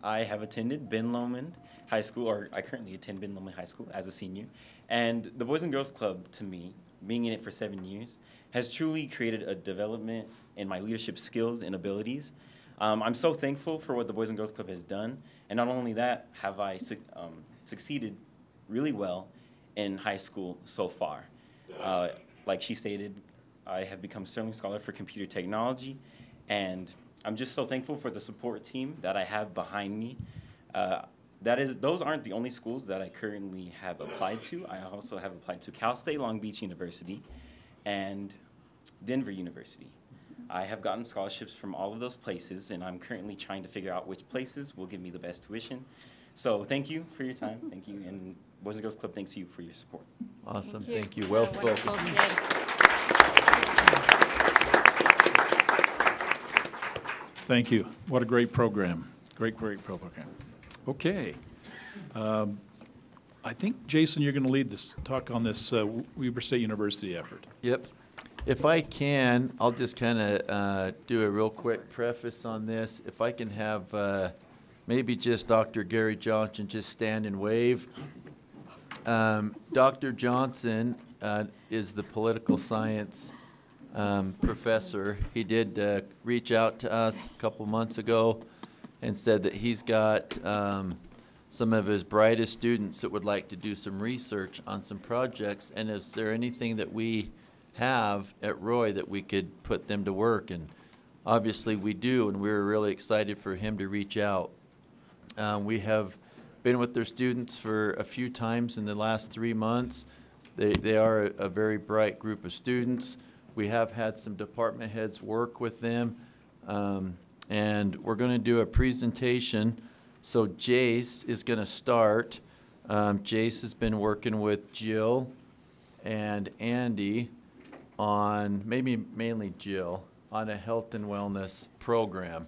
I have attended Ben Lomond High School, or I currently attend Ben Lomond High School as a senior. And the Boys and Girls Club, to me, being in it for 7 years, has truly created a development in my leadership skills and abilities. I'm so thankful for what the Boys and Girls Club has done. And not only that, have I succeeded really well in high school so far. Like she stated, I have become Sterling Scholar for Computer Technology, and I'm just so thankful for the support team that I have behind me. Those aren't the only schools that I currently have applied to. I also have applied to Cal State Long Beach University and Denver University. I have gotten scholarships from all of those places, and I'm currently trying to figure out which places will give me the best tuition. So thank you for your time. Thank you. And Boys and Girls Club thanks you for your support. Awesome. Thank you. Well spoken. Thank you. What a great program. Great program. Okay. I think, Jason, you're going to lead this talk on this Weber State University effort. Yep. If I can, I'll just kind of do a real quick preface on this. If I can have maybe just Dr. Gary Johnson just stand and wave. Dr. Johnson is the political science professor. He did reach out to us a couple months ago and said that he's got some of his brightest students that would like to do some research on some projects, and is there anything that we have at Roy that we could put them to work? And obviously we do, and we're really excited for him to reach out. We have been with their students for a few times in the last 3 months. They are a very bright group of students. We have had some department heads work with them, and we're going to do a presentation. So Jace is going to start. Jace has been working with Jill and Andy on, maybe mainly Jill, on a health and wellness program.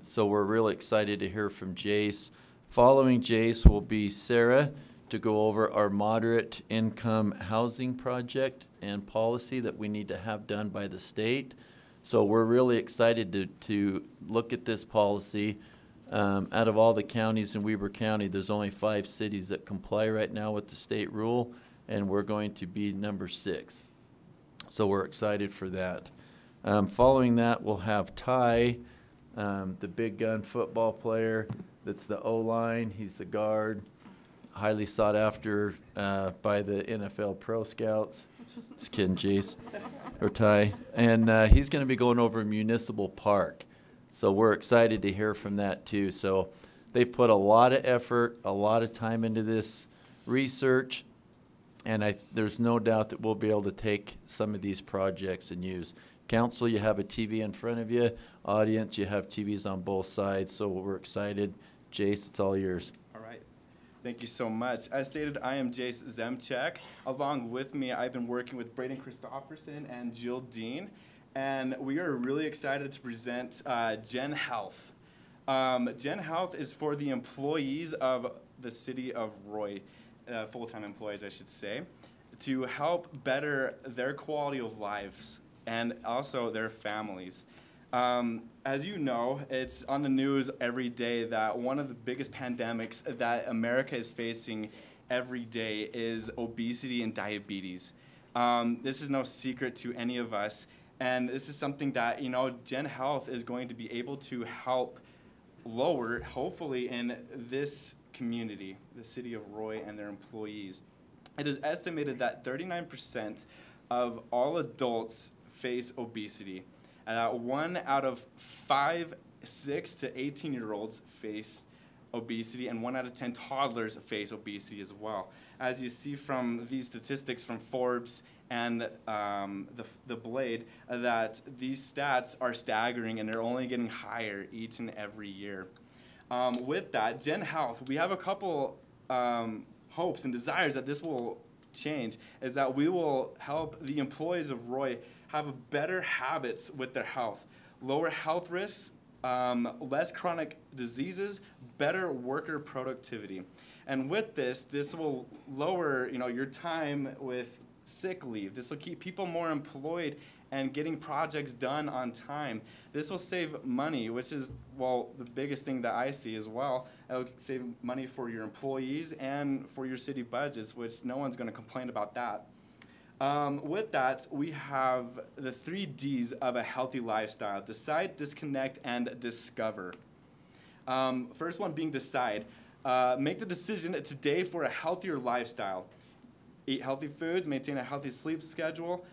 So we're really excited to hear from Jace. Following Jace will be Sarah to go over our moderate income housing project and policy that we need to have done by the state. So we're really excited to look at this policy. Out of all the counties in Weber County, there's only 5 cities that comply right now with the state rule, and we're going to be number 6. So we're excited for that. Following that, we'll have Ty, the big gun football player that's the O-line. He's the guard, highly sought after by the NFL Pro Scouts. Just kidding, Jace, or Ty. And he's going to be going over Municipal Park. So we're excited to hear from that too. So they've put a lot of effort, a lot of time into this research, and there's no doubt that we'll be able to take some of these projects and use. Council, you have a TV in front of you. Audience, you have TVs on both sides. So we're excited. Jace, it's all yours. All right. Thank you so much. As stated, I am Jace Zemchak. Along with me, I've been working with Braden Christopherson and Jill Dean. And we are really excited to present Gen Health. Gen Health is for the employees of the city of Roy, full-time employees, I should say, to help better their quality of lives and also their families. As you know, it's on the news every day that one of the biggest pandemics that America is facing every day is obesity and diabetes. This is no secret to any of us. And this is something that, Gen Health is going to be able to help lower, hopefully, in this community, the city of Roy and their employees. It is estimated that 39% of all adults face obesity. 1 out of 5 6 to 18-year-olds face obesity, and 1 out of 10 toddlers face obesity as well. As you see from these statistics from Forbes and the Blade, that these stats are staggering, and they're only getting higher each and every year. With that, Gen Health, we have a couple hopes and desires that this will change, is that we will help the employees of Roy have better habits with their health, lower health risks, less chronic diseases, better worker productivity. And with this will lower your time with sick leave. This will keep people more employed and getting projects done on time. This will save money, which is, well, the biggest thing that I see as well. It will save money for your employees and for your city budgets, which no one's going to complain about that. With that, we have the 3 Ds of a healthy lifestyle: decide, disconnect, and discover. First one being decide. Make the decision today for a healthier lifestyle. Eat healthy foods, maintain a healthy sleep schedule,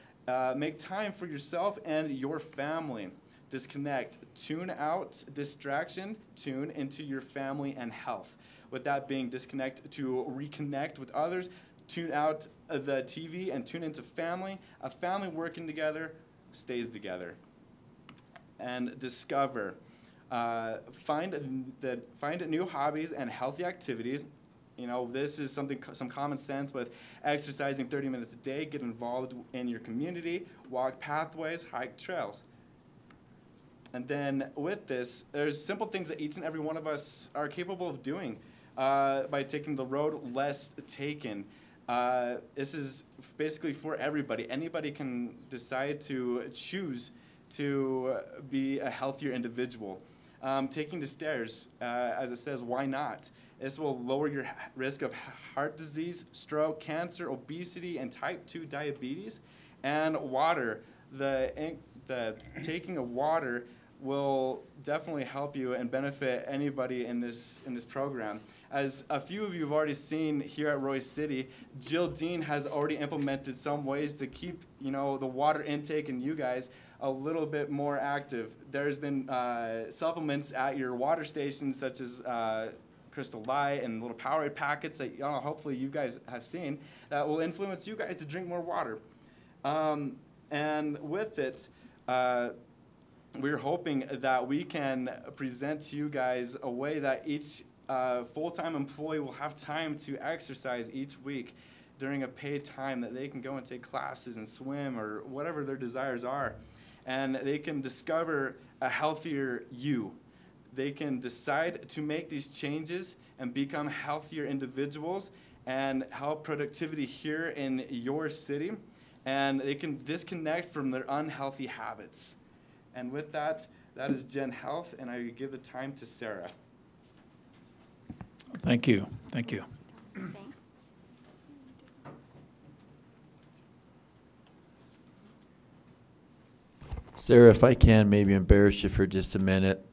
make time for yourself and your family. Disconnect. Tune out distraction, tune into your family and health. With that being disconnect to reconnect with others, tune out the TV and tune into family. A family working together stays together. And discover. Find new hobbies and healthy activities. You know, this is some common sense with exercising 30 minutes a day, get involved in your community, walk pathways, hike trails. And then with this, there's simple things that each and every one of us are capable of doing by taking the road less taken. This is basically for everybody. Anybody can decide to choose to be a healthier individual. Taking the stairs, as it says, why not? This will lower your risk of heart disease, stroke, cancer, obesity, and type 2 diabetes. And water, the taking of water will definitely help you and benefit anybody in this program. As a few of you have already seen here at Royse City, Jill Dean has already implemented some ways to keep, you know, the water intake and you guys a little bit more active. There's been supplements at your water stations such as Crystal Light and little Powerade packets that hopefully you guys have seen that will influence you guys to drink more water. And with it, we're hoping that we can present to you guys a way that each full-time employee will have time to exercise each week during a paid time, that they can go and take classes and swim or whatever their desires are. And they can discover a healthier you. They can decide to make these changes and become healthier individuals and help productivity here in your city. And they can disconnect from their unhealthy habits. And with that, that is Gen Health, and I give the time to Sarah. Thank you. Thank you. Thanks. Sarah, if I can maybe embarrass you for just a minute.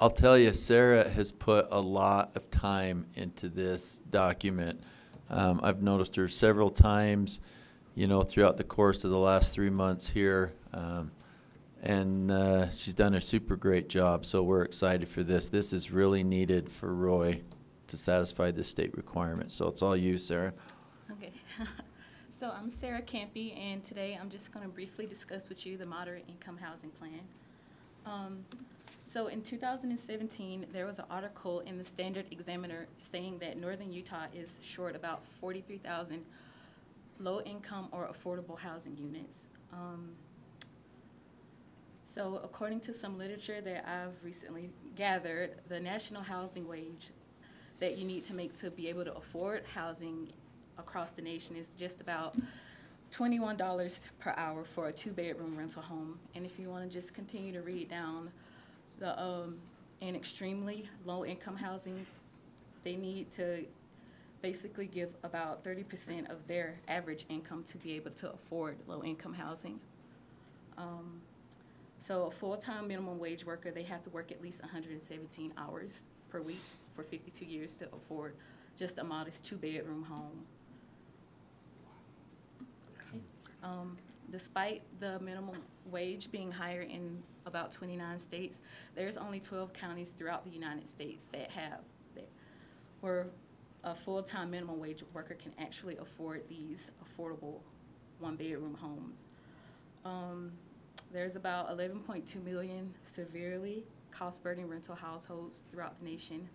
I'll tell you, Sarah has put a lot of time into this document. I've noticed her several times, you know, throughout the course of the last 3 months here. And she's done a super great job, so we're excited for this. This is really needed for Roy to satisfy the state requirement. So it's all you, Sarah. Okay. So I'm Sarah Campy, and today I'm just going to briefly discuss with you the moderate income housing plan. So in 2017, there was an article in the Standard Examiner saying that Northern Utah is short about 43,000 low-income or affordable housing units. So according to some literature that I've recently gathered, the national housing wage that you need to make to be able to afford housing across the nation is just about $21 per hour for a 2-bedroom rental home. And if you want to just continue to read down the in extremely low-income housing, they need to basically give about 30% of their average income to be able to afford low-income housing. So a full-time minimum wage worker, they have to work at least 117 hours per week for 52 years to afford just a modest 2-bedroom home. Okay. Despite the minimum wage being higher in about 29 states, there's only 12 counties throughout the United States that where a full-time minimum wage worker can actually afford these affordable 1-bedroom homes. There's about 11.2 million severely cost-burdened rental households throughout the nation.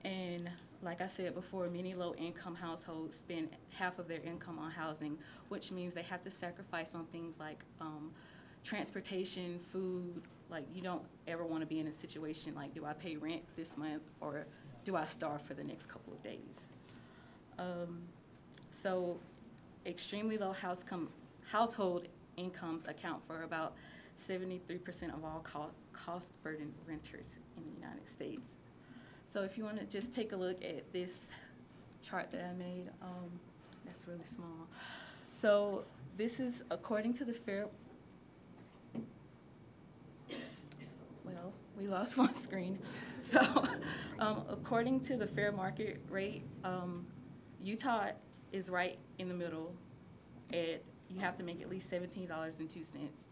And like I said before, many low-income households spend half of their income on housing, which means they have to sacrifice on things like transportation, food. Like, you don't ever want to be in a situation like, do I pay rent this month or do I starve for the next couple of days? So extremely low household incomes account for about 73% of all cost burden renters in the United States. So if you want to just take a look at this chart that I made, that's really small. So this is according to the fair. Well, we lost one screen. So according to the fair market rate, Utah is right in the middle. You have to make at least $17.02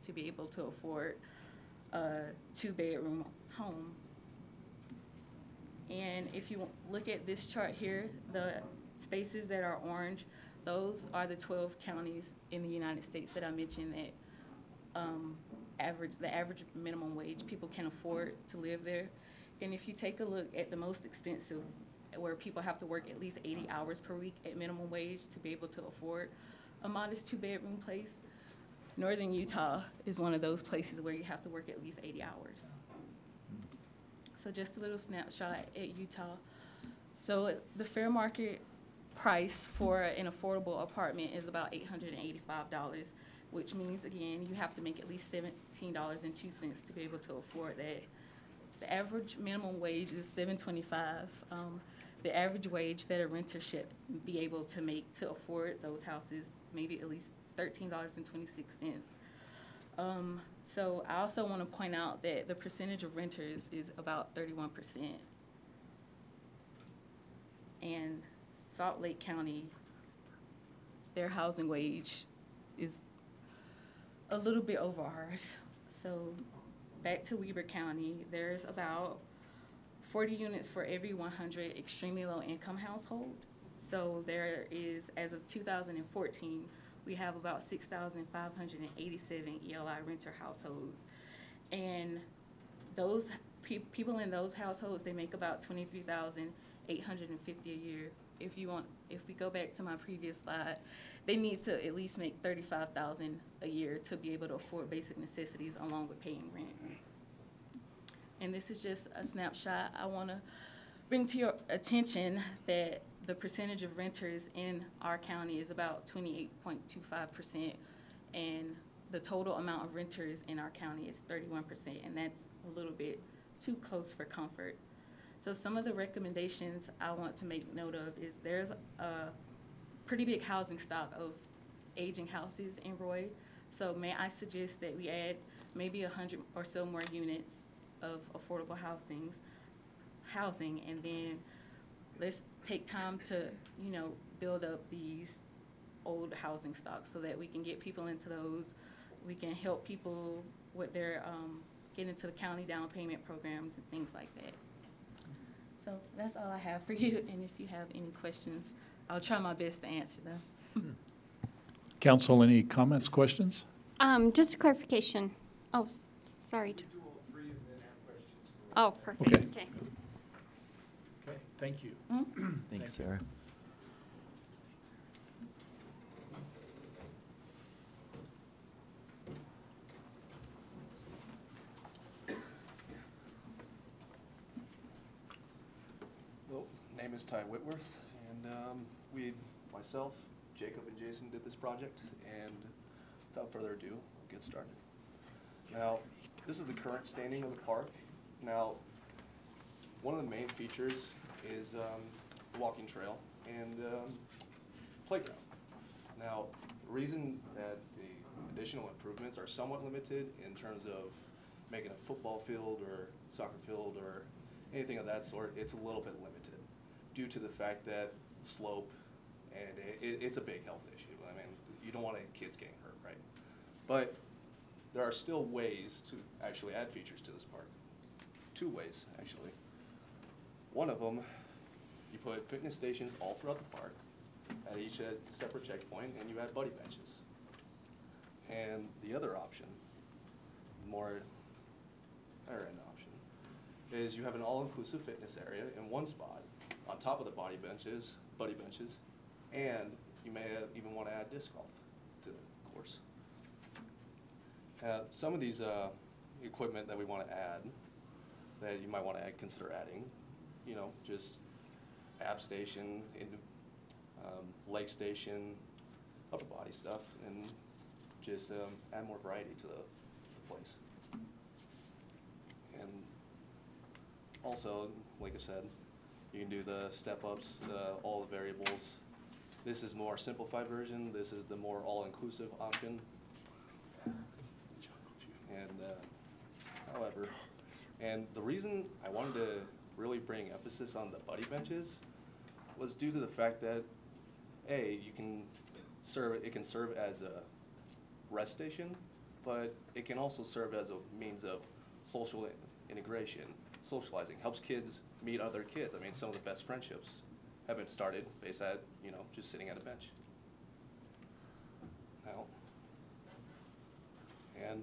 to be able to afford a 2-bedroom home. And if you look at this chart here, the spaces that are orange, those are the 12 counties in the United States that I mentioned that the average minimum wage people can afford to live there. And if you take a look at the most expensive, where people have to work at least 80 hours per week at minimum wage to be able to afford a modest 2-bedroom place, Northern Utah is one of those places where you have to work at least 80 hours. So just a little snapshot at Utah. So the fair market price for an affordable apartment is about $885, which means, again, you have to make at least $17.02 to be able to afford that. The average minimum wage is $7.25. The average wage that a renter should be able to make to afford those houses, maybe at least $13.26. So I also want to point out that the percentage of renters is about 31%. And Salt Lake County, their housing wage is a little bit over ours. So back to Weber County, there's about 40 units for every 100 extremely low income household. So there is, as of 2014, we have about 6,587 ELI renter households. And those people in those households, they make about $23,850 a year. If we go back to my previous slide, they need to at least make $35,000 a year to be able to afford basic necessities along with paying rent. And this is just a snapshot. I want to bring to your attention that the percentage of renters in our county is about 28.25%, and the total amount of renters in our county is 31%, and that's a little bit too close for comfort. So some of the recommendations I want to make note of is there's a pretty big housing stock of aging houses in Roy. So may I suggest that we add maybe 100 or so more units of affordable housing, and then let's take time to, build up these old housing stocks so that we can get people into those. We can help people with their, get into the county down payment programs and things like that. So that's all I have for you, and if you have any questions, I'll try my best to answer them. Council, any comments, questions? Just a clarification. Oh, sorry. Oh, perfect. Okay. Okay. Okay, thank you. Thanks, Sarah. Well, name is Ty Whitworth, and myself, Jacob, and Jason did this project, and without further ado, we'll get started. Now, this is the current standing of the park. Now, one of the main features is the walking trail and playground. Now, the reason that the additional improvements are somewhat limited in terms of making a football field or soccer field or anything of that sort, it's a little bit limited due to the fact that slope, and it's a big health issue. I mean, you don't want kids getting hurt, right? But there are still ways to actually add features to this park. 2 ways, actually. One of them, you put fitness stations all throughout the park, at each separate checkpoint, and you add buddy benches. And the other option, more higher-end option, is you have an all-inclusive fitness area in one spot on top of the buddy benches, and you may even want to add disc golf to the course. Some of these equipment that we want to add, that you might want to consider adding, just app station, leg station, upper body stuff, and just add more variety to the place. And also, like I said, you can do the step-ups, all the variables. This is more simplified version. This is the more all-inclusive option. And however, and the reason I wanted to really bring emphasis on the buddy benches was due to the fact that, A, it can serve as a rest station, but it can also serve as a means of social integration, socializing, helps kids meet other kids. I mean, some of the best friendships have been started based at, you know, just sitting at a bench. Now, and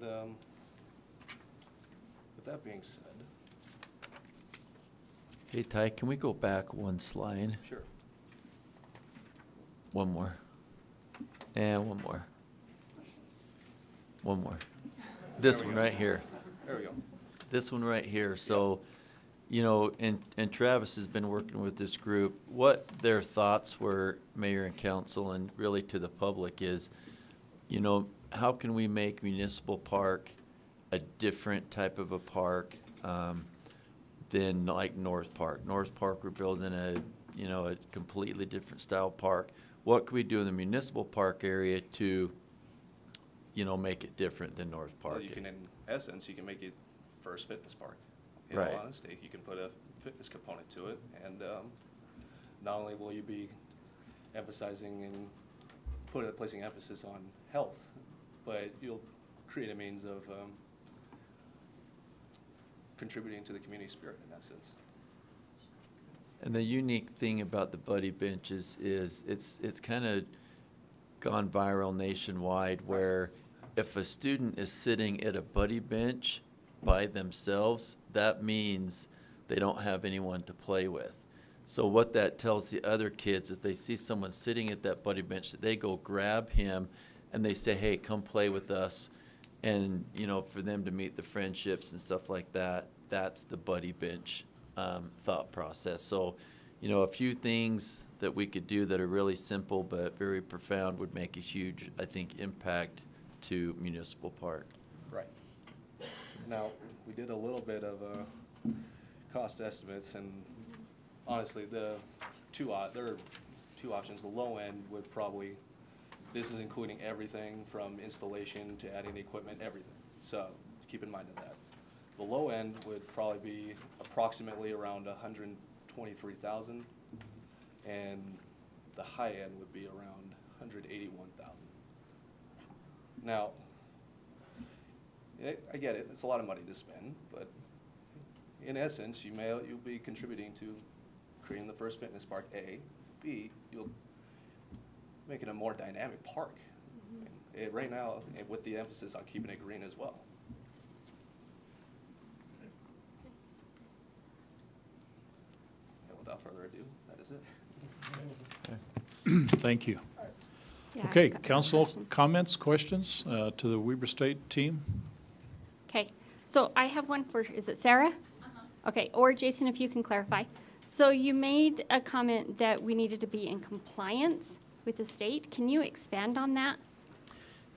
with that being said, Hey, Ty, can we go back one slide? sure. One more. And one more. One more. This There we one go. right here. There we go. This one right here. So, you know, and Travis has been working with this group. What their thoughts were, mayor and council, and really to the public is, you know, how can we make Municipal Park a different type of a park than like North Park? North Park, we're building a, you know, a completely different style park. What can we do in the Municipal Park area to, you know, make it different than North Park? Well, you can, in essence, you can make it first fitness park. In Right. all honesty, you can put a fitness component to it, and not only will you be emphasizing and placing emphasis on health, but you'll create a means of contributing to the community spirit in that sense. And the unique thing about the buddy benches is it's kind of gone viral nationwide, where if a student is sitting at a buddy bench by themselves, that means they don't have anyone to play with. So what that tells the other kids, if they see someone sitting at that buddy bench, that they go grab him and they say, hey, come play with us. And, you know, for them to meet the friendships and stuff like that, that's the buddy bench thought process. So, you know, a few things that we could do that are really simple but very profound would make a huge, I think, impact to Municipal Park. Right. Now, we did a little bit of cost estimates, and honestly, there are two options. The low end would probably, this is including everything from installation to adding the equipment, everything. So keep in mind of that. The low end would probably be approximately around 123,000, and the high end would be around 181,000. Now, I get it, it's a lot of money to spend, but in essence, you'll be contributing to creating the first fitness park, A. B, you'll make it a more dynamic park. Right now, with the emphasis on keeping it green as well. And without further ado, that is it. Thank you. Yeah, Okay, I've got one council question. comments, questions to the Weber State team? Okay, so I have one for, is it Sarah? Okay, or Jason, if you can clarify. So you made a comment that we needed to be in compliance with the state. Can you expand on that?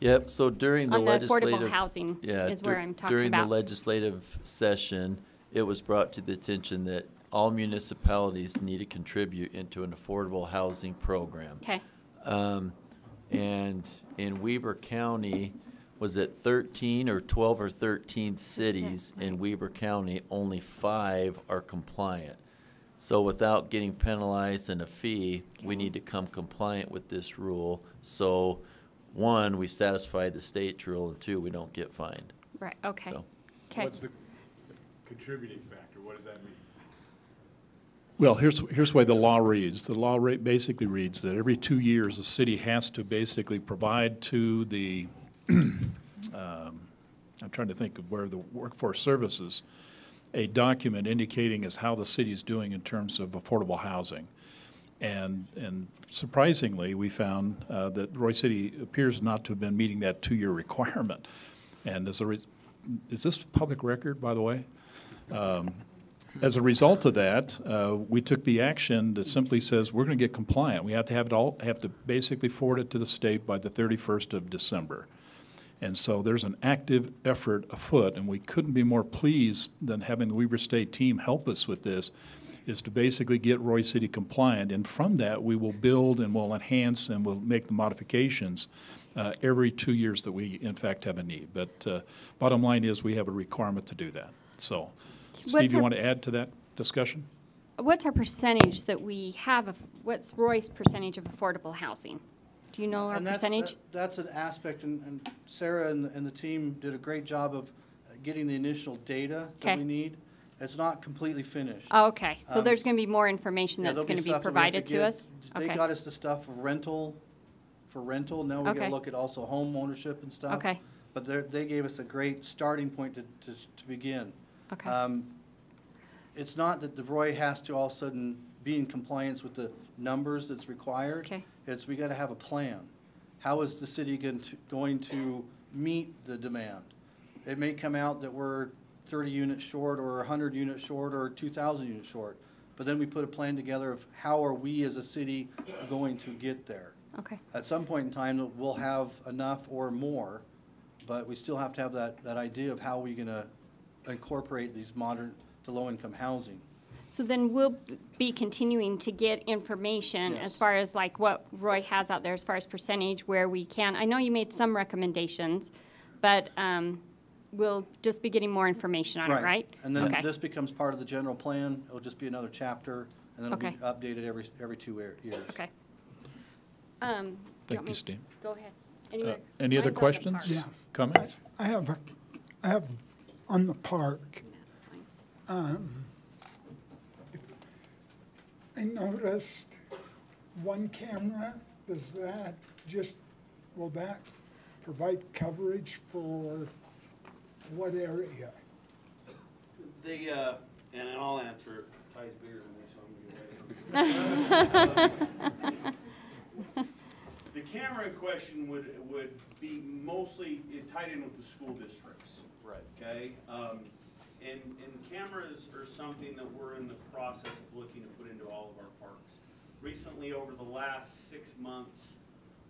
Yep, so during the On the affordable legislative. housing yeah, is where dur- I'm talking During the about. legislative session, it was brought to the attention that all municipalities need to contribute into an affordable housing program. Okay, And in Weber County, was it 13 or 12 or 13 cities in right. Weber County, only 5 are compliant. So without getting penalized and a fee, we Okay. need to come compliant with this rule. So, 1, we satisfy the state's rule, and 2, we don't get fined. right, okay. So- Okay, What's the contributing factor? What does that mean? Well, here's the way the law reads. The law basically reads that every 2 years, the city has to basically provide to the, I'm trying to think of where the workforce services, a document indicating as how the city is doing in terms of affordable housing. And surprisingly, we found that Roy City appears not to have been meeting that 2-year requirement. And as a is this public record, by the way? As a result of that, we took the action that simply says we're going to get compliant. We have to have to basically forward it to the state by the 31st of December. And so there's an active effort afoot, and we couldn't be more pleased than having the Weber State team help us with this, is to basically get Roy City compliant. And from that, we will build and we'll enhance and we'll make the modifications every 2 years that we, in fact, have a need. But bottom line is we have a requirement to do that. So, Steve, you want to add to that discussion? What's our percentage that we have of, what's Roy's percentage of affordable housing? Do you know our And percentage? that's an aspect, and Sarah and the team did a great job of getting the initial data that Okay. we need. It's not completely finished. Oh, okay, so Um, there's going to be more information Yeah, that's there'll going to be stuff that we have provided to get. us? They Okay. got us the stuff for rental, now we Okay. gotta look at also home ownership and stuff. Okay. But they gave us a great starting point to begin. Okay. It's not that the Roy has to all of a sudden be in compliance with the numbers that's required. Okay. It's, we gotta have a plan. How is the city going to meet the demand? It may come out that we're 30 units short, or 100 units short, or 2,000 units short. But then we put a plan together of how are we as a city going to get there. Okay. At some point in time, we'll have enough or more, but we still have to have that idea of how we're gonna incorporate these modern to low-income housing. So then we'll be continuing to get information Yes. as far as like what Roy has out there as far as percentage where we can. I know you made some recommendations, but we'll just be getting more information on it, right? And then Okay. this becomes part of the general plan. It'll just be another chapter, and then it'll be Okay. updated every 2 years. Okay. Do Thank want you, me- Steve. Go ahead. Anyway, Any other mine's on the questions? park. Yeah. Comments? I have on the park, I noticed one camera, will that provide coverage for what area? They, and I'll answer it, Ty's bigger than me, so I'm gonna get ready. The camera in question would be mostly tied in with the school districts. Right. Okay? And cameras are something that we're in the process of looking to put into all of our parks. Recently, over the last 6 months,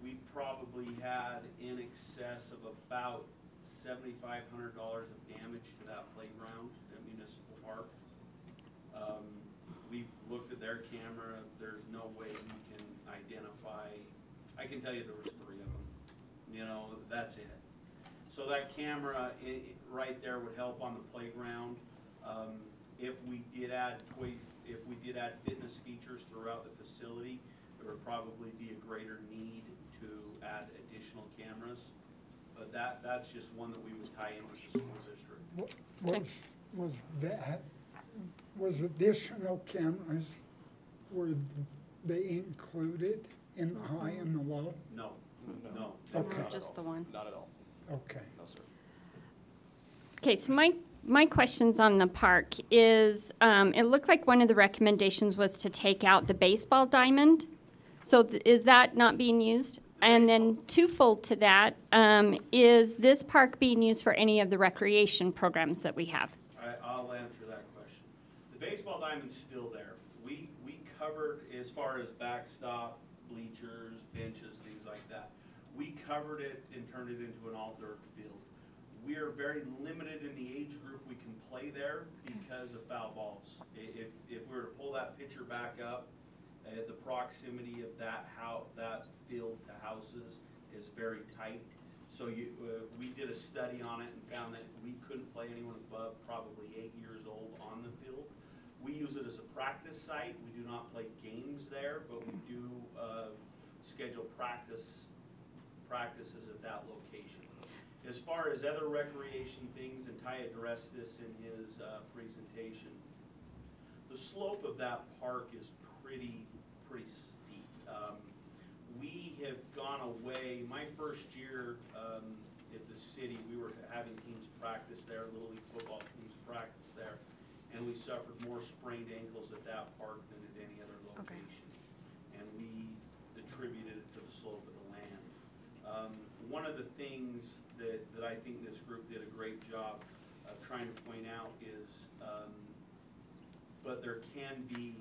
we probably had in excess of about $7,500 of damage to that playground at Municipal Park. We've looked at their camera. There's no way we can identify. I can tell you there was 3 of them. You know, that's it. So that camera right there would help on the playground. If we did add fitness features throughout the facility, there would probably be a greater need to add additional cameras. But that's just one that we would tie in with the school district. Was additional cameras, were they included in the high and the low? No, no. Okay, Just the one. Not at all. okay. No, sir. Okay, so my questions on the park is, it looked like one of the recommendations was to take out the baseball diamond. So is that not being used? And then twofold to that, is this park being used for any of the recreation programs that we have? I'll answer that question. The baseball diamond's still there. We covered, as far as backstop, bleachers, benches, things like that. We covered it and turned it into an all-dirt field. We are very limited in the age group we can play there because of foul balls. If we were to pull that pitcher back up, the proximity of that field to houses is very tight. So we did a study on it and found that we couldn't play anyone above probably 8 years old on the field. We use it as a practice site. We do not play games there, but we do schedule practices at that location. As far as other recreation things, and Ty addressed this in his presentation, the slope of that park is pretty steep. We have gone away, my first year at the city, we were having teams practice there, Little League football teams practice there, and we suffered more sprained ankles at that park than at any other location. And we attributed it to the slope of the land. One of the things that I think this group did a great job of trying to point out is, but there can be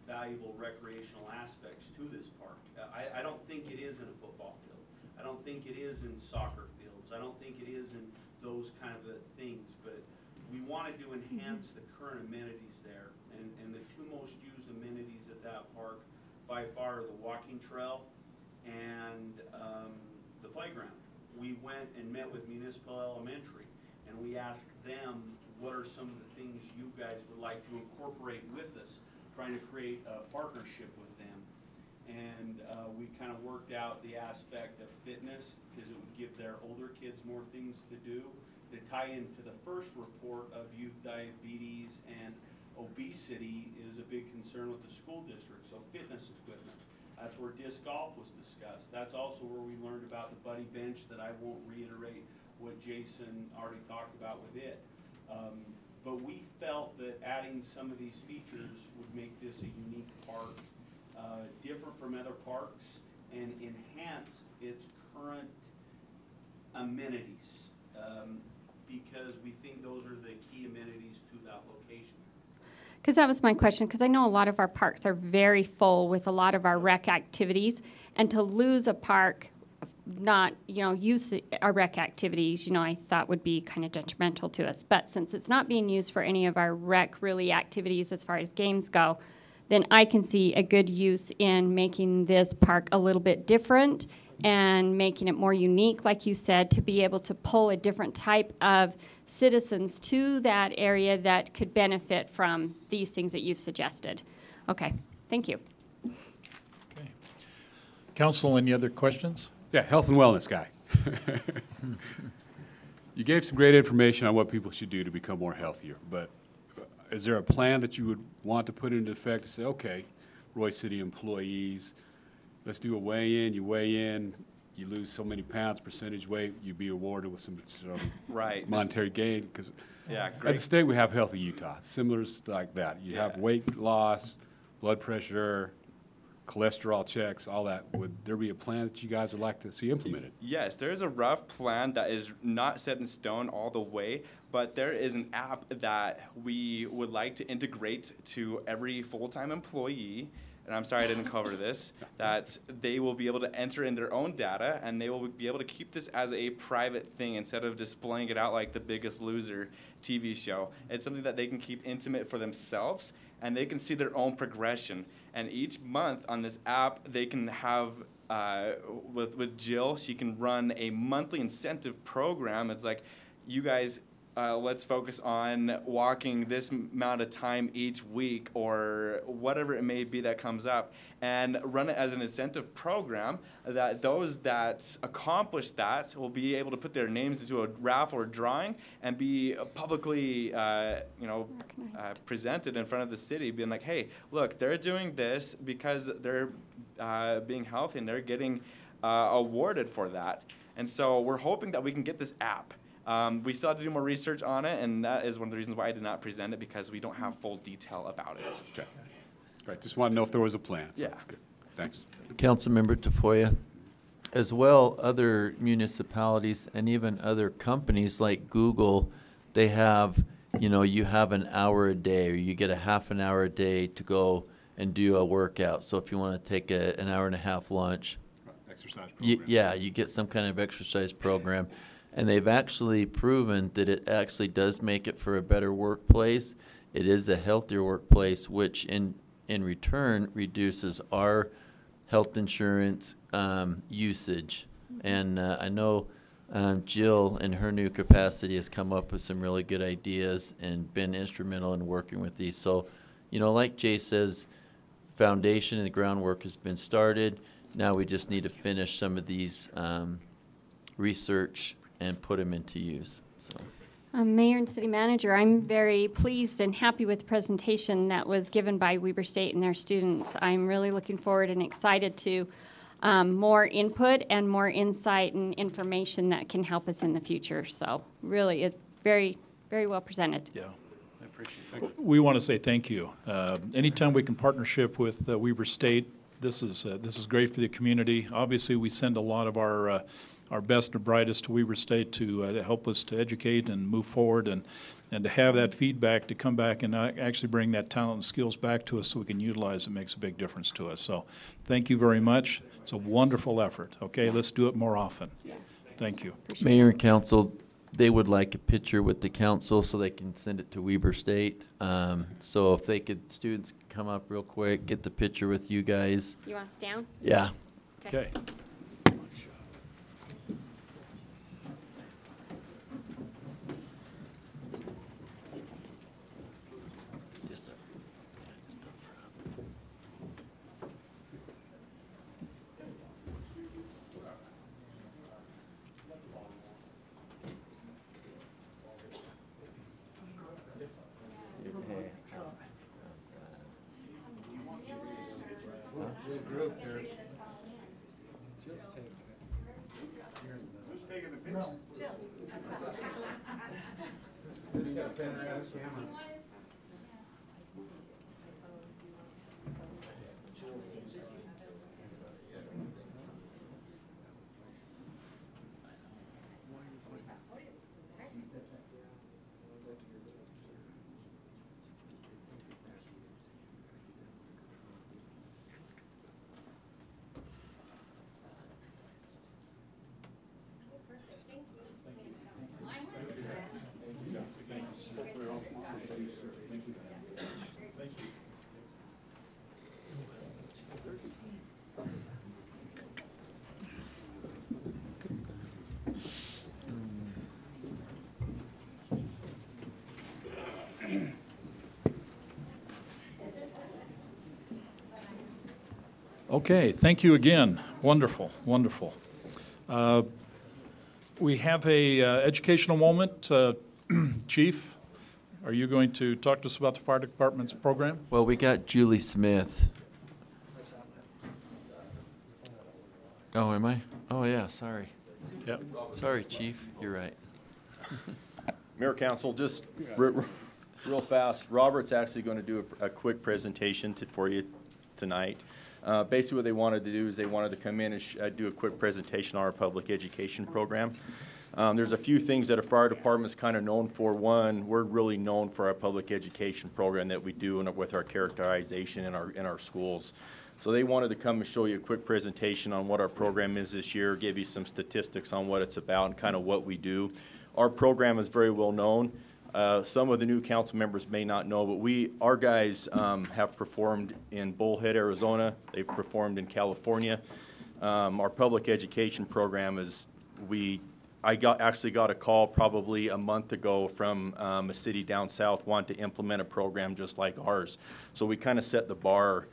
valuable recreational aspects to this park. I don't think it is in a football field. I don't think it is in soccer fields. I don't think it is in those kind of things, but we wanted to enhance the current amenities there. And the two most used amenities at that park by far are the walking trail and the playground. We went and met with Municipal Elementary, and we asked them, what are some of the things you guys would like to incorporate with us, trying to create a partnership with them. And we kind of worked out the aspect of fitness, because it would give their older kids more things to do, to tie into the first report of youth diabetes and obesity is a big concern with the school district, so fitness equipment. That's where disc golf was discussed. That's also where we learned about the buddy bench, that I won't reiterate what Jason already talked about with it. But we felt that adding some of these features would make this a unique park, different from other parks, and enhance its current amenities, because we think those are the key amenities to that location. Because that was my question, because I know a lot of our parks are very full with a lot of our rec activities, and to lose a park, not, use our rec activities, I thought would be kind of detrimental to us. But since it's not being used for any of our rec really activities as far as games go, then I can see a good use in making this park a little bit different and making it more unique, like you said, to be able to pull a different type of citizens to that area that could benefit from these things that you've suggested. Okay, thank you. Okay. Council, any other questions? Yeah, health and wellness guy. You gave some great information on what people should do to become more healthier, but is there a plan that you would want to put into effect to say, okay, Roy City employees, let's do a weigh-in, you weigh in, you lose so many pounds, percentage weight, you'd be awarded with some Right. monetary gain? Because Yeah, at great. the state, we have Healthy Utah, similar like that. You have Yeah. weight loss, blood pressure, cholesterol checks, all that. Would there be a plan that you guys would like to see implemented? Yes, there is a rough plan that is not set in stone all the way, but there is an app that we would like to integrate to every full-time employee, and I'm sorry I didn't cover this, that they will be able to enter in their own data, and they will be able to keep this as a private thing instead of displaying it out like The Biggest Loser TV show. It's something that they can keep intimate for themselves, and they can see their own progression. And each month on this app, they can have, with Jill, she can run a monthly incentive program. It's like, you guys, let's focus on walking this amount of time each week, or whatever it may be that comes up, and run it as an incentive program that those that accomplish that will be able to put their names into a raffle or drawing and be publicly, presented in front of the city, being like, hey, look, they're doing this because they're being healthy, and they're getting awarded for that. And so we're hoping that we can get this app. We still have to do more research on it, and that is one of the reasons why I did not present it, because we don't have full detail about it. Okay. Great. Just want to know if there was a plan. So, Yeah. good. Thanks. Councilmember Tafoya, as well, other municipalities and even other companies like Google, they have, you have an hour a day, or you get a half an hour a day to go and do a workout. So if you want to take an hour and a half lunch, Exercise program. you get some kind of exercise program. And they've actually proven that it actually does make it for a better workplace. It is a healthier workplace, which in return reduces our health insurance usage. And I know Jill, in her new capacity, has come up with some really good ideas and been instrumental in working with these. So, like Jay says, foundation and the groundwork has been started. Now we just need to finish some of these research and put them into use. So. Mayor and City Manager, I'm very pleased and happy with the presentation that was given by Weber State and their students. I'm really looking forward and excited to more input and more insight and information that can help us in the future. So really, it's very, very well presented. Yeah. I appreciate it. We want to say thank you. Anytime we can partnership with Weber State, this is great for the community. Obviously, we send a lot of our best and brightest to Weber State to help us to educate and move forward, and to have that feedback to come back and actually bring that talent and skills back to us so we can utilize it makes a big difference to us. So thank you very much. It's a wonderful effort. Okay, let's do it more often. Thank you. Appreciate Mayor it. and council, they would like a picture with the council so they can send it to Weber State. So if they could, students could come up real quick, get the picture with you guys. You want us down? Yeah. Okay. Okay, thank you again. Wonderful, wonderful. We have a educational moment. Chief, are you going to talk to us about the fire department's program? Well, we got Julie Smith. Oh, am I? Oh, yeah, sorry. Yep. Sorry, chief, you're right. Mayor, Council, just real fast, Robert's actually going to do a quick presentation for you tonight. Basically what they wanted to do is they wanted to come in and do a quick presentation on our public education program. There's a few things that a fire department's kind of known for. One, we're really known for our public education program that we do with our characterization in our schools. So they wanted to come and show you a quick presentation on what our program is this year, give you some statistics on what it's about and kind of what we do. Our program is very well known. Some of the new council members may not know, but our guys have performed in Bullhead, Arizona. They've performed in California. Our public education program is, I actually got a call probably a month ago from a city down south wanting to implement a program just like ours. So we kind of set the bar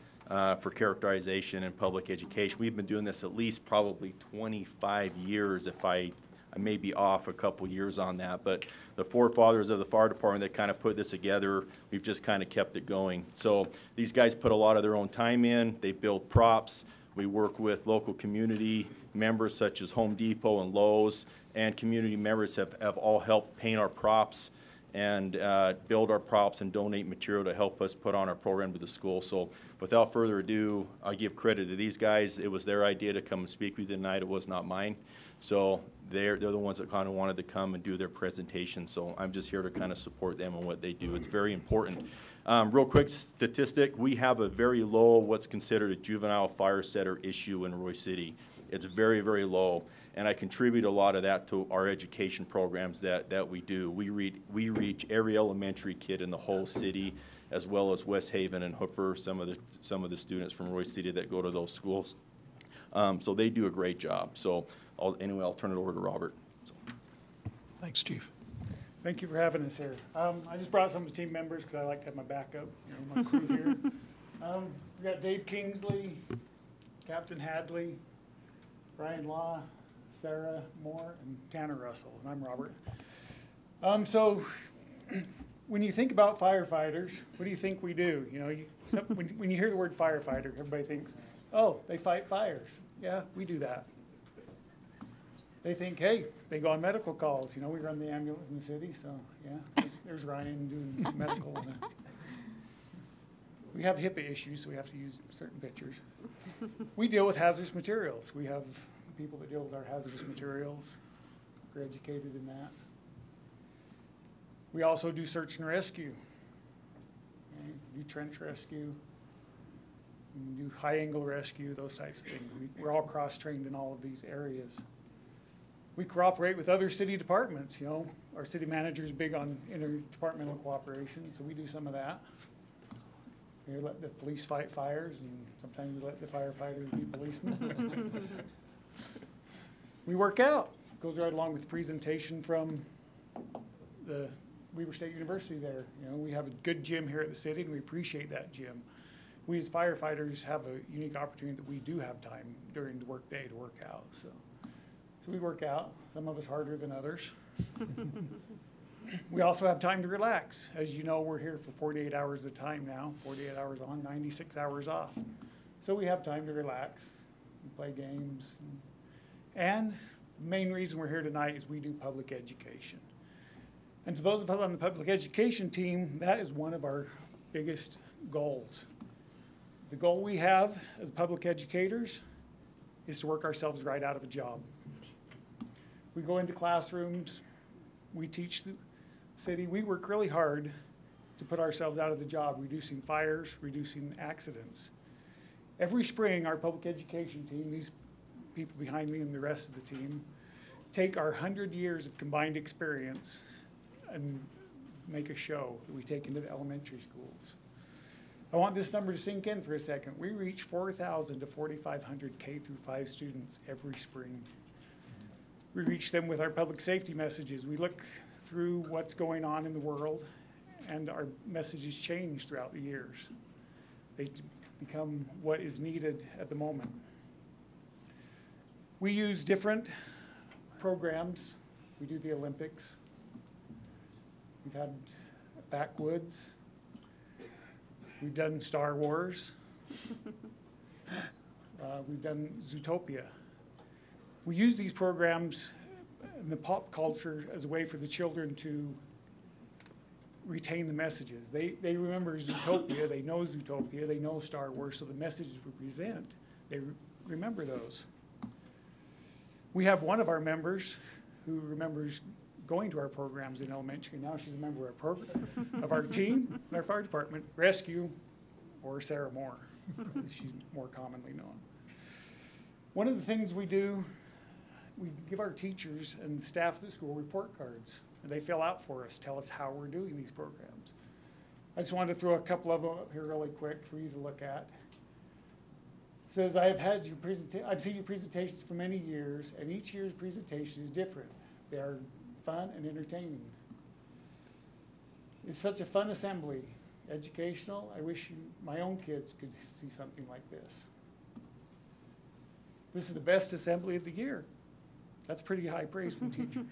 for characterization and public education. We've been doing this at least probably 25 years, if I may be off a couple years on that, but the forefathers of the fire department that kind of put this together, we've just kind of kept it going. So these guys put a lot of their own time in. They build props. We work with local community members such as Home Depot and Lowe's, and community members have all helped paint our props and build our props and donate material to help us put on our program to the school. So without further ado, I give credit to these guys. It was their idea to come and speak with you tonight. It was not mine. So they're the ones that kind of wanted to come and do their presentation. So I'm just here to kind of support them and what they do. It's very important. Real quick statistic, we have a very low, what's considered a juvenile fire setter issue in Roy City. It's very, very low. And I contribute a lot of that to our education programs that we do. We reach every elementary kid in the whole city, as well as West Haven and Hooper, some of the students from Roy City that go to those schools. So they do a great job. So anyway, I'll turn it over to Robert. So. Thanks, Chief. Thank you for having us here. I just brought some of the team members because I like to have my backup, my crew here. We got Dave Kingsley, Captain Hadley, Brian Law, Sarah Moore, and Tanner Russell, and I'm Robert. So when you think about firefighters, what do you think we do? When you hear the word firefighter, everybody thinks, oh, they fight fires. Yeah, we do that. They think, hey, they go on medical calls. We run the ambulance in the city, so yeah, there's Ryan doing some medical. We have HIPAA issues, so we have to use certain pictures. We deal with hazardous materials. We have people that deal with our hazardous materials. We're educated in that. We also do search and rescue. Okay? Do trench rescue. We do high angle rescue, those types of things. We're all cross-trained in all of these areas. We cooperate with other city departments, you know. Our city manager is big on interdepartmental cooperation, so we do some of that. We let the police fight fires, and sometimes we let the firefighters be policemen. We work out. Goes right along with the presentation from the Weber State University there. You know, we have a good gym here at the city, and we appreciate that gym. We as firefighters have a unique opportunity that we do have time during the workday to work out, so we work out, some of us harder than others. We also have time to relax. As you know, we're here for 48 hours at a time now, 48 hours on, 96 hours off. So we have time to relax and play games. And the main reason we're here tonight is we do public education. And to those of us on the public education team, that is one of our biggest goals. The goal we have as public educators is to work ourselves right out of a job. We go into classrooms, we teach the city, we work really hard to put ourselves out of the job, reducing fires, reducing accidents. Every spring, our public education team, these people behind me and the rest of the team, take our 100 years of combined experience and make a show that we take into the elementary schools. I want this number to sink in for a second. We reach 4,000 to 4,500 K through 5 students every spring. We reach them with our public safety messages. We look through what's going on in the world, and our messages change throughout the years. They become what is needed at the moment. We use different programs. We do the Olympics. We've had Backwoods. We've done Star Wars. We've done Zootopia. We use these programs in the pop culture as a way for the children to retain the messages. They remember Zootopia, they know Zootopia, they know Star Wars, so the messages we present, they remember those. We have one of our members who remembers going to our programs in elementary. Now she's a member of our team, in our fire department, rescue, or Sarah Moore. She's more commonly known. One of the things we do, we give our teachers and staff at the school report cards, and they fill out for us, tell us how we're doing these programs. I just wanted to throw a couple of them up here really quick for you to look at. It says, I've seen your presentations for many years, and each year's presentation is different. They are fun and entertaining. It's such a fun assembly, educational. I wish my own kids could see something like this. This is the best assembly of the year. That's pretty high praise from teachers.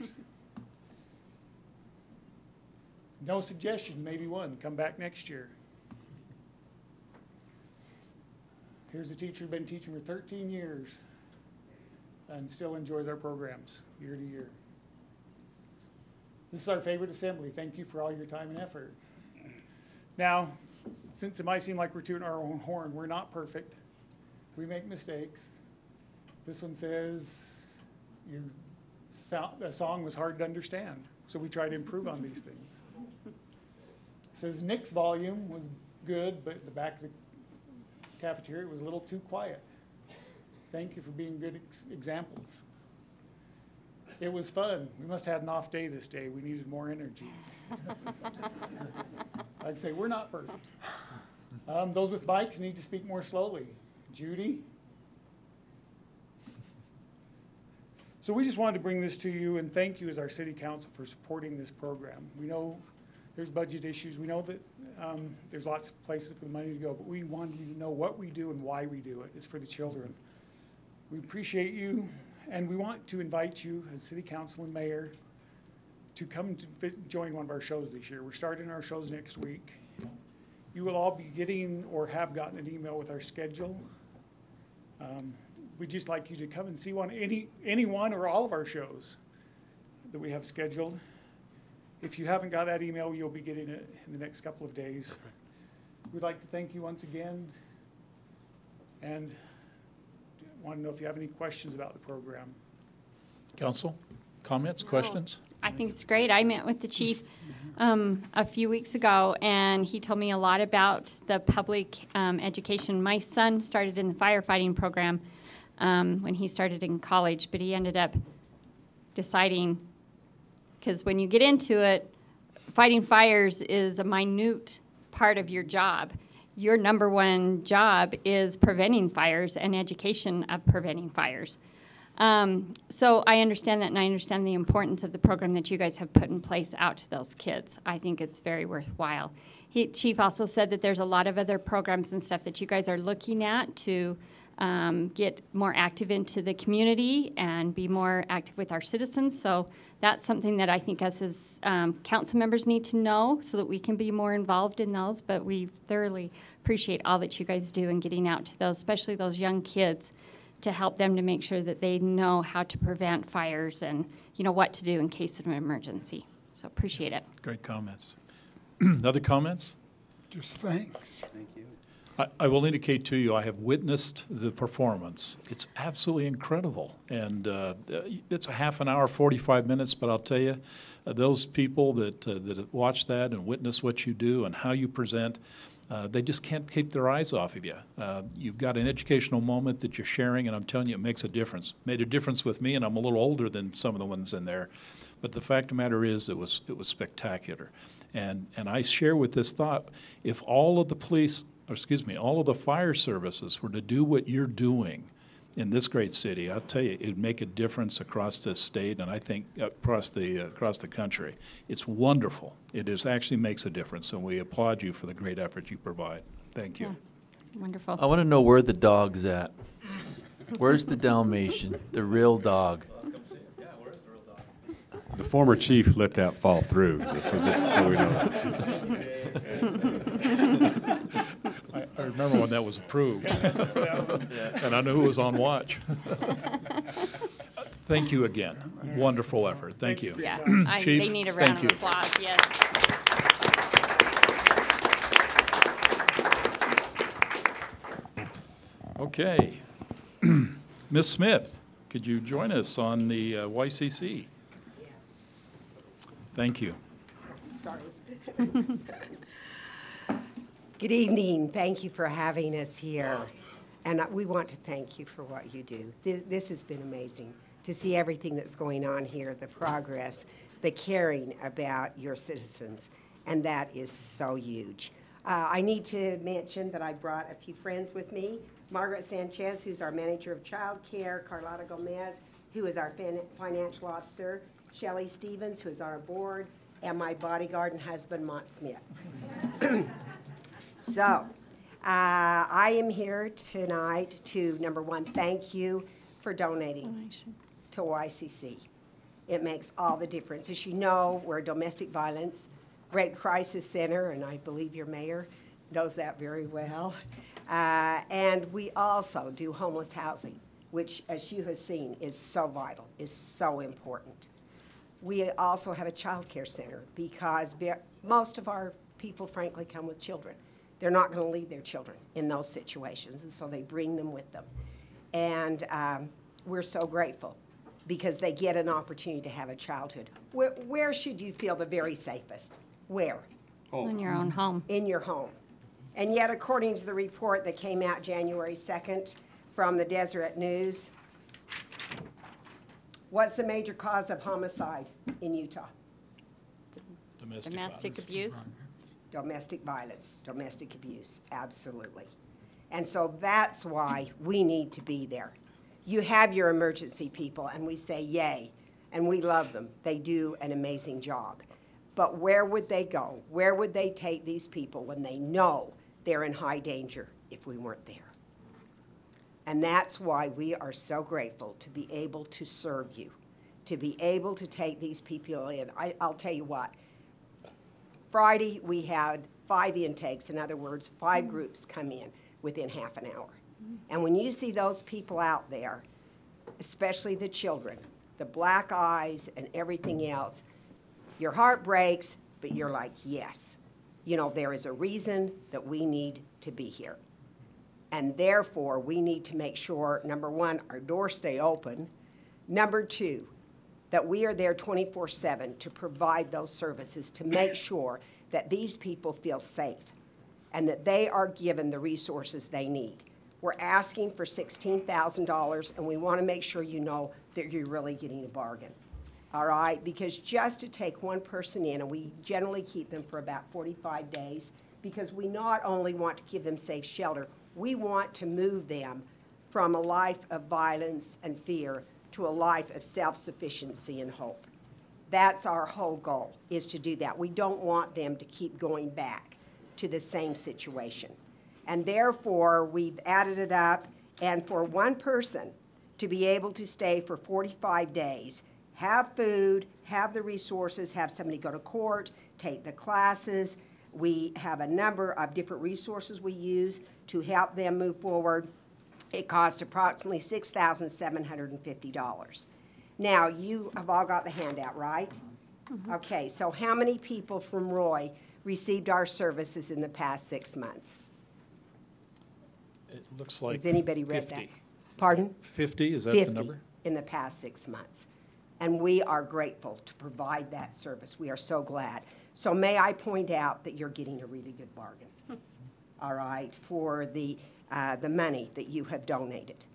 No suggestions, maybe one. Come back next year. Here's a teacher who's been teaching for 13 years and still enjoys our programs year to year. This is our favorite assembly. Thank you for all your time and effort. Now, since it might seem like we're tooting our own horn, we're not perfect. We make mistakes. This one says the song was hard to understand, so we try to improve on these things. It says Nick's volume was good, but at the back of the cafeteria was a little too quiet. Thank you for being good examples. It was fun. We must have had an off day this day. We needed more energy. Like I say, we're not perfect. Those with bikes need to speak more slowly. Judy? So we just wanted to bring this to you and thank you as our city council for supporting this program. We know there's budget issues. We know that there's lots of places for the money to go, but we wanted you to know what we do and why we do it. It's for the children. We appreciate you, and we want to invite you as city council and mayor to come to join one of our shows this year. We're starting our shows next week. You will all be getting or have gotten an email with our schedule. We'd just like you to come and see any one or all of our shows that we have scheduled. If you haven't got that email, you'll be getting it in the next couple of days. We'd like to thank you once again, and want to know if you have any questions about the program. Council, comments, questions? I think it's great. I met with the chief a few weeks ago, and he told me a lot about the public education. My son started in the firefighting program when he started in college, but he ended up deciding, because when you get into it, fighting fires is a minute part of your job. Your number one job is preventing fires and education of preventing fires. So I understand that, and I understand the importance of the program that you guys have put in place out to those kids. I think it's very worthwhile. Chief also said that there's a lot of other programs and stuff that you guys are looking at to get more active into the community and be more active with our citizens. So that's something that I think us as council members need to know so that we can be more involved in those. But we thoroughly appreciate all that you guys do in getting out to those, especially those young kids, to help them to make sure that they know how to prevent fires and, you know, what to do in case of an emergency. So appreciate it. Great comments. Other comments? Just thanks. Thank you. I will indicate to you, I have witnessed the performance. It's absolutely incredible. And it's a half an hour, 45 minutes, but I'll tell you, those people that watch that and witness what you do and how you present, they just can't keep their eyes off of you. You've got an educational moment that you're sharing, and I'm telling you, it makes a difference. Made a difference with me, and I'm a little older than some of the ones in there. But the fact of the matter is, it was spectacular. And I share with this thought, if all of the all of the fire services were to do what you're doing in this great city, I'll tell you, it'd make a difference across this state, and I think across the country. It's wonderful. It actually makes a difference, and we applaud you for the great effort you provide. Thank you. Yeah. Wonderful. I want to know where the dog's at. Where's the Dalmatian, the real dog? The former chief let that fall through, just so we know. I remember when that was approved, and I knew who was on watch. Thank you again. Wonderful effort. Thank you. Yeah, Chief, they need a round thank you. of applause, yes. Okay. Ms. Smith, could you join us on the YCC? Yes. Thank you. Sorry. Good evening. Thank you for having us here. And we want to thank you for what you do. This has been amazing to see everything that's going on here, the progress, the caring about your citizens, and that is so huge. I need to mention that I brought a few friends with me. Margaret Sanchez, who's our manager of child care, Carlotta Gomez, who is our financial officer, Shelley Stevens, who is our board, and my bodyguard and husband, Mont Smith. So, I am here tonight to, number one, thank you for donating to YCC. It makes all the difference. As you know, we're a domestic violence rape crisis center, and I believe your mayor knows that very well. And we also do homeless housing, which, as you have seen, is so vital, is so important. We also have a child care center because most of our people, frankly, come with children. They're not going to leave their children in those situations, and so they bring them with them. And we're so grateful because they get an opportunity to have a childhood. Where should you feel the very safest? Where? Home. In your own home. In your home. And yet, according to the report that came out January 2nd from the Deseret News, what's the major cause of homicide in Utah? Domestic abuse. Domestic violence, domestic abuse, absolutely. And so that's why we need to be there. You have your emergency people, and we say yay, and we love them. They do an amazing job. But where would they go? Where would they take these people when they know they're in high danger if we weren't there? And that's why we are so grateful to be able to serve you, to be able to take these people in. I'll tell you what. Friday, we had 5 intakes. In other words, 5 groups come in within half an hour. And when you see those people out there, especially the children, the black eyes and everything else, your heart breaks, but you're like, yes. You know, there is a reason that we need to be here. And therefore, we need to make sure, number one, our doors stay open. Number two, that we are there 24/7 to provide those services, to make sure that these people feel safe and that they are given the resources they need. We're asking for $16,000, and we want to make sure you know that you're really getting a bargain. all right? Because just to take one person in, and we generally keep them for about 45 days, because we not only want to give them safe shelter, we want to move them from a life of violence and fear to a life of self-sufficiency and hope. That's our whole goal, is to do that. We don't want them to keep going back to the same situation. And therefore, we've added it up, and for one person to be able to stay for 45 days, have food, have the resources, have somebody go to court, take the classes. We have a number of different resources we use to help them move forward. It costs approximately $6,750. Now, you have all got the handout, right? Okay, so how many people from Roy received our services in the past 6 months? It looks like Has anybody read 50. that? Pardon? 50, is that 50 the number? in the past 6 months. And we are grateful to provide that service. We are so glad. So may I point out that you're getting a really good bargain, all right, for the money that you have donated.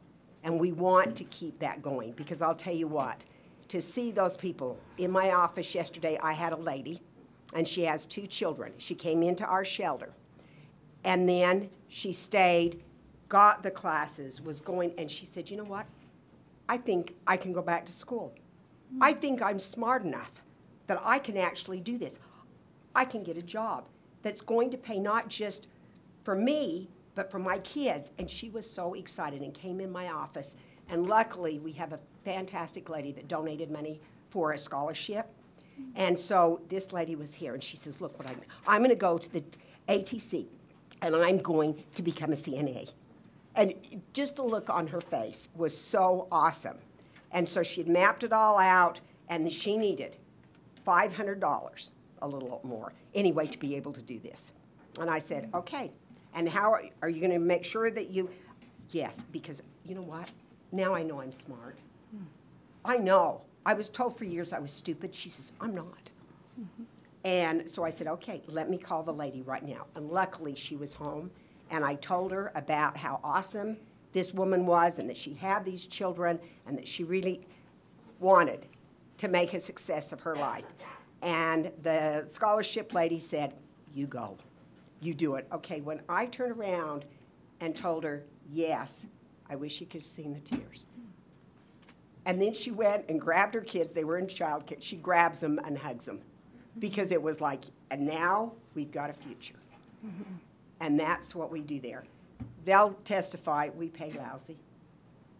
And we want to keep that going, because I'll tell you what, to see those people. In my office yesterday, I had a lady, and she has 2 children. She came into our shelter, and then she stayed, got the classes, was going, and she said, you know what? I think I can go back to school. I think I'm smart enough that I can actually do this. I can get a job that's going to pay not just for me, but for my kids. And she was so excited and came in my office. And luckily, we have a fantastic lady that donated money for a scholarship. And so this lady was here, and she says, look what I'm going to go to the ATC, and I'm going to become a CNA. And just the look on her face was so awesome. And so she'd mapped it all out, and she needed $500, a little more, anyway, to be able to do this. And I said, okay. And how are you going to make sure that you, yes, because you know what? Now I know I'm smart. I know. I was told for years I was stupid. She says, I'm not. And so I said, okay, let me call the lady right now. And luckily she was home, and I told her about how awesome this woman was, and that she had these children, and that she really wanted to make a success of her life. And the scholarship lady said, you go. You do it. Okay, when I turned around and told her, yes, I wish you could have seen the tears. And then she went and grabbed her kids. They were in childcare. She grabs them and hugs them, because it was like, and now we've got a future. And that's what we do there. They'll testify, we pay lousy.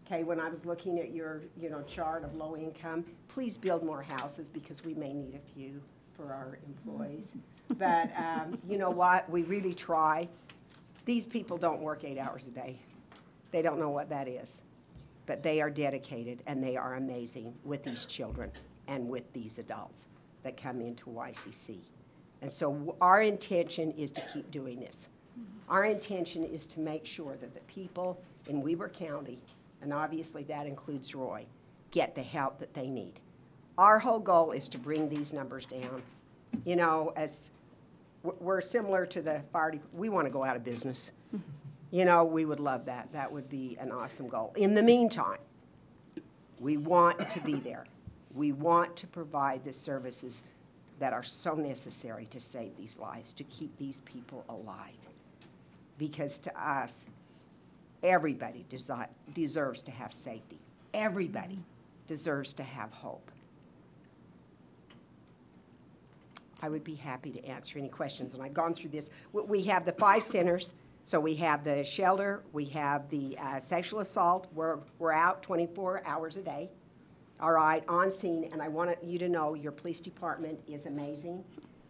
Okay, when I was looking at your chart of low income, please build more houses, because we may need a few for our employees. But you know what? We really try. These people don't work 8 hours a day. They don't know what that is. But they are dedicated, and they are amazing with these children and with these adults that come into YCC. And so our intention is to keep doing this. Our intention is to make sure that the people in Weber County, and obviously that includes Roy, get the help that they need. Our whole goal is to bring these numbers down. You know, as we're similar to the fire, we want to go out of business. You know, we would love that. That would be an awesome goal. In the meantime, we want to be there. We want to provide the services that are so necessary to save these lives, to keep these people alive. Because to us, everybody deserves to have safety. Everybody deserves to have hope. I would be happy to answer any questions, and I've gone through this. We have the 5 centers. So we have the shelter, we have the sexual assault. We're out 24 hours a day, all right, on scene. And I want you to know your police department is amazing.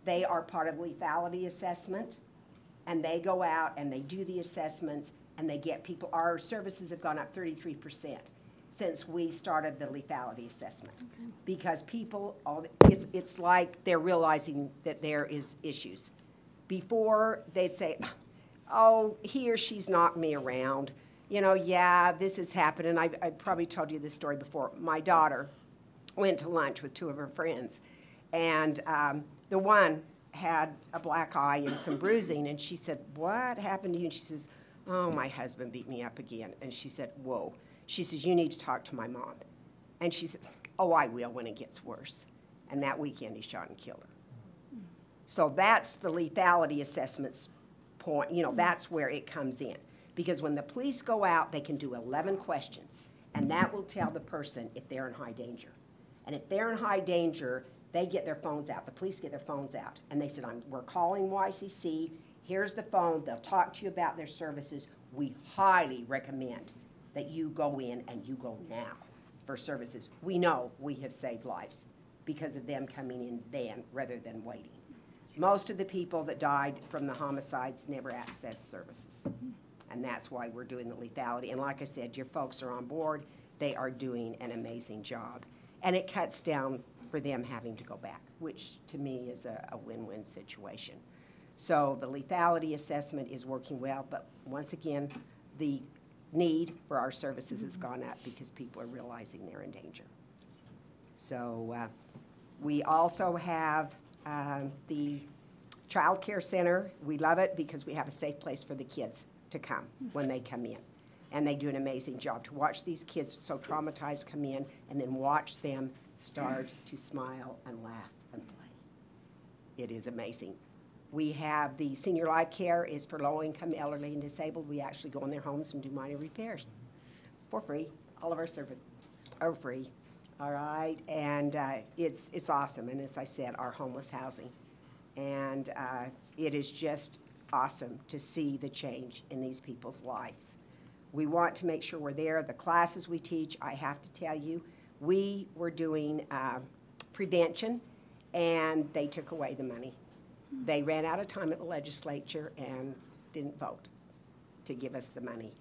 They are part of lethality assessment, and they go out and they do the assessments, and they get people. Our services have gone up 33% since we started the lethality assessment. Okay. Because people, it's like they're realizing that there is issues. Before, they'd say, oh, he or she's knocked me around. You know, yeah, this has happened. And I probably told you this story before. My daughter went to lunch with 2 of her friends. And the one had a black eye and some bruising. And she said, what happened to you? And she says, oh, my husband beat me up again. And she said, whoa. She says, you need to talk to my mom. And she said, Oh, I will when it gets worse. And that weekend he shot and killed her. So that's the lethality assessments point, you know, that's where it comes in. Because when the police go out, they can do 11 questions, and that will tell the person if they're in high danger. And if they're in high danger, they get their phones out. The police get their phones out. And they said, we're calling YCC. Here's the phone. They'll talk to you about their services. We highly recommend that you go in and you go now for services. We know we have saved lives because of them coming in then rather than waiting. Most of the people that died from the homicides never accessed services. And that's why we're doing the lethality. And like I said, your folks are on board. They are doing an amazing job. And it cuts down for them having to go back, which to me is a win-win situation. So the lethality assessment is working well, but once again, the need for our services has gone up because people are realizing they're in danger. So we also have the child care center. We love it because we have a safe place for the kids to come when they come in. And they do an amazing job to watch these kids so traumatized come in and then watch them start to smile and laugh and play. It is amazing. We have the senior life care is for low-income, elderly, and disabled. We actually go in their homes and do minor repairs for free. All of our services are free. All right, and it's awesome. And as I said, our homeless housing. And it is just awesome to see the change in these people's lives. We want to make sure we're there. The classes we teach, I have to tell you, we were doing prevention, and they took away the money. They ran out of time at the legislature and didn't vote to give us the money.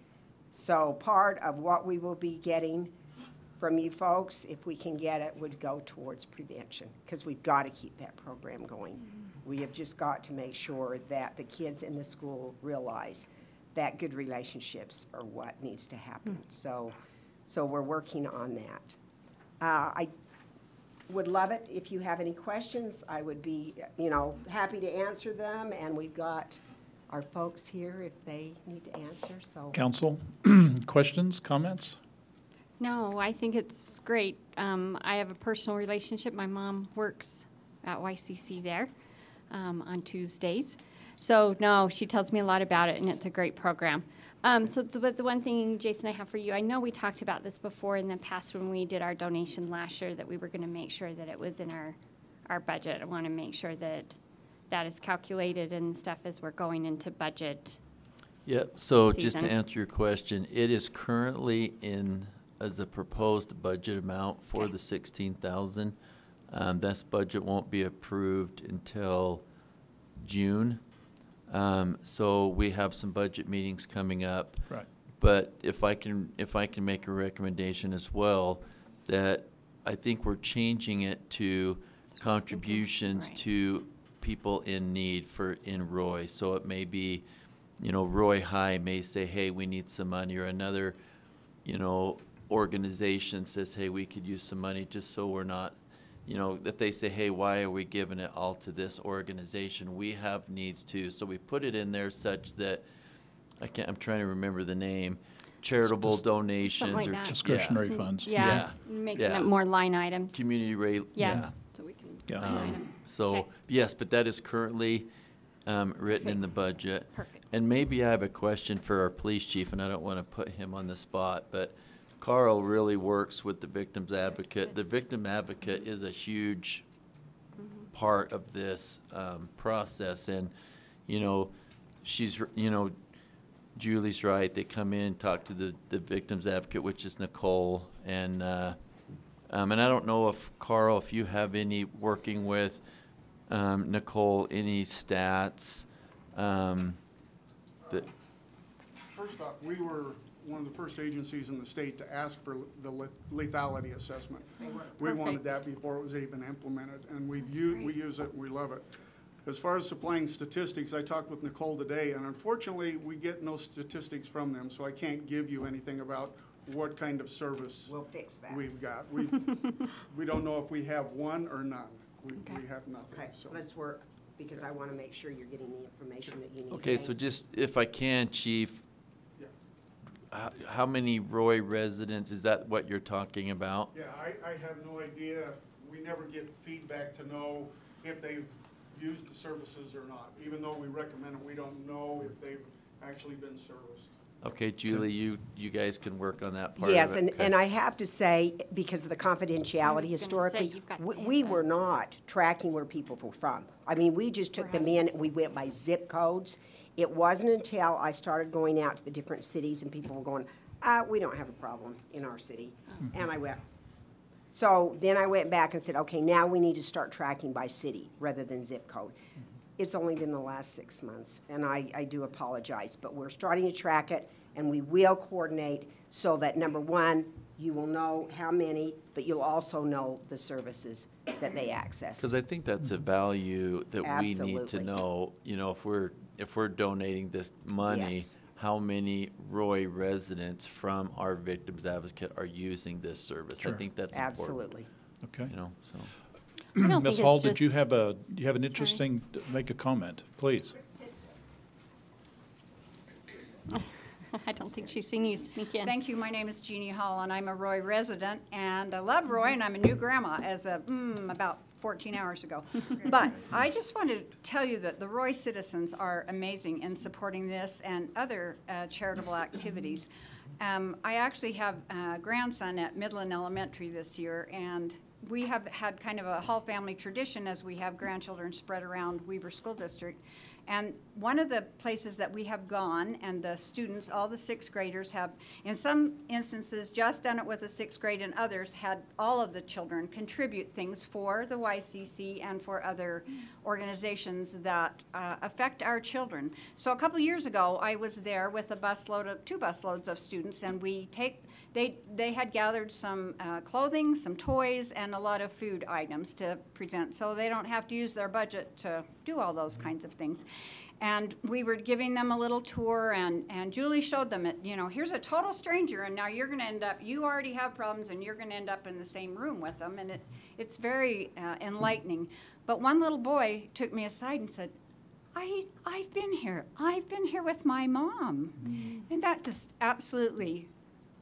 So part of what we will be getting from you folks, if we can get it, would go towards prevention, because we've got to keep that program going. We have just got to make sure that the kids in the school realize that good relationships are what needs to happen. So we're working on that. I would love it if you have any questions. I would be, happy to answer them, and we've got our folks here if they need to answer. So, Council, questions, comments? No, I think it's great. I have a personal relationship. My mom works at YCC there on Tuesdays. So, no, she tells me a lot about it, and it's a great program. But the one thing, Jason, I have for you, I know we talked about this before in the past when we did our donation last year, that we were going to make sure that it was in our budget. I want to make sure that that is calculated and stuff as we're going into budget. Yep, so just season. to answer your question, it is currently in as a proposed budget amount for the 16,000. This budget won't be approved until June. So we have some budget meetings coming up. Right. But if I can make a recommendation as well, that I think we're changing it to contributions right. to people in need in Roy. So it may be, Roy High may say, hey, we need some money, or another, organization says, hey, we could use some money, just so we're not, if they say, hey, why are we giving it all to this organization? We have needs too. So we put it in there such that, I'm trying to remember the name, charitable donations like or that. Discretionary funds. Yeah, making yeah. it more line items. Community rate. Yeah, so we can Yeah. line item. So, Okay. yes, but that is currently written in the budget. Perfect. And maybe I have a question for our police chief, and I don't want to put him on the spot, but Carl really works with the victim's advocate. The victim advocate is a huge part of this process, and, she's, Julie's right. They come in, talk to the victim's advocate, which is Nicole, and I don't know if, Carl, if you have any working with Nicole, any stats that. First off, we were one of the first agencies in the state to ask for the lethality assessment. We wanted that before it was even implemented, and we use it, and we love it. As far as supplying statistics, I talked with Nicole today, and unfortunately, we get no statistics from them, so I can't give you anything about what kind of service we'll fix that. we've got. We don't know if we have one or none. We have nothing. Okay, So. let's work, because I want to make sure you're getting the information that you need. Okay, so just, if I can, Chief, Yeah. how many Roy residents, is that what you're talking about? Yeah, I have no idea. We never get feedback to know if they've used the services or not. Even though we recommend it, we don't know if they've actually been serviced. Okay, Julie, you guys can work on that part of it. Yes, and Okay. I have to say, because of the confidentiality historically, you've got we were not tracking where people were from. I mean, we just took them in, we went by zip codes. It wasn't until I started going out to the different cities and people were going, we don't have a problem in our city. And I went, so then I went back and said, okay, now we need to start tracking by city rather than zip code. It's only been the last 6 months, and I do apologize, but we're starting to track it, and we will coordinate so that, number one, you will know how many, but you'll also know the services that they access. Because I think that's a value that we need to Absolutely. know, you know, if we're donating this money, Yes. how many Roy residents from our Victims Advocate are using this service? I Sure. think that's important. Absolutely. Okay. You know, so. I don't Ms. think Hall, it's did you just- have an interesting, make a comment, please? I don't think she's seen you sneak in. Thank you. My name is Jeannie Hall, and I'm a Roy resident, and I love Roy, and I'm a new grandma as of about 14 hours ago. But I just wanted to tell you that the Roy citizens are amazing in supporting this and other charitable activities. I actually have a grandson at Midland Elementary this year, and we have had kind of a Hall family tradition as we have grandchildren spread around Weber School District. And one of the places that we have gone, and the students, all the sixth graders have, in some instances, just done it with the sixth grade, and others had all of the children contribute things for the YCC and for other organizations that affect our children. So a couple years ago, I was there with a busload of, 2 busloads of students, and they had gathered some clothing, some toys, and a lot of food items to present, so they don't have to use their budget to do all those kinds of things. And we were giving them a little tour, and Julie showed them, here's a total stranger, and now you're going to end up, you already have problems, and you're going to end up in the same room with them, and it's very enlightening. But one little boy took me aside and said, I've been here with my mom. And that just absolutely,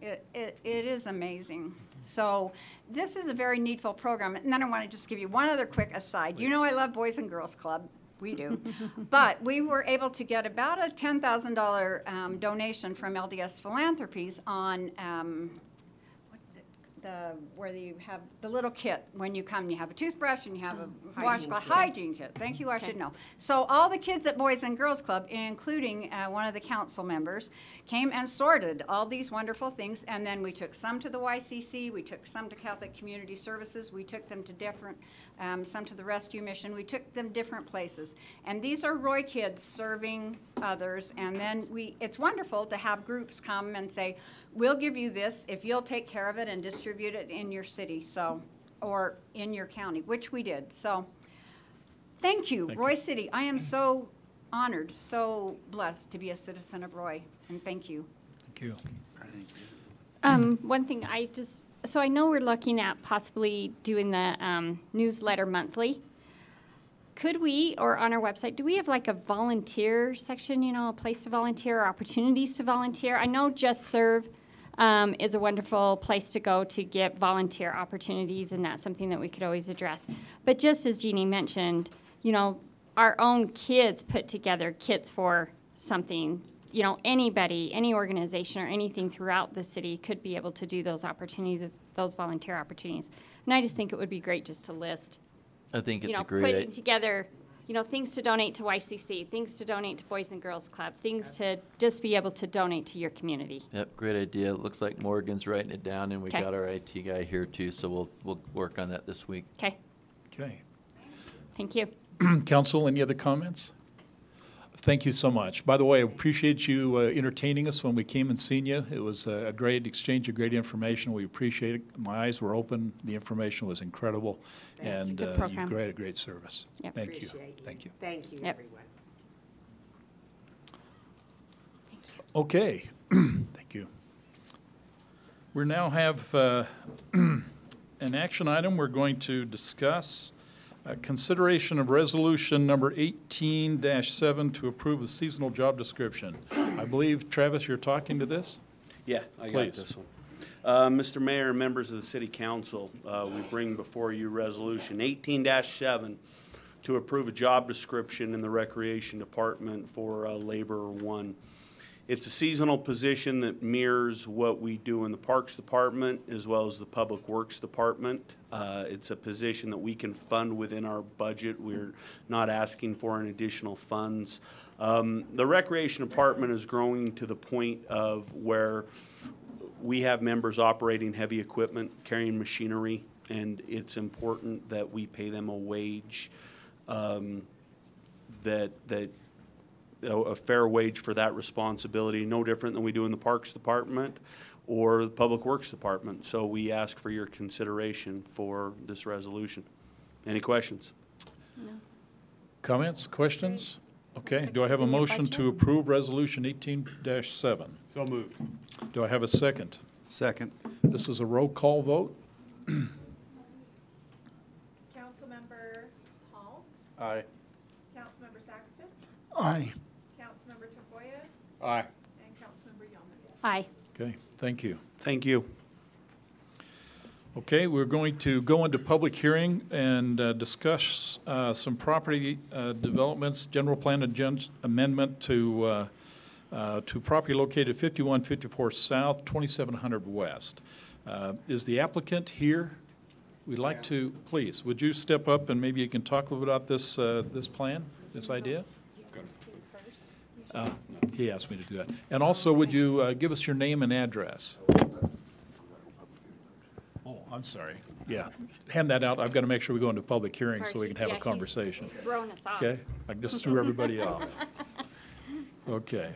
it is amazing. So this is a very needful program. And then I want to just give you one other quick aside. You know I love Boys and Girls Club. We do. But we were able to get about a $10,000 donation from LDS Philanthropies on where you have the little kit when you come. You have a toothbrush and you have a washcloth. Hygiene kit. Thank you, I should know. So all the kids at Boys and Girls Club, including one of the council members, came and sorted all these wonderful things, and then we took some to the YCC, we took some to Catholic Community Services, we took them to different, some to the Rescue Mission, we took them different places. And these are Roy kids serving others, and then it's wonderful to have groups come and say, we'll give you this if you'll take care of it and distribute it in your city, or in your county, which we did. So thank you, Roy City. I am so honored, so blessed to be a citizen of Roy, and thank you. Thank you. One thing so I know we're looking at possibly doing the newsletter monthly. Could we, or on our website, do we have like a volunteer section, a place to volunteer or opportunities to volunteer? I know Just Serve is a wonderful place to go to get volunteer opportunities, and that's something that we could always address. But just as Jeannie mentioned, our own kids put together kits for something. Anybody, any organization or anything throughout the city could be able to do those opportunities, those volunteer opportunities. And I just think it would be great just to list, I think it's a great putting together, things to donate to YCC, things to donate to Boys and Girls Club, things to just be able to donate to your community. Yep, great idea. It looks like Morgan's writing it down, and we Okay. got our IT guy here too, so we'll work on that this week. Okay, Okay. thank you. Council, any other comments? Thank you so much. By the way, I appreciate you entertaining us when we came and seen you. It was a great exchange of great information. We appreciate it. My eyes were open. The information was incredible. That's a And good you program. created a great service. Yep. Thank you. Appreciate Thank you. Thank you, Yep. everyone. Okay. Thank you. We now have an action item. We're going to discuss consideration of resolution number 18-7 to approve a seasonal job description. I believe, Travis, you're talking to this? Yeah, I got Please. this one. Mr. Mayor, members of the City Council, we bring before you Resolution 18-7 to approve a job description in the Recreation Department for Laborer 1. It's a seasonal position that mirrors what we do in the Parks Department as well as the Public Works Department. It's a position that we can fund within our budget. We're not asking for any additional funds. The Recreation Department is growing to the point of where we have members operating heavy equipment, carrying machinery, and it's important that we pay them a wage a fair wage for that responsibility, no different than we do in the Parks Department or the Public Works Department. So we ask for your consideration for this resolution. Any questions? Comments, questions? Okay, do I have a motion to approve Resolution 18-7? So moved. Do I have a second? Second. This is a roll call vote. Councilmember Hall, Aye. Councilmember Saxton, Aye. Councilmember Tafoya, Aye. and Councilmember Yeoman. Aye. Okay, thank you. Thank you. Okay, we're going to go into public hearing and discuss some property developments, general plan amendment to property located 5154 South, 2700 West. Is the applicant here? We'd like to, please, would you step up and maybe you can talk a little bit about this, this plan, this idea? He asked me to do that. And also, would you give us your name and address? Oh, I'm sorry. Yeah, hand that out. I've got to make sure we go into public hearing so we can have a conversation. He's throwing us off. Okay, I just threw everybody off. Okay.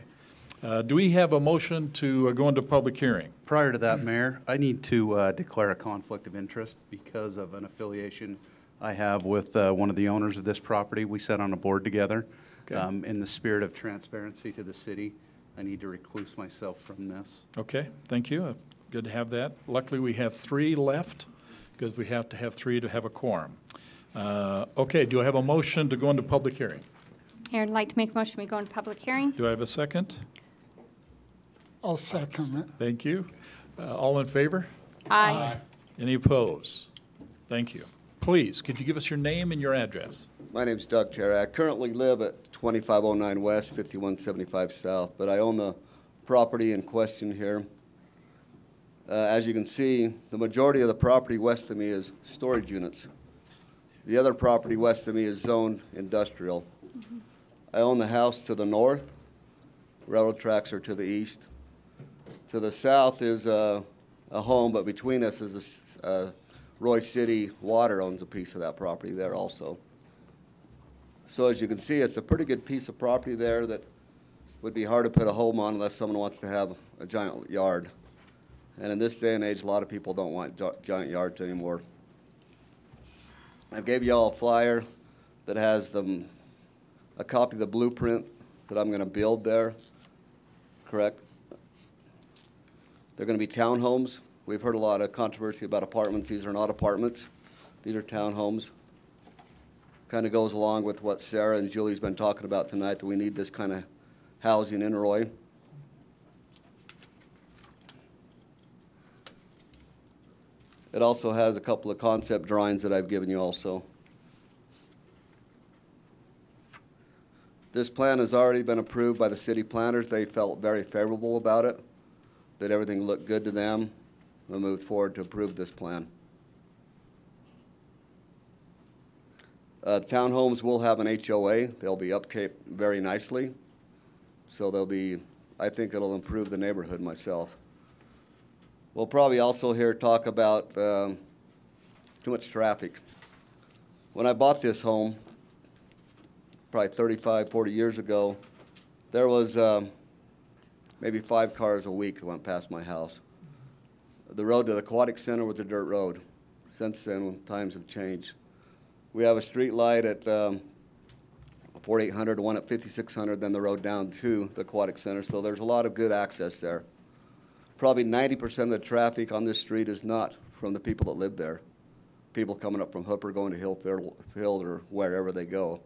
Do we have a motion to go into public hearing? Prior to that, Mayor, I need to declare a conflict of interest because of an affiliation I have with one of the owners of this property. We sat on a board together. Okay. In the spirit of transparency to the city, I need to recluse myself from this. Okay, thank you. Good to have that. Luckily, we have 3 left because we have to have 3 to have a quorum. Okay, do I have a motion to go into public hearing? Here, I'd like to make a motion, we go into public hearing. Do I have a second? I'll second it. Thank you. All in favor? Aye. Any opposed? Thank you. Please, could you give us your name and your address? My name's Doug Terry. I currently live at 2509 West, 5175 South, but I own the property in question here. As you can see, the majority of the property west of me is storage units. The other property west of me is zoned industrial. I own the house to the north. Railroad tracks are to the east. To the south is a home, but between us is Roy City Water owns a piece of that property there also. So as you can see, it's a pretty good piece of property there that would be hard to put a home on unless someone wants to have a giant yard. And in this day and age, a lot of people don't want giant yards anymore. I gave you all a flyer that has a copy of the blueprint that I'm going to build there, correct? They're going to be townhomes. We've heard a lot of controversy about apartments. These are not apartments. These are townhomes. Kind of goes along with what Sarah and Julie's been talking about tonight, that we need this kind of housing in Roy. It also has a couple of concept drawings that I've given you also. This plan has already been approved by the city planners. They felt very favorable about it, that everything looked good to them. We moved forward to approve this plan. Townhomes will have an HOA. They'll be upkept very nicely. So they'll be, I think it'll improve the neighborhood myself. We'll probably also hear talk about too much traffic. When I bought this home, probably 35, 40 years ago, there was maybe 5 cars a week that went past my house. The road to the aquatic center was a dirt road. Since then, times have changed. We have a street light at 4800, one at 5600, then the road down to the aquatic center. So there's a lot of good access there. Probably 90% of the traffic on this street is not from the people that live there. People coming up from Hooper going to Hillfield or wherever they go.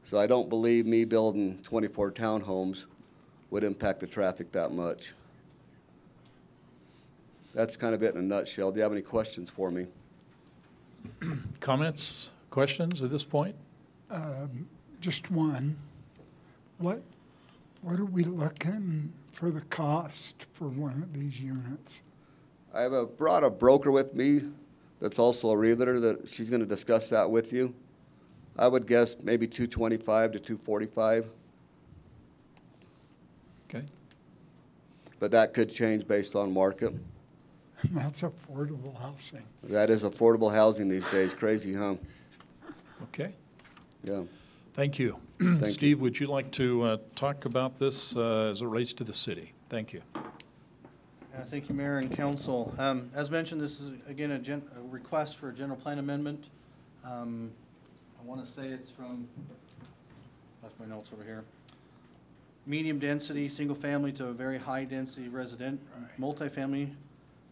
So I don't believe me building 24 townhomes would impact the traffic that much. that's kind of it in a nutshell. Do you have any questions for me? Comments, questions at this point? Just one. What are we looking for the cost for one of these units? I have brought a broker with me that's also a realtor that she's going to discuss that with you. I would guess maybe $225 to $245. Okay. But that could change based on market. That's affordable housing. That is affordable housing these days. Crazy, huh? Okay. Yeah. Thank you. Thank Steve, would you like to talk about this as it relates to the city? Thank you. Thank you, Mayor and Council. As mentioned, this is, again, a request for a general plan amendment. I want to say it's from, left my notes over here. Medium density, single family to a very high density resident, multifamily,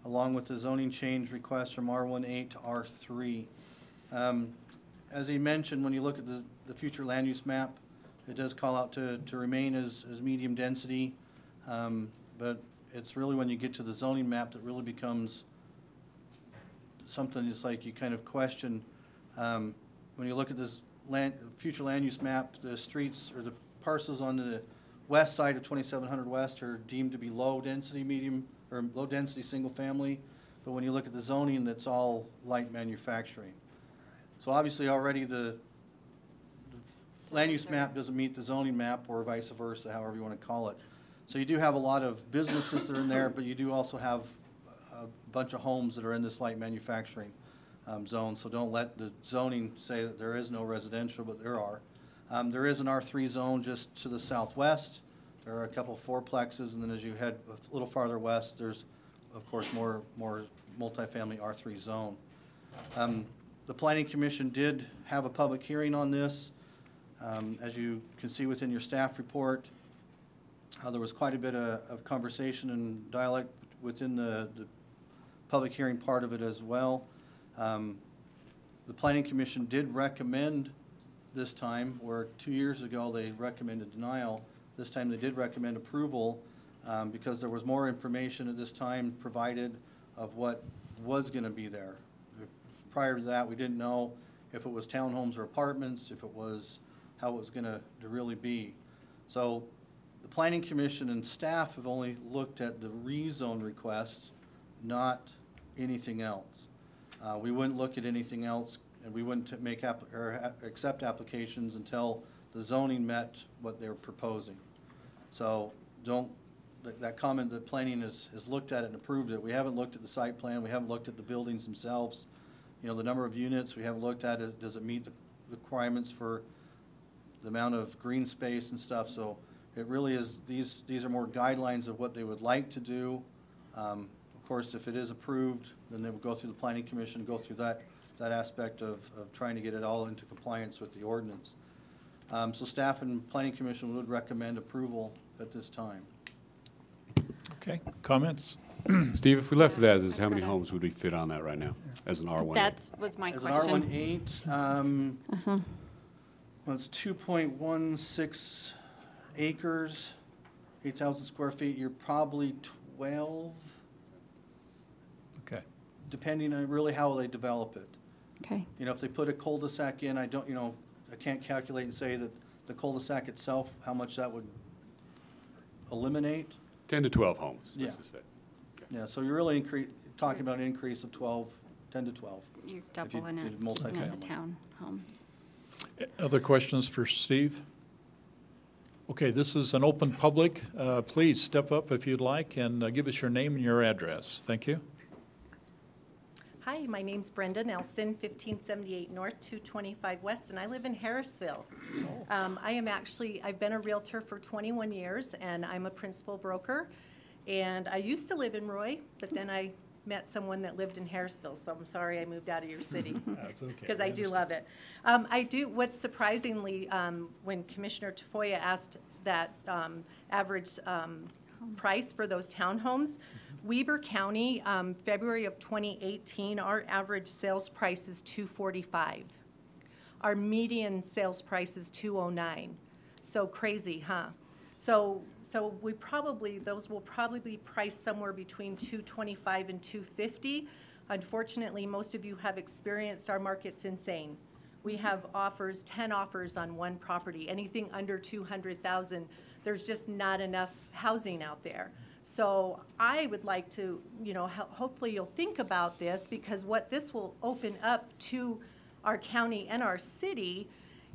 along with the zoning change request from R18 to R3. As he mentioned, when you look at the future land use map, it does call out to remain as medium density, but it's really when you get to the zoning map that really becomes something that's like you kind of question. When you look at this future land use map, the streets or the parcels on the west side of 2700 West are deemed to be low density medium or low density single family, but when you look at the zoning, that's all light manufacturing. So obviously already the land use map doesn't meet the zoning map or vice versa, however you want to call it. So you do have a lot of businesses that are in there, but you do also have a bunch of homes that are in this light manufacturing zone. So don't let the zoning say that there is no residential, but there are. There is an R3 zone just to the southwest. There are a couple fourplexes, and then as you head a little farther west, there's, of course, more multifamily R3 zone. The Planning Commission did have a public hearing on this. As you can see within your staff report, there was quite a bit of conversation and dialect within the public hearing part of it as well. The Planning Commission did recommend this time, where 2 years ago they recommended denial. This time they did recommend approval because there was more information at this time provided of what was going to be there. Prior to that, we didn't know if it was townhomes or apartments, if it was how it was going to really be. So the Planning Commission and staff have only looked at the rezone requests, not anything else. We wouldn't look at anything else, and we wouldn't make accept applications until the zoning met what they're proposing. So that comment that planning has looked at it and approved it. We haven't looked at the site plan. We haven't looked at the buildings themselves. You know, the number of units, we haven't looked at it. Does it meet the requirements for the amount of green space and stuff? So it really is, these are more guidelines of what they would like to do. Of course, if it is approved, then they would go through the Planning Commission, go through that aspect of trying to get it all into compliance with the ordinance. So staff and Planning Commission would recommend approval at this time. Okay, comments? Steve, if we left it as is, how many homes would we fit on that right now as an R1? That was my As question. an R18, well, it's 2.16 acres, 8,000 square feet. You're probably 12. Okay. Depending on really how they develop it. Okay. You know, if they put a cul-de-sac in, I can't calculate and say that the cul-de-sac itself, how much that would eliminate. 10 to 12 homes, Yeah. let's just say. Yeah, so you're really talking about an increase of 10 to 12. You're if you doubling did it, looking at the multifamily. town homes. Other questions for Steve? Okay, this is an open public. Please step up if you'd like and give us your name and your address. Thank you. Hi, my name's Brenda Nelson, 1578 North, 225 West, and I live in Harrisville. I've been a realtor for 21 years, and I'm a principal broker. And I used to live in Roy, but then I met someone that lived in Harrisville, so I'm sorry I moved out of your city. That's okay. Because I do love it. What's surprisingly, when Commissioner Tafoya asked that average price for those townhomes, Weber County, February of 2018, our average sales price is $245. Our median sales price is $209. So crazy, huh? So those will probably be priced somewhere between $225 and $250. Unfortunately, most of you have experienced our market's insane. We have offers, 10 offers on one property. Anything under 200,000, there's just not enough housing out there. So I would like to, hopefully you'll think about this, because what this will open up to our county and our city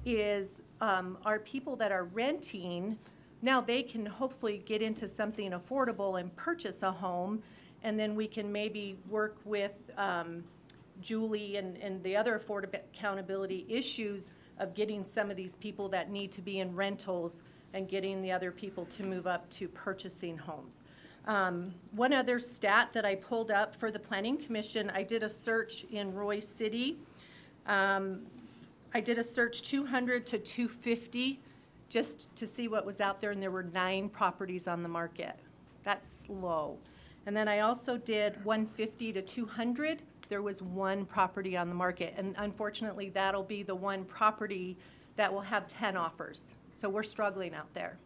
is our people that are renting. Now they can hopefully get into something affordable and purchase a home, and then we can maybe work with Julie and the other accountability issues of getting some of these people that need to be in rentals and getting the other people to move up to purchasing homes. One other stat that I pulled up for the Planning Commission, I did a search in Roy City. I did a search 200 to 250 just to see what was out there, and there were 9 properties on the market. That's low. And then I also did 150 to 200. There was 1 property on the market, and unfortunately that'll be the 1 property that will have 10 offers. So we're struggling out there.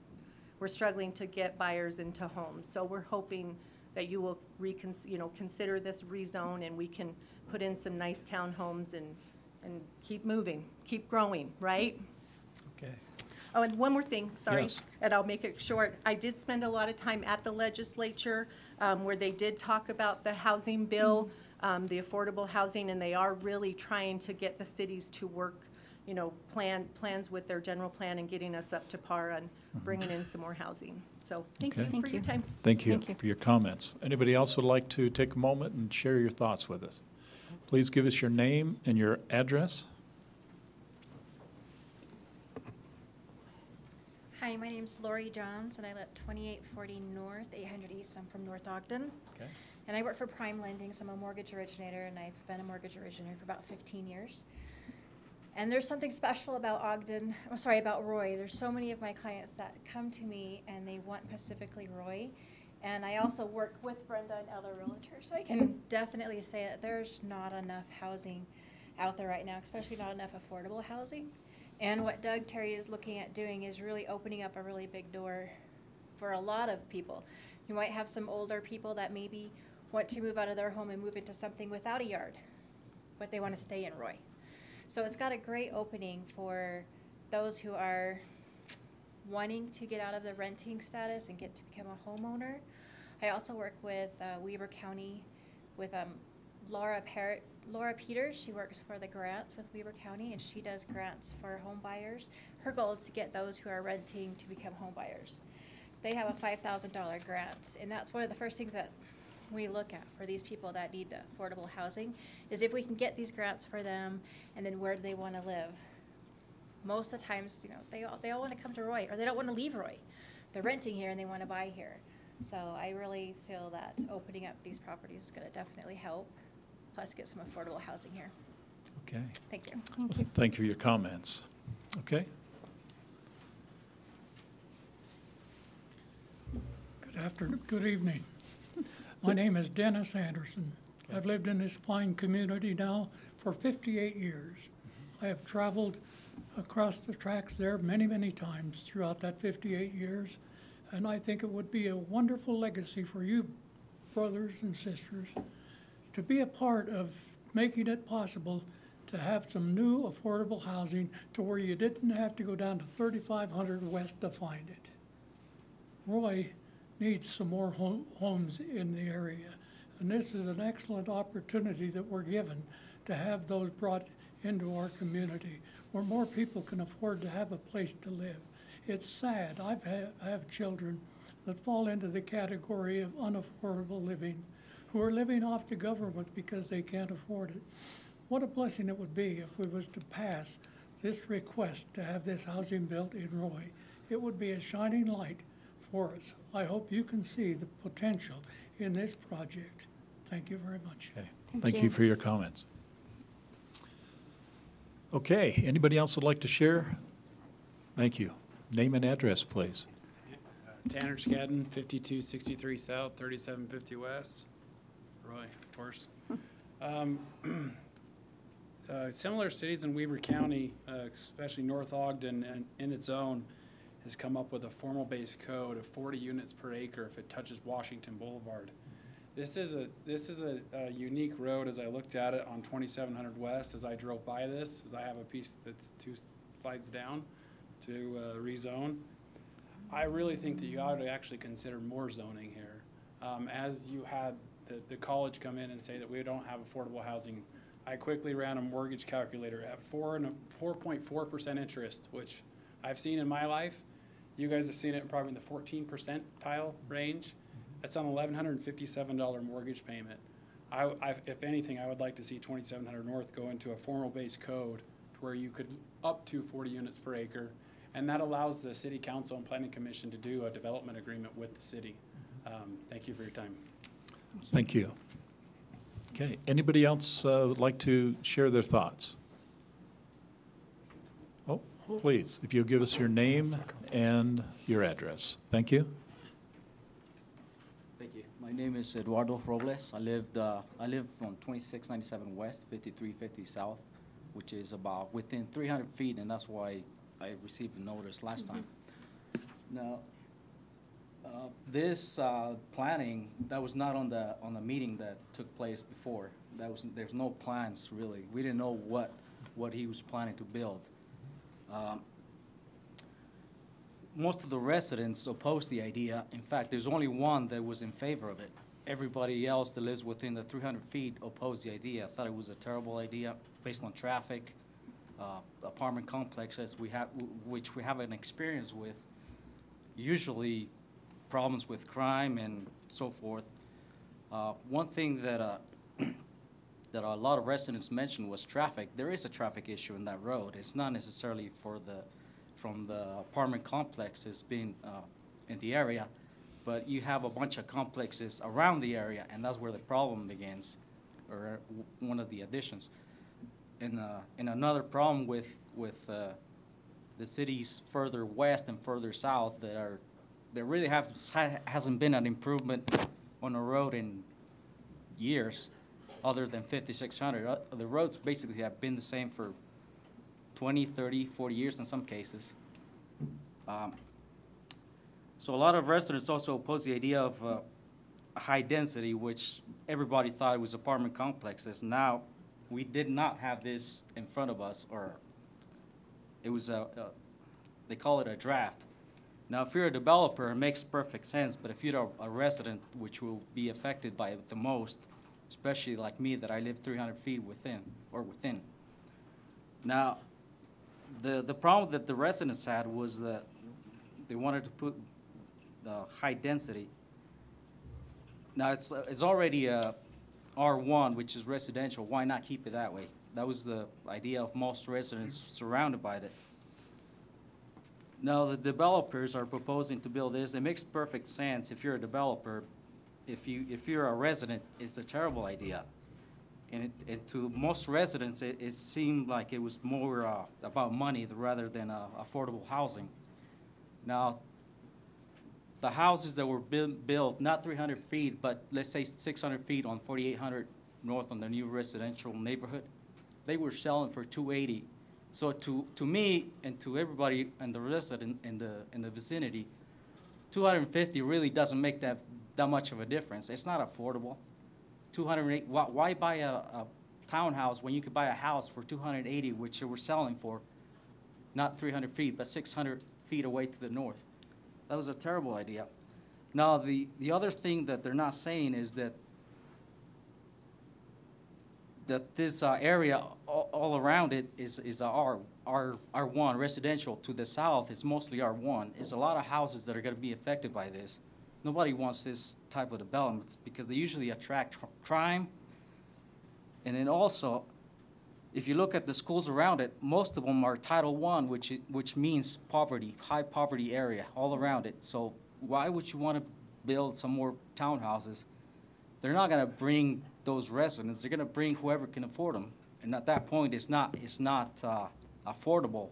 We're struggling to get buyers into homes. So we're hoping that you will consider this rezone, and we can put in some nice townhomes and keep moving, keep growing, right? Okay. Oh, and one more thing, sorry, Yes. and I'll make it short. I did spend a lot of time at the legislature where they did talk about the housing bill, the affordable housing, and they are really trying to get the cities to work, plans with their general plan and getting us up to par on bringing in some more housing. So thank Okay. you for your time. Thank you for your comments. Anybody else would like to take a moment and share your thoughts with us? Please give us your name and your address. Hi, my name's Lori Johns, and I live at 2840 North, 800 East. I'm from North Ogden. Okay. And I work for Prime Lending, so I'm a mortgage originator, and I've been a mortgage originator for about 15 years. And there's something special about about Roy. There's so many of my clients that come to me, and they want specifically Roy. And I also work with Brenda and other realtors, so I can definitely say that there's not enough housing out there right now, especially not enough affordable housing. And what Doug Terry is looking at doing is really opening up a really big door for a lot of people. You might have some older people that maybe want to move out of their home and move into something without a yard, but they want to stay in Roy. So it's got a great opening for those who are wanting to get out of the renting status and get to become a homeowner. I also work with Weber County with Laura Peters. She works for the grants with Weber County, and she does grants for home buyers. Her goal is to get those who are renting to become home buyers. They have a $5,000 grant, and that's one of the first things that we look at for these people that need affordable housing, is if we can get these grants for them, and then where do they want to live. Most of the times, they all want to come to Roy, or they don't want to leave Roy. They're renting here and they want to buy here. So I really feel that opening up these properties is going to definitely help, plus get some affordable housing here. Okay. Thank you. Thank you for your comments. Okay. Good evening. My name is Dennis Anderson. I've lived in this fine community now for 58 years. I have traveled across the tracks there many, many times throughout that 58 years, and I think it would be a wonderful legacy for you, brothers and sisters, to be a part of making it possible to have some new affordable housing to where you didn't have to go down to 3500 West to find it. Roy needs some more homes in the area, and this is an excellent opportunity that we're given to have those brought into our community where more people can afford to have a place to live. It's sad. I have children that fall into the category of unaffordable living, who are living off the government because they can't afford it. What a blessing it would be if we was to pass this request to have this housing built in Roy. It would be a shining light for us. I hope you can see the potential in this project. Thank you very much. Okay. Thank you for your comments. Okay, anybody else would like to share? Thank you. Name and address, please. Tanner Skadden, 5263 South, 3750 West. Roy, of course. Similar cities in Weber County, especially North Ogden and in its own, has come up with a formal base code of 40 units per acre if it touches Washington Boulevard. This is a unique road as I looked at it on 2700 West as I drove by this, as I have a piece that's 2 slides down to rezone. I really think that you ought to actually consider more zoning here. As you had the college come in and say that we don't have affordable housing, I quickly ran a mortgage calculator at 4.4% interest, which I've seen in my life. You guys have seen it probably in the 14 percentile range. That's an $1,157 mortgage payment. If anything, I would like to see 2700 North go into a formal base code where you could up to 40 units per acre, and that allows the City Council and Planning Commission to do a development agreement with the city. Thank you for your time. Thank you. Okay, anybody else would like to share their thoughts? Oh, please, if you'll give us your name and your address. Thank you. Thank you. My name is Eduardo Robles. I live on 2697 West, 5350 South, which is about within 300 feet, and that's why I received a notice last time. Now, this planning, that was not on the meeting that took place before. There's no plans really. We didn't know what he was planning to build. Most of the residents opposed the idea. In fact, there's only one that was in favor of it. Everybody else that lives within the 300 feet opposed the idea. Thought it was a terrible idea based on traffic, apartment complexes which we have an experience with. Usually, problems with crime and so forth. One thing that that a lot of residents mentioned was traffic. There is a traffic issue in that road. It's not necessarily from the apartment complexes being in the area, but you have a bunch of complexes around the area, and that's where the problem begins, or one of the additions. And another problem with the cities further west and further south there really hasn't been an improvement on a road in years, other than 5600. The roads basically have been the same for 20, 30, 40 years in some cases. So a lot of residents also oppose the idea of high density, which everybody thought was apartment complexes. Now, we did not have this in front of us, or it was they call it a draft. Now, if you're a developer, it makes perfect sense, but if you're a resident, which will be affected by it the most, especially like me, that I live 300 feet within. Now, the problem that the residents had was that they wanted to put the high density. Now, it's already a R1, which is residential. Why not keep it that way? That was the idea of most residents surrounded by it. Now, the developers are proposing to build this. It makes perfect sense if you're a developer. If you're a resident, it's a terrible idea. And to most residents, it seemed like it was more about money rather than affordable housing. Now, the houses that were built, not 300 feet, but let's say 600 feet on 4800 North on the new residential neighborhood, they were selling for $280. So to me and to everybody and the resident in the vicinity, $250 really doesn't make that much of a difference. It's not affordable. $208. Why buy a townhouse when you could buy a house for $280, which they were selling for, not 300 feet, but 600 feet away to the north? That was a terrible idea. Now, the other thing that they're not saying is that this area all around it is R1 residential. To the south, it's mostly R1. There's a lot of houses that are going to be affected by this. Nobody wants this type of developments because they usually attract crime. And then also, if you look at the schools around it, most of them are Title I, which means poverty, high poverty area all around it. So why would you want to build some more townhouses? They're not going to bring those residents. They're going to bring whoever can afford them. And at that point, it's not affordable.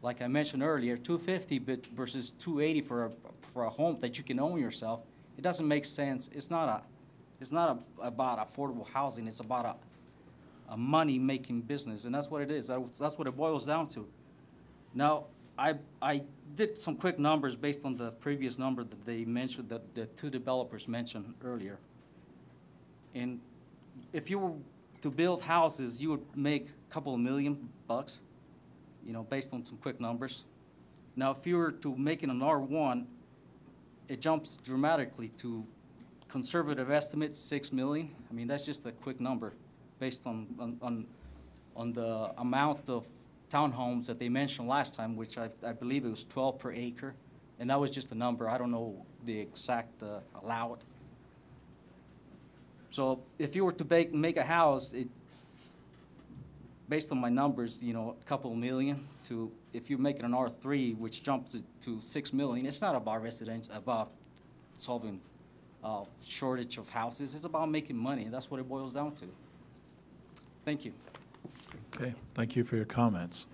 Like I mentioned earlier, $250 versus $280 for a home that you can own yourself. It doesn't make sense. It's not about affordable housing. It's about a money-making business, and that's what it is. That's what it boils down to. Now, I did some quick numbers based on the previous number that they mentioned, that the two developers mentioned earlier. And if you were to build houses, you would make a couple of $1,000,000, you know, based on some quick numbers. Now, if you were to make it an R1, it jumps dramatically to conservative estimate, 6 million. I mean, that's just a quick number based on the amount of townhomes that they mentioned last time, which I believe it was 12 per acre. And that was just a number. I don't know the exact allowed. So if you were to make a house, based on my numbers, you know, a couple of million to, if you make it an R3, which jumps it to 6 million, it's not about residential, about solving shortage of houses. It's about making money, and that's what it boils down to. Thank you. Okay, thank you for your comments.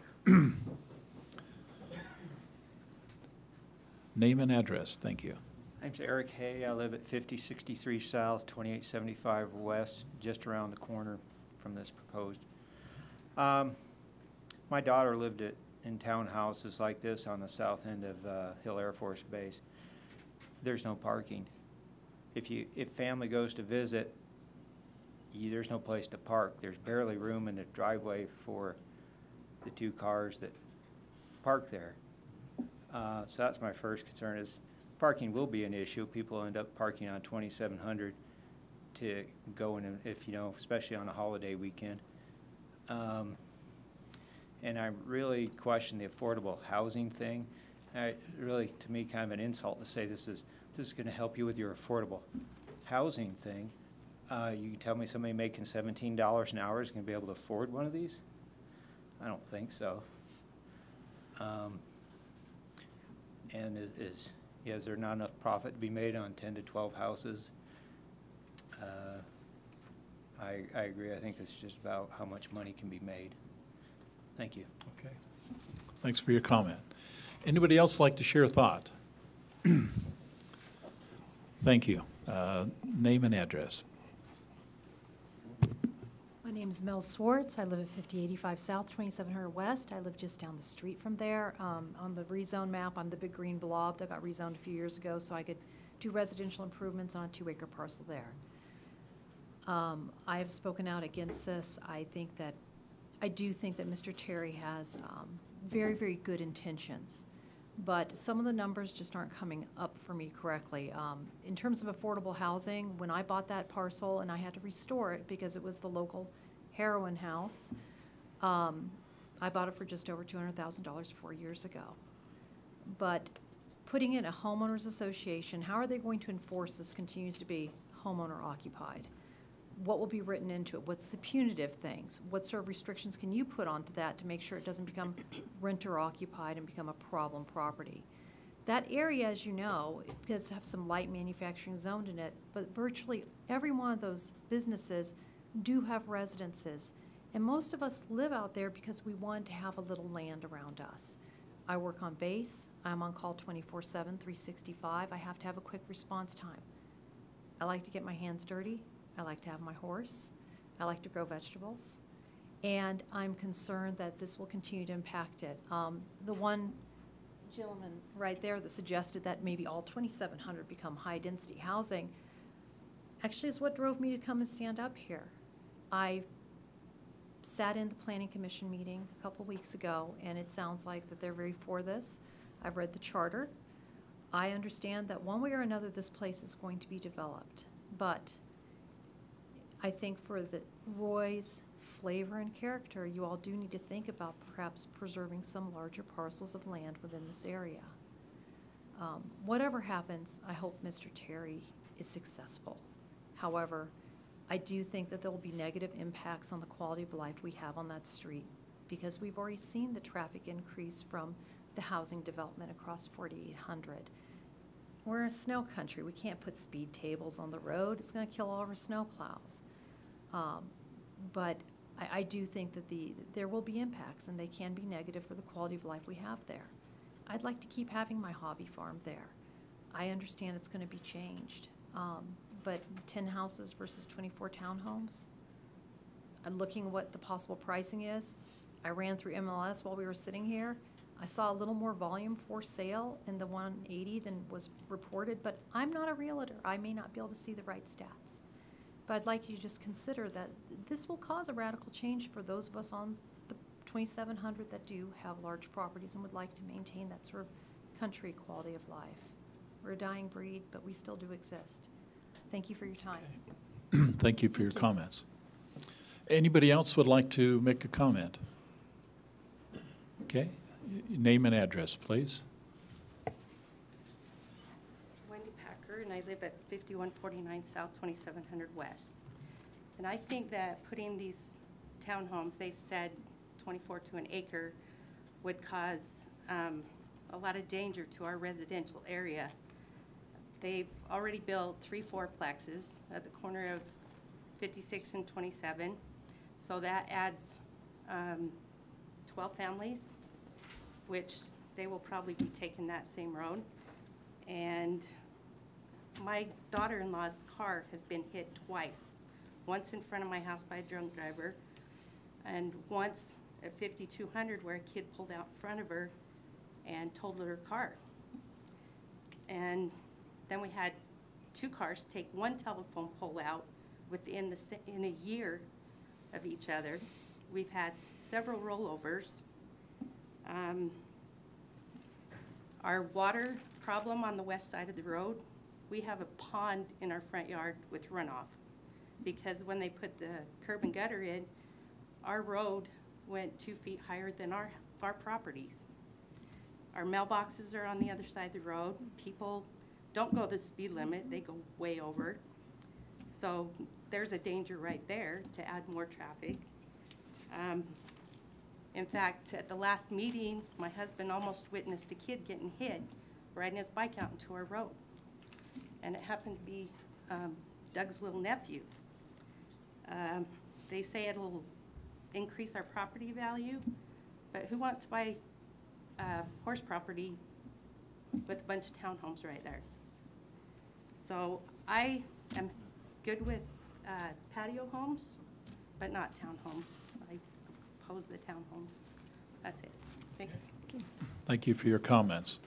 Name and address, thank you. My name's Eric Hay. I live at 5063 South, 2875 West, just around the corner from this proposed. My daughter lived in townhouses like this on the south end of Hill Air Force Base. There's no parking. If family goes to visit, there's no place to park. There's barely room in the driveway for the 2 cars that park there. So that's my first concern, is parking will be an issue. People end up parking on 2700 to go in, if you know, especially on a holiday weekend. And I really question the affordable housing thing. Really, to me, kind of an insult to say this is going to help you with your affordable housing thing. You tell me somebody making $17 an hour is going to be able to afford one of these? I don't think so. And is there not enough profit to be made on 10 to 12 houses? I agree. I think it's just about how much money can be made. Thank you. Okay. Thanks for your comment. Anybody else like to share a thought? Thank you. Name and address. My name is Mel Swartz. I live at 5085 South, 2700 West. I live just down the street from there. On the rezone map, I'm the big green blob that got rezoned a few years ago, so I could do residential improvements on a 2-acre parcel there. I have spoken out against this. I do think that Mr. Terry has very, very good intentions, but some of the numbers just aren't coming up for me correctly. In terms of affordable housing, when I bought that parcel and I had to restore it because it was the local heroin house, I bought it for just over $200,000 4 years ago. But putting in a homeowners association, how are they going to enforce this continues to be homeowner occupied? What will be written into it? What's the punitive things? What sort of restrictions can you put onto that to make sure it doesn't become renter occupied and become a problem property? That area, as you know, it does have some light manufacturing zoned in it, but virtually every one of those businesses do have residences. And most of us live out there because we want to have a little land around us. I work on base. I'm on call 24/7, 365. I have to have a quick response time. I like to get my hands dirty. I like to have my horse. I like to grow vegetables. And I'm concerned that this will continue to impact it. The one gentleman right there that suggested that maybe all 2,700 become high-density housing actually is what drove me to come and stand up here. I sat in the Planning Commission meeting a couple weeks ago, and it sounds like that they're very for this. I've read the charter. I understand that one way or another this place is going to be developed, but I think for Roy's flavor and character, you all do need to think about perhaps preserving some larger parcels of land within this area. Whatever happens, I hope Mr. Terry is successful. However, I do think that there will be negative impacts on the quality of life we have on that street because we've already seen the traffic increase from the housing development across 4800. We're a snow country. We can't put speed tables on the road. It's going to kill all of our snow plows. But I do think that there will be impacts, and they can be negative for the quality of life we have there. I'd like to keep having my hobby farm there. I understand it's going to be changed. But 10 houses versus 24 townhomes, I'm looking at what the possible pricing is. I ran through MLS while we were sitting here. I saw a little more volume for sale in the 180 than was reported, but I'm not a realtor. I may not be able to see the right stats. But I'd like you to just consider that this will cause a radical change for those of us on the 2,700 that do have large properties and would like to maintain that sort of country quality of life. We're a dying breed, but we still do exist. Thank you for your time. Thank you for your comments. Anybody else would like to make a comment? Okay, name and address, please. Wendy Packer, and I live at 5149 South, 2700 West. And I think that putting these townhomes, they said 24 to an acre, would cause a lot of danger to our residential area. They've already built 3 fourplexes at the corner of 56 and 27. So that adds 12 families, which they will probably be taking that same road. And my daughter-in-law's car has been hit twice. Once in front of my house by a drunk driver, and once at 5200 where a kid pulled out in front of her and totaled her car. And then we had 2 cars take 1 telephone pole out within in a year of each other. We've had several rollovers. Our water problem on the west side of the road, we have a pond in our front yard with runoff, because when they put the curb and gutter in, our road went 2 feet higher than our properties. Our mailboxes are on the other side of the road. People don't go the speed limit, they go way over. So there's a danger right there to add more traffic. In fact, at the last meeting, my husband almost witnessed a kid getting hit riding his bike out into our road. And it happened to be Doug's little nephew. They say it'll increase our property value, but who wants to buy horse property with a bunch of townhomes right there? So I am good with patio homes, but not townhomes. I oppose the townhomes. That's it. Thanks. Thank you for your comments.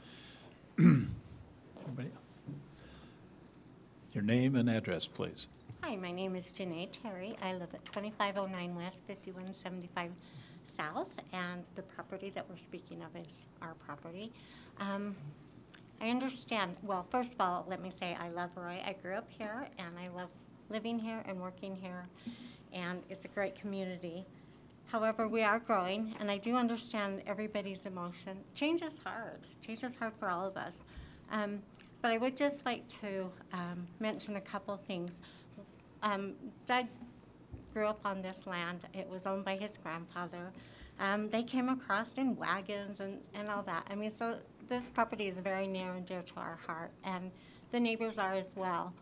Anybody? Your name and address, please. Hi, my name is Janae Terry. I live at 2509 West, 5175 South, and the property that we're speaking of is our property. I understand, well, first of all, let me say I love Roy. I grew up here, and I love living here and working here, and it's a great community. However, we are growing, and I do understand everybody's emotion. Change is hard. Change is hard for all of us. But I would just like to mention a couple things. Doug grew up on this land. It was owned by his grandfather. They came across in wagons and all that. I mean, so this property is very near and dear to our heart, and the neighbors are as well.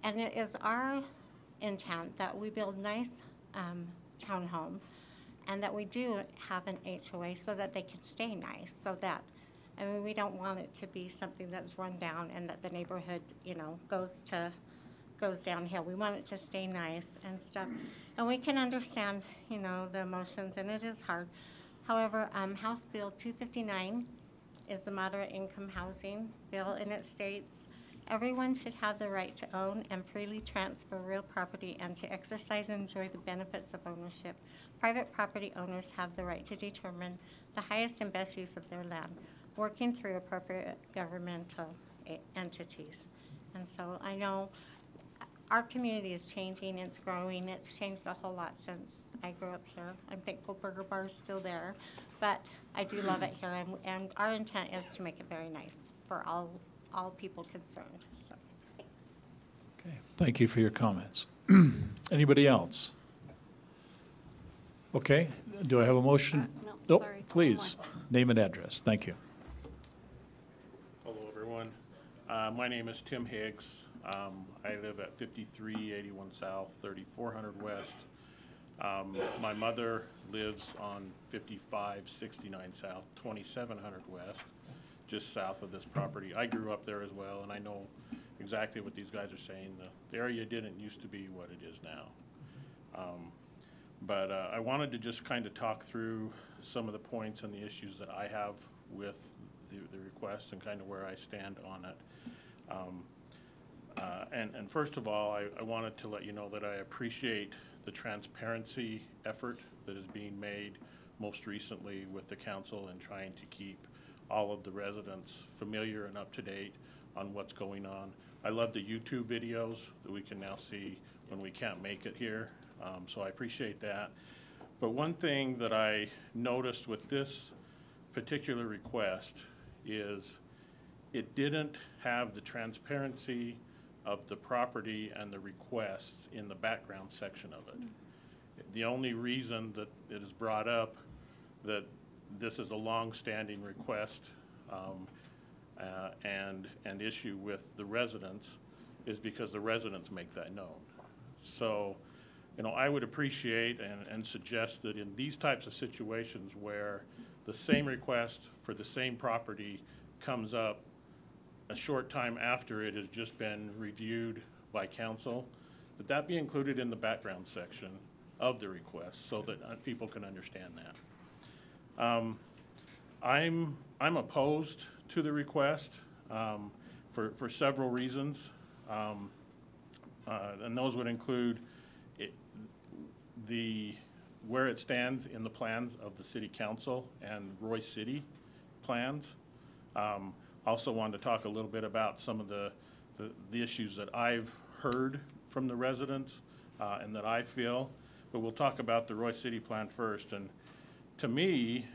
And it is our intent that we build nice townhomes, and that we do have an HOA so that they can stay nice, so that, I mean, we don't want it to be something that's run down and that the neighborhood, you know, goes downhill. We want it to stay nice and stuff. And we can understand, you know, the emotions, and it is hard. However, House Bill 259 is the moderate income housing bill, and it states, everyone should have the right to own and freely transfer real property and to exercise and enjoy the benefits of ownership. Private property owners have the right to determine the highest and best use of their land, working through appropriate governmental entities. And so I know our community is changing, it's growing, it's changed a whole lot since I grew up here. I'm thankful Burger Bar is still there, but I do love it here, and our intent is to make it very nice for all people concerned. So, thanks. Okay, thank you for your comments. Anybody else? Okay, do I have a motion? No, Nope, sorry. please, name and address. Thank you. Hello, everyone. My name is Tim Higgs. I live at 5381 South, 3400 West. My mother lives on 5569 South, 2700 West, just south of this property. I grew up there as well, and I know exactly what these guys are saying. The area didn't used to be what it is now. But I wanted to just kind of talk through some of the points and the issues that I have with the request and kind of where I stand on it. And first of all, I wanted to let you know that I appreciate the transparency effort that is being made most recently with the council in trying to keep all of the residents familiar and up to date on what's going on. I love the YouTube videos that we can now see when we can't make it here, so I appreciate that. But one thing that I noticed with this particular request is it didn't have the transparency of the property and the requests in the background section of it. The only reason that it is brought up that this is a long-standing request and issue with the residents is because the residents make that known. So, you know, I would appreciate and suggest that in these types of situations where the same request for the same property comes up a short time after it has just been reviewed by council, that be included in the background section of the request so that people can understand that. I'm opposed to the request for several reasons, and those would include where it stands in the plans of the city council and Royce City plans. Also wanted to talk a little bit about some of the issues that I've heard from the residents and that I feel, but we'll talk about the Royce City plan first. And to me,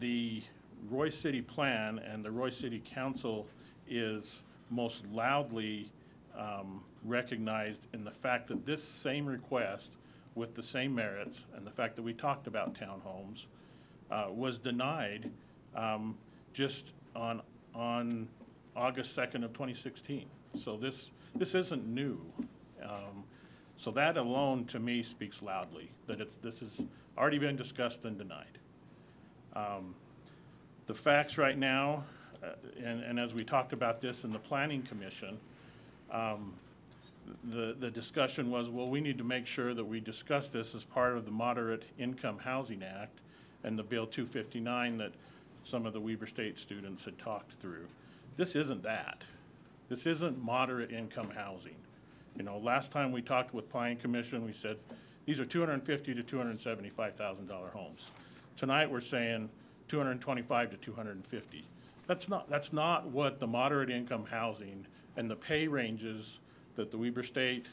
the Royce City plan and the Royce City Council is most loudly recognized in the fact that this same request with the same merits and the fact that we talked about townhomes was denied just on August 2nd of 2016. So this isn't new. So that alone to me speaks loudly that this has already been discussed and denied. The facts right now, and as we talked about this in the Planning Commission, the discussion was, well, we need to make sure that we discuss this as part of the Moderate Income Housing Act and the Bill 259 that some of the Weber State students had talked through. This isn't that. This isn't moderate income housing. You know, last time we talked with Planning Commission, we said these are $250,000 to $275,000 homes. Tonight we're saying $225,000 to $250,000. That's not what the moderate income housing and the pay ranges that the Weber State,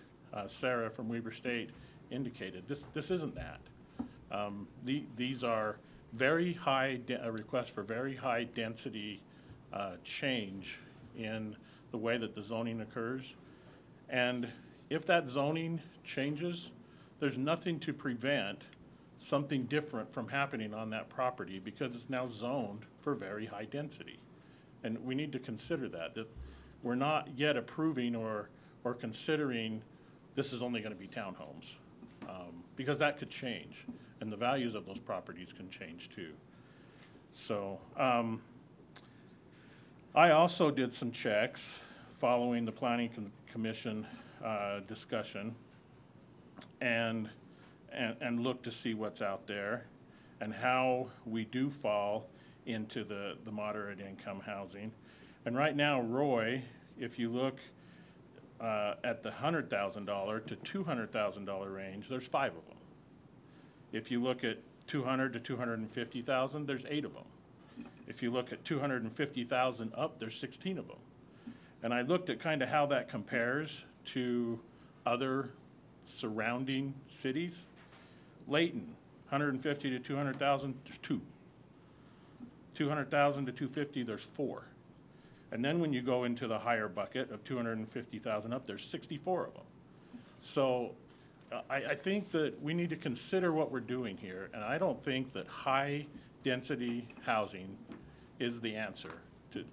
Sarah from Weber State indicated. This isn't that. These are very high requests for very high density change in the way that the zoning occurs. And if that zoning changes, there's nothing to prevent something different from happening on that property because it's now zoned for very high density. And we need to consider that we're not yet approving or considering this is only going to be townhomes because that could change and the values of those properties can change too. So I also did some checks following the Planning Commission discussion and look to see what's out there and how we do fall into the moderate income housing. And right now, Roy, if you look at the $100,000 to $200,000 range, there's 5 of them. If you look at $200,000 to $250,000, there's 8 of them. If you look at $250,000 up, there's 16 of them. And I looked at kind of how that compares to other surrounding cities. Layton, 150 to 200,000, there's 2. 200,000 to 250, there's 4. And then when you go into the higher bucket of 250,000 up, there's 64 of them. So I think that we need to consider what we're doing here, and I don't think that high density housing is the answer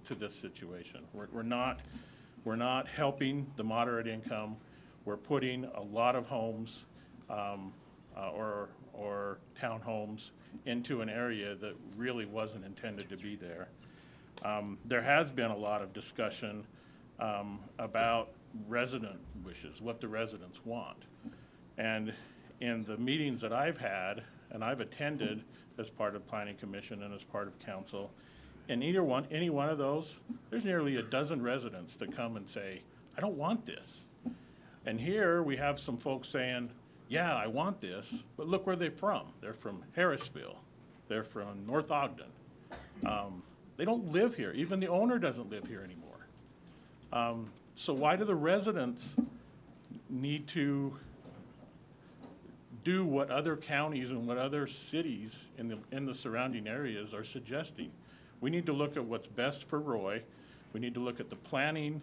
to this situation. We're not helping the moderate income. We're putting a lot of homes or townhomes into an area that really wasn't intended to be there. There has been a lot of discussion about resident wishes, what the residents want. And in the meetings that I've had and I've attended as part of Planning Commission and as part of council. And any one of those, there's nearly a dozen residents that come and say, I don't want this. And here we have some folks saying, yeah, I want this, but look where they're from. They're from Harrisville. They're from North Ogden. They don't live here. Even the owner doesn't live here anymore. So why do the residents need to do what other counties and what other cities in the surrounding areas are suggesting? We need to look at what's best for Roy. We need to look at the planning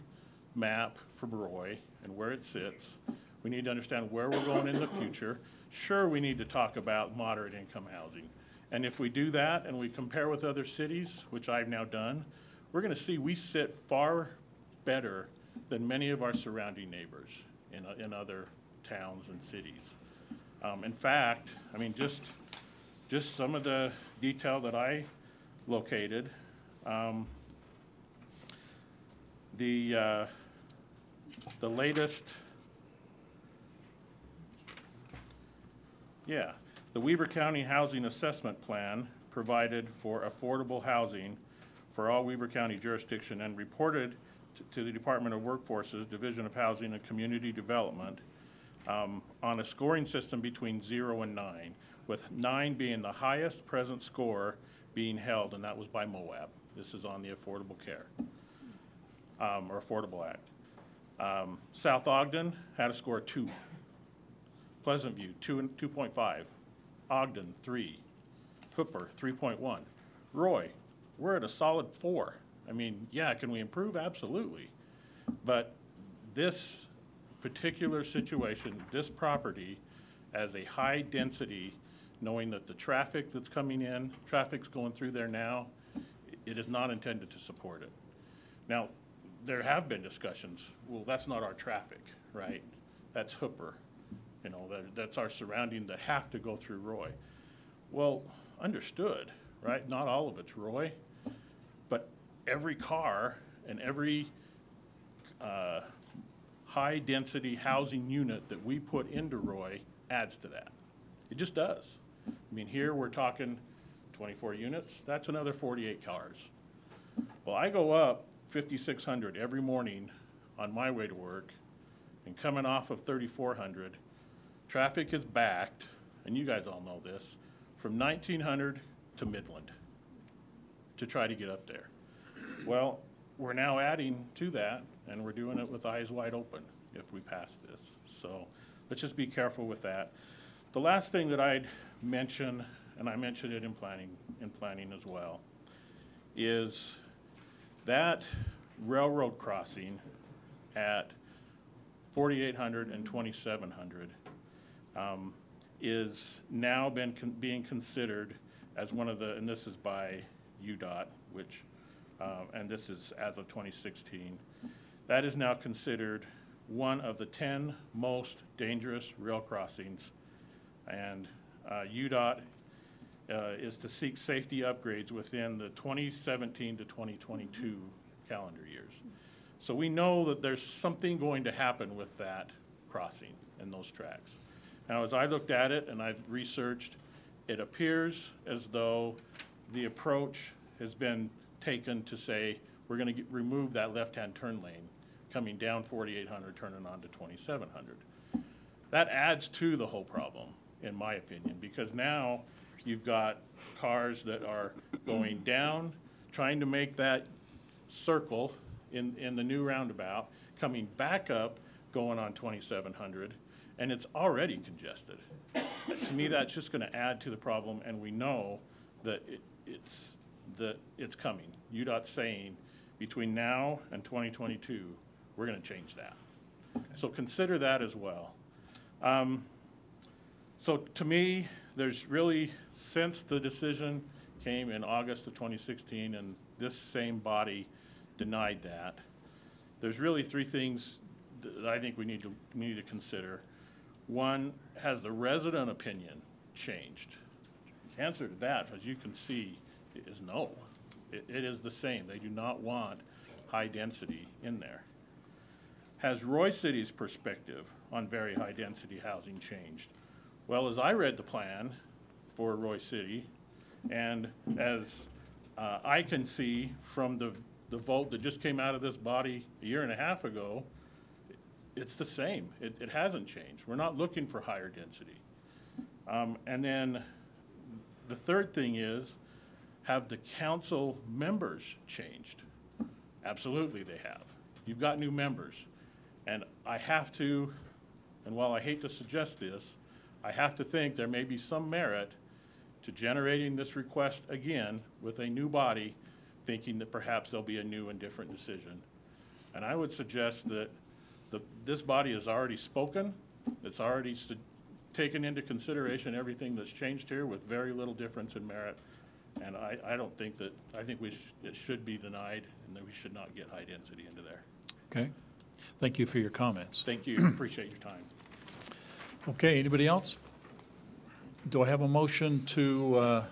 map for Roy and where it sits. We need to understand where we're going in the future. Sure, we need to talk about moderate income housing. And if we do that and we compare with other cities, which I've now done, we're gonna see we sit far better than many of our surrounding neighbors in other towns and cities. In fact, I mean, just some of the detail that I located. The latest, the Weber County Housing Assessment Plan provided for affordable housing for all Weber County jurisdiction and reported to the Department of Workforce's Division of Housing and Community Development on a scoring system between 0 and 9, with 9 being the highest present score being held, and that was by Moab. This is on the Affordable Care, or Affordable Act. South Ogden had a score of 2. Pleasant View, 2.5. Ogden, 3. Hooper, 3.1. Roy, we're at a solid 4. I mean, yeah, can we improve? Absolutely. But this particular situation, this property, as a high density, knowing that the traffic that's coming in, traffic's going through there now, it is not intended to support it. Now, there have been discussions, well, that's not our traffic, right? That's Hooper. You know, that's our surrounding that have to go through Roy. Well, understood, right? Not all of it's Roy, but every car and every high-density housing unit that we put into Roy adds to that. It just does. I mean, here we're talking 24 units. That's another 48 cars. Well, I go up 5,600 every morning on my way to work, and coming off of 3,400, traffic is backed, and you guys all know this, from 1900 to Midland to try to get up there. Well, we're now adding to that, and we're doing it with eyes wide open if we pass this. So let's just be careful with that. The last thing that I'd mention, and I mentioned it in planning as well, is that railroad crossing at 4,800 and 2,700 is now being considered as one of the, and this is by UDOT, which, and this is as of 2016, that is now considered one of the 10 most dangerous rail crossings. And UDOT is to seek safety upgrades within the 2017 to 2022 calendar years. So we know that there's something going to happen with that crossing and those tracks. Now, as I looked at it and I've researched, it appears as though the approach has been taken to say, we're going to remove that left-hand turn lane coming down 4,800, turning on to 2,700. That adds to the whole problem, in my opinion, because now you've got cars that are going down, trying to make that circle in the new roundabout, coming back up, going on 2,700, and it's already congested. To me, that's just going to add to the problem, and we know that it's coming. UDOT's saying between now and 2022, we're going to change that. Okay. So consider that as well. So to me, there's really, since the decision came in August of 2016 and this same body denied that, there's really 3 things that I think we need to consider. One, has the resident opinion changed? The answer to that, as you can see, is no. It is the same. They do not want high density in there. Has Roy City's perspective on very high density housing changed? Well, as I read the plan, for Roy City. And as I can see from the vote that just came out of this body a year and a half ago, it's the same. It hasn't changed. We're not looking for higher density. And then the third thing is, have the council members changed? Absolutely they have. You've got new members. And I have to, and while I hate to suggest this, I have to think there may be some merit to generating this request again with a new body, thinking that perhaps there'll be a new and different decision. And I would suggest that this body has already spoken. It's already taken into consideration everything that's changed here with very little difference in merit. And I don't think that, I think it should be denied and that we should not get high density into there. Okay. Thank you for your comments. Thank you. Appreciate your time. Okay, anybody else? Do I have a motion to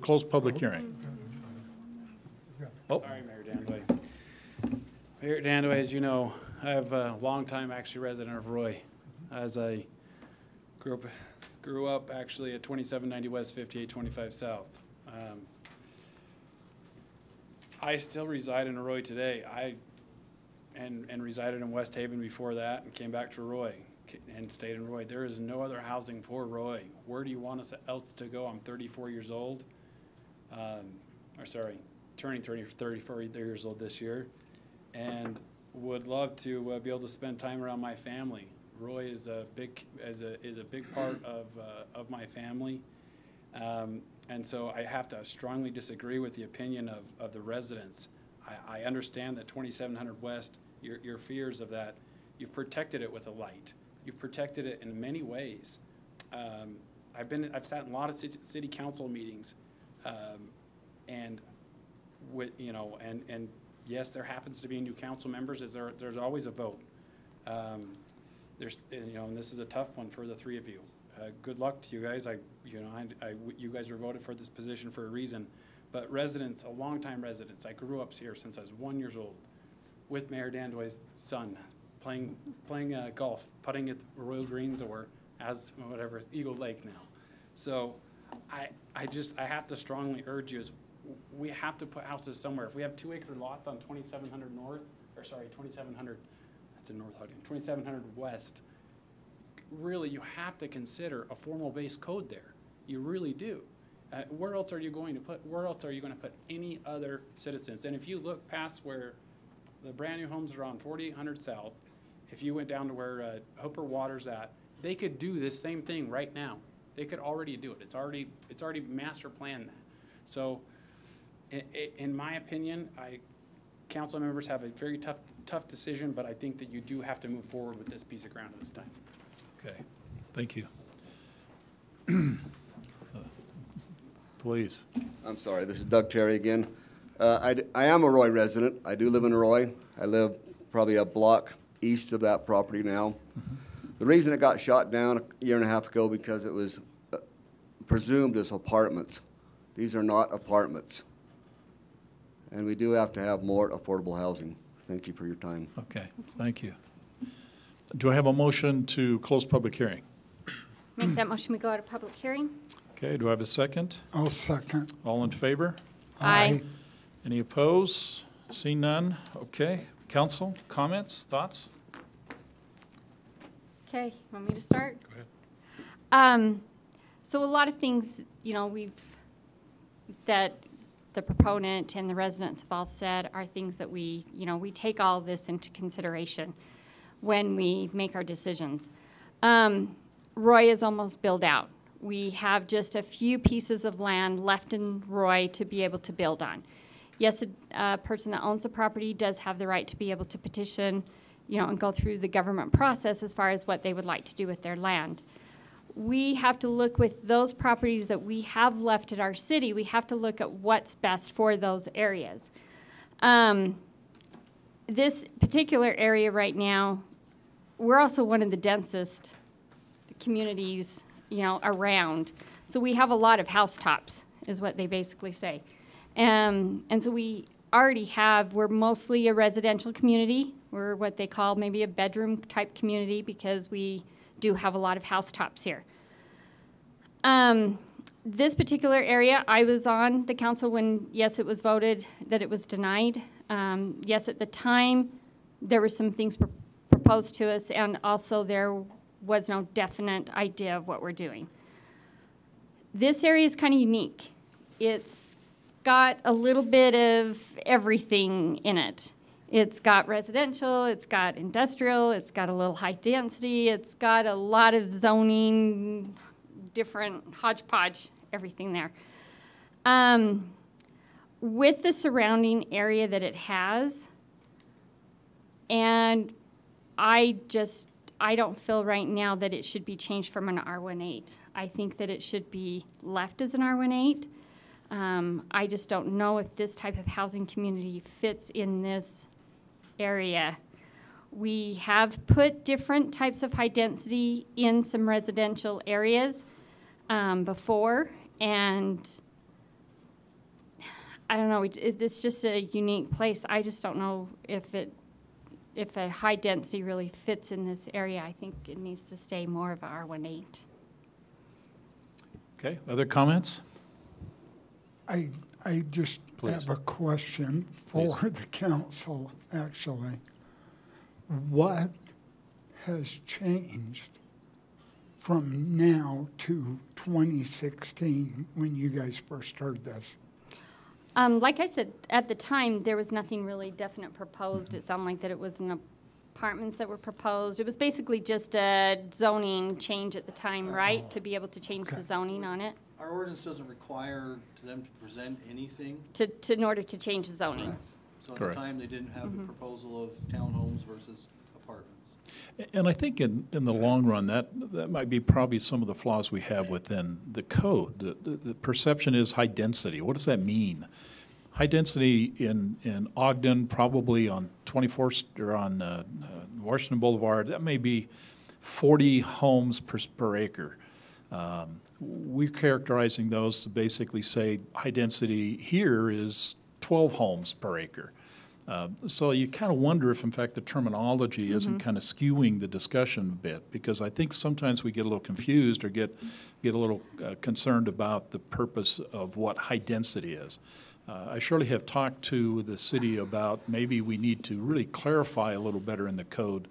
close public hearing? Oh. Sorry, Mayor Dandaway. Mayor Dandaway, as you know, I have a long-time actually resident of Roy, as I grew up actually at 2790 West, 5825 South. I still reside in Roy today. And resided in West Haven before that and came back to Roy and stayed in Roy. There is no other housing for Roy. Where do you want us else to go? I'm 34 years old. Turning 34 years old this year, and would love to be able to spend time around my family. Roy is a big part of my family, and so I have to strongly disagree with the opinion of the residents. I understand that 2700 West, your fears of that, you've protected it with a light. You've protected it in many ways. I've sat in a lot of city council meetings, and yes, there happens to be new council members. There's always a vote. And this is a tough one for the three of you. Good luck to you guys. You guys were voted for this position for a reason. But residents, a longtime residents, I grew up here since I was 1 year old with Mayor Dandaway's son, playing golf, putting at the Royal Greens or Eagle Lake now. So I have to strongly urge you, we have to put houses somewhere. If we have 2 acre lots on 2700 North, 2700, that's in North Harding, 2700 West, really you have to consider a formal base code there. You really do. Where else are you going to put any other citizens? And if you look past where the brand new homes are on 4800 South, if you went down to where Hooper Water's at, they could do this same thing right now. They could already do it. It's already master planned that. So in my opinion, council members have a very tough decision, but I think that you do have to move forward with this piece of ground at this time. Okay, thank you. Please. I'm sorry, this is Doug Terry again. I am a Roy resident. I do live in Roy. I live probably a block east of that property now. Mm-hmm. The reason it got shot down a year and a half ago because it was presumed as apartments. These are not apartments. And we do have to have more affordable housing. Thank you for your time. Okay, thank you. Do I have a motion to close public hearing? Make that motion, we go out of public hearing. Okay, do I have a second? I'll second. All in favor? Aye. Any opposed? See none? Okay. Council, comments, thoughts? Okay, want me to start? Go ahead. So a lot of things, that the proponent and the residents have all said are things that we take all this into consideration when we make our decisions. Roy is almost built out. We have just a few pieces of land left in Roy to be able to build on. Yes, a person that owns the property does have the right to be able to petition, and go through the government process as far as what they would like to do with their land. We have to look with those properties that we have left at our city, we have to look at what's best for those areas. This particular area right now, we're also one of the densest communities, around. So we have a lot of housetops, is what they basically say. And so we already we're mostly a residential community. We're what they call maybe a bedroom type community because we do have a lot of housetops here. This particular area, I was on the council when, yes, it was voted that it was denied. Yes, at the time, there were some things proposed to us, and also there was no definite idea of what we're doing. This area is kind of unique. It's got a little bit of everything in it. It's got residential, it's got industrial, it's got a little high density, it's got a lot of zoning, different hodgepodge, everything there. With the surrounding area that it has, and I don't feel right now that it should be changed from an R18. I think that it should be left as an R18. I just don't know if this type of housing community fits in this area. We have put different types of high density in some residential areas before, and I don't know, it's just a unique place. I just don't know if a high density really fits in this area. I think it needs to stay more of a R18. Okay, other comments? I just Please. have a question for the council, actually. What has changed from now to 2016 when you guys first started this? Like I said, at the time, there was nothing really definite proposed. It sounded like that it was an apartments that were proposed. It was basically just a zoning change at the time, right? To be able to change the zoning on it. Our ordinance doesn't require them to present anything. In order to change the zoning. Correct. So at Correct. the time, they didn't have the proposal of townhomes versus apartments. And I think in the long run, that might be probably some of the flaws we have within the code. The perception is high density. What does that mean? High density in Ogden, probably on 24th or on Washington Boulevard, that may be 40 homes per acre. We're characterizing those to basically say high density here is 12 homes per acre. So you kind of wonder if, in fact, the terminology isn't kind of skewing the discussion a bit, because I think sometimes we get a little confused or get a little concerned about the purpose of what high density is. I surely have talked to the city about maybe we need to really clarify a little better in the code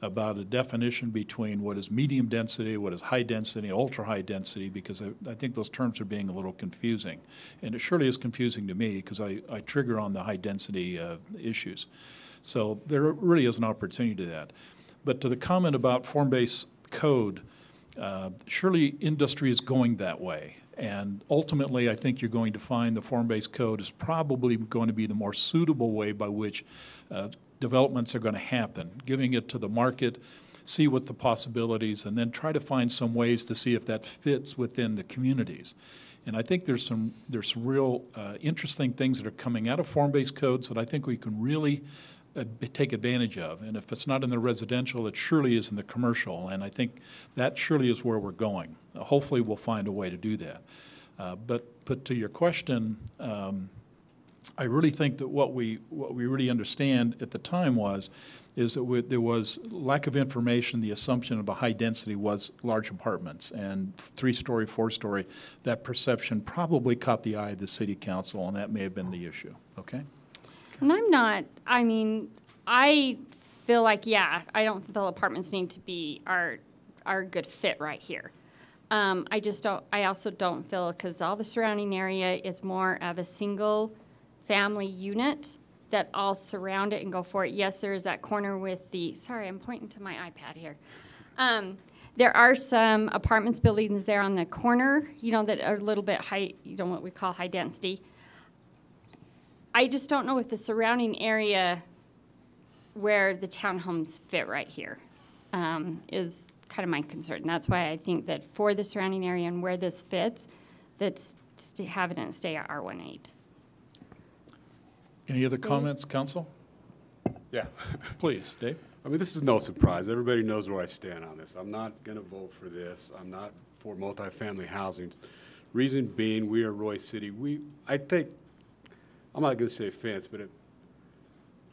about a definition between what is medium density, what is high density, ultra high density, because I think those terms are being a little confusing. And it surely is confusing to me because I trigger on the high density issues. So there really is an opportunity to that. But to the comment about form-based code, surely industry is going that way. And ultimately, I think you're going to find the form-based code is probably going to be the more suitable way by which developments are going to happen, giving it to the market, see what the possibilities, and then try to find some ways to see if that fits within the communities. And I think there's some real interesting things that are coming out of form-based codes that I think we can really take advantage of. And if it's not in the residential, it surely is in the commercial. And I think that surely is where we're going. Hopefully we'll find a way to do that. But to your question, I really think that what we really understand at the time is that there was lack of information. The assumption of a high density was large apartments and 3-story, 4-story. That perception probably caught the eye of the city council, and that may have been the issue. Okay? And I feel like, I don't feel apartments need to be our good fit right here. I also don't feel, because all the surrounding area is more of a single family unit that all surround it and go for it. Yes, there is that corner with sorry, I'm pointing to my iPad here. There are some apartments buildings there on the corner, that are a little bit high, what we call high density. I just don't know if the surrounding area where the townhomes fit right here is kind of my concern. That's why I think that for the surrounding area and where this fits, that's having it stay at R18. Any other comments, council? Yeah. Please, Dave. I mean, this is no surprise. Everybody knows where I stand on this. I'm not going to vote for this. I'm not for multifamily housing. Reason being, we are Roy City. I'm not going to say offense, but it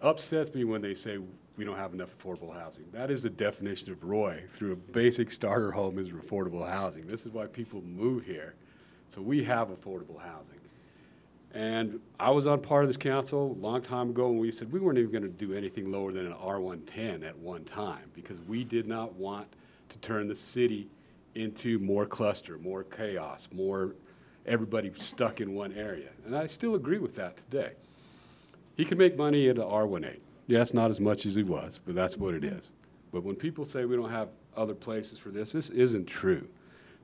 upsets me when they say we don't have enough affordable housing. That is the definition of Roy. Through a basic starter home is affordable housing. This is why people move here. So we have affordable housing. And I was on part of this council a long time ago when we said we weren't even going to do anything lower than an R110 at one time because we did not want to turn the city into more cluster, more chaos, more everybody stuck in one area. And I still agree with that today. He can make money at an R18. Yes, not as much as he was, but that's what it is. But when people say we don't have other places for this isn't true.